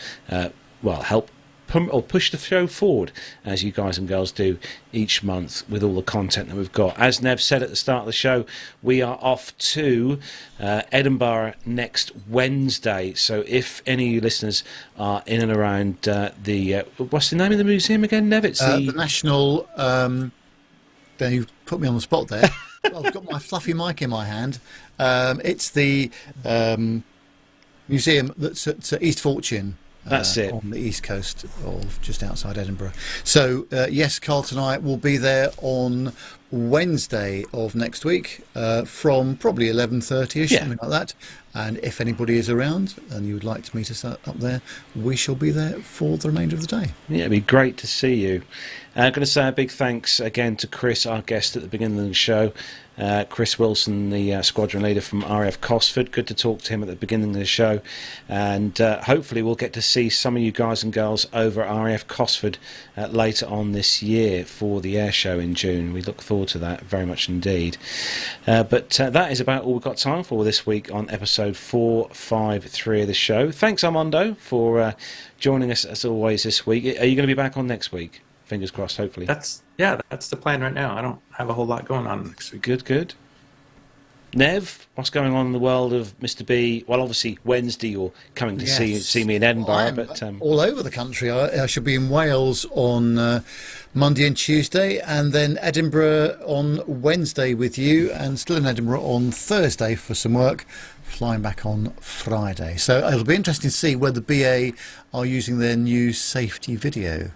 Speaker 1: push the show forward, as you guys and girls do each month with all the content that we've got. As Nev said at the start of the show, we are off to Edinburgh next Wednesday, so if any of you listeners are in and around the what's the name of the museum again, Nev? It's
Speaker 3: the National then you put me on the spot there. Well, I've got my fluffy mic in my hand. It's the museum that's at East Fortune.
Speaker 1: That's it.
Speaker 3: On the east coast of just outside Edinburgh. So, yes, Carlton and I will be there on Wednesday of next week from probably 11:30ish, something like that. And if anybody is around and you would like to meet us up there, we shall be there for the remainder of the day.
Speaker 1: Yeah, it'd be great to see you. I'm going to say a big thanks again to Chris, our guest at the beginning of the show. Chris Wilson, the squadron leader from RAF Cosford. Good to talk to him at the beginning of the show. And hopefully we'll get to see some of you guys and girls over at RAF Cosford later on this year for the air show in June. We look forward to that very much indeed. But that is about all we've got time for this week on episode 453 of the show. Thanks, Armando, for joining us as always this week. Are you going to be back on next week? Fingers crossed, hopefully.
Speaker 4: That's the plan right now. I don't have a whole lot going on next week.
Speaker 1: Good. Nev, what's going on in the world of Mr. B? Well, obviously Wednesday you're coming to see me in Edinburgh, but
Speaker 3: all over the country. I should be in Wales on Monday and Tuesday, and then Edinburgh on Wednesday with you, and still in Edinburgh on Thursday for some work, flying back on Friday. So it'll be interesting to see whether BA are using their new safety video.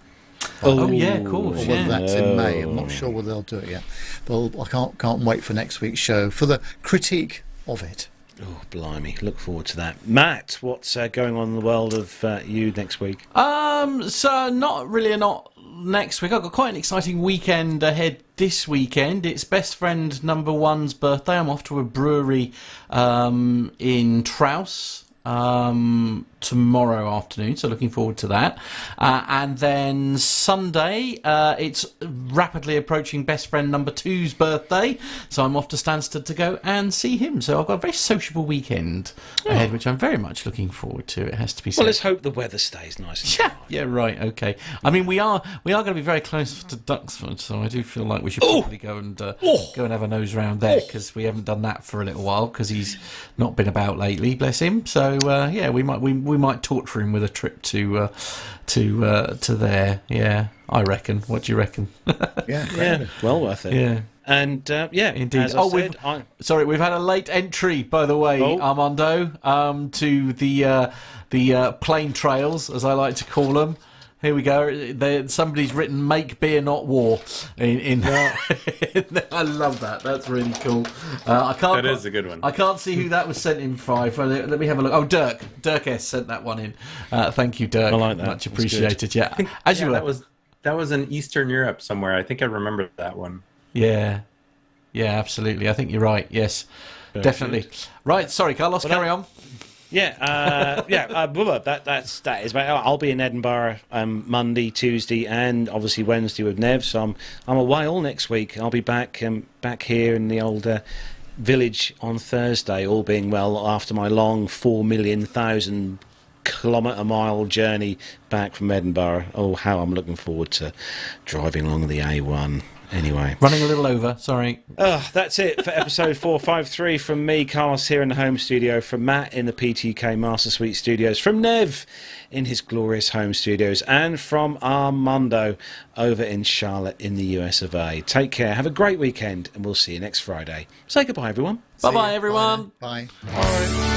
Speaker 2: Oh yeah, of course.
Speaker 3: Or whether that's in May. I'm not sure whether they'll do it yet. But I can't wait for next week's show for the critique of it.
Speaker 1: Oh, blimey. Look forward to that. Matt, what's going on in the world of you next week?
Speaker 2: So not next week. I've got quite an exciting weekend ahead this weekend. It's best friend number one's birthday. I'm off to a brewery in Trouse tomorrow afternoon, so looking forward to that. And then Sunday, it's rapidly approaching best friend number two's birthday, so I'm off to Stansted to go and see him. So I've got a very sociable weekend ahead, which I'm very much looking forward to. It has to be said.
Speaker 1: Well, let's hope the weather stays nice and
Speaker 2: yeah, right, okay. I mean, we are going to be very close to Duxford, so I do feel like we should probably go and have a nose round there, because we haven't done that for a little while, because he's not been about lately, bless him. So we might torture him with a trip to there. Yeah, I reckon. What do you reckon?
Speaker 1: Yeah, well worth it.
Speaker 2: Yeah.
Speaker 1: And
Speaker 2: indeed.
Speaker 1: As I said,
Speaker 2: we've had a late entry, by the way, Armando, to the plane trails, as I like to call them. Here we go. Somebody's written "Make beer, not war." I love that. That's really cool.
Speaker 4: That is a good one.
Speaker 2: I can't see who that was sent in by. Let me have a look. Oh, Dirk S sent that one in. Thank you, Dirk.
Speaker 1: I like that.
Speaker 2: Much appreciated. Yeah,
Speaker 4: that was in Eastern Europe somewhere. I think I remember that one.
Speaker 2: Yeah, absolutely. I think you're right. Yes, definitely. Right. Sorry, Carlos. Carry on.
Speaker 1: That is. I'll be in Edinburgh Monday, Tuesday, and obviously Wednesday with Nev. So I'm away all next week. I'll be back here in the old village on Thursday, all being well, after my long 4,000,000 kilometre-mile journey back from Edinburgh. Oh, how I'm looking forward to driving along the A1. Anyway.
Speaker 2: Running a little over, sorry.
Speaker 1: That's it for episode 453 from me, Carlos, here in the home studio, from Matt in the PTK Master Suite studios, from Nev in his glorious home studios, and from Armando over in Charlotte in the US of A. Take care, have a great weekend, and we'll see you next Friday. Say goodbye, everyone.
Speaker 2: Bye-bye, everyone.
Speaker 3: Bye.
Speaker 1: Bye.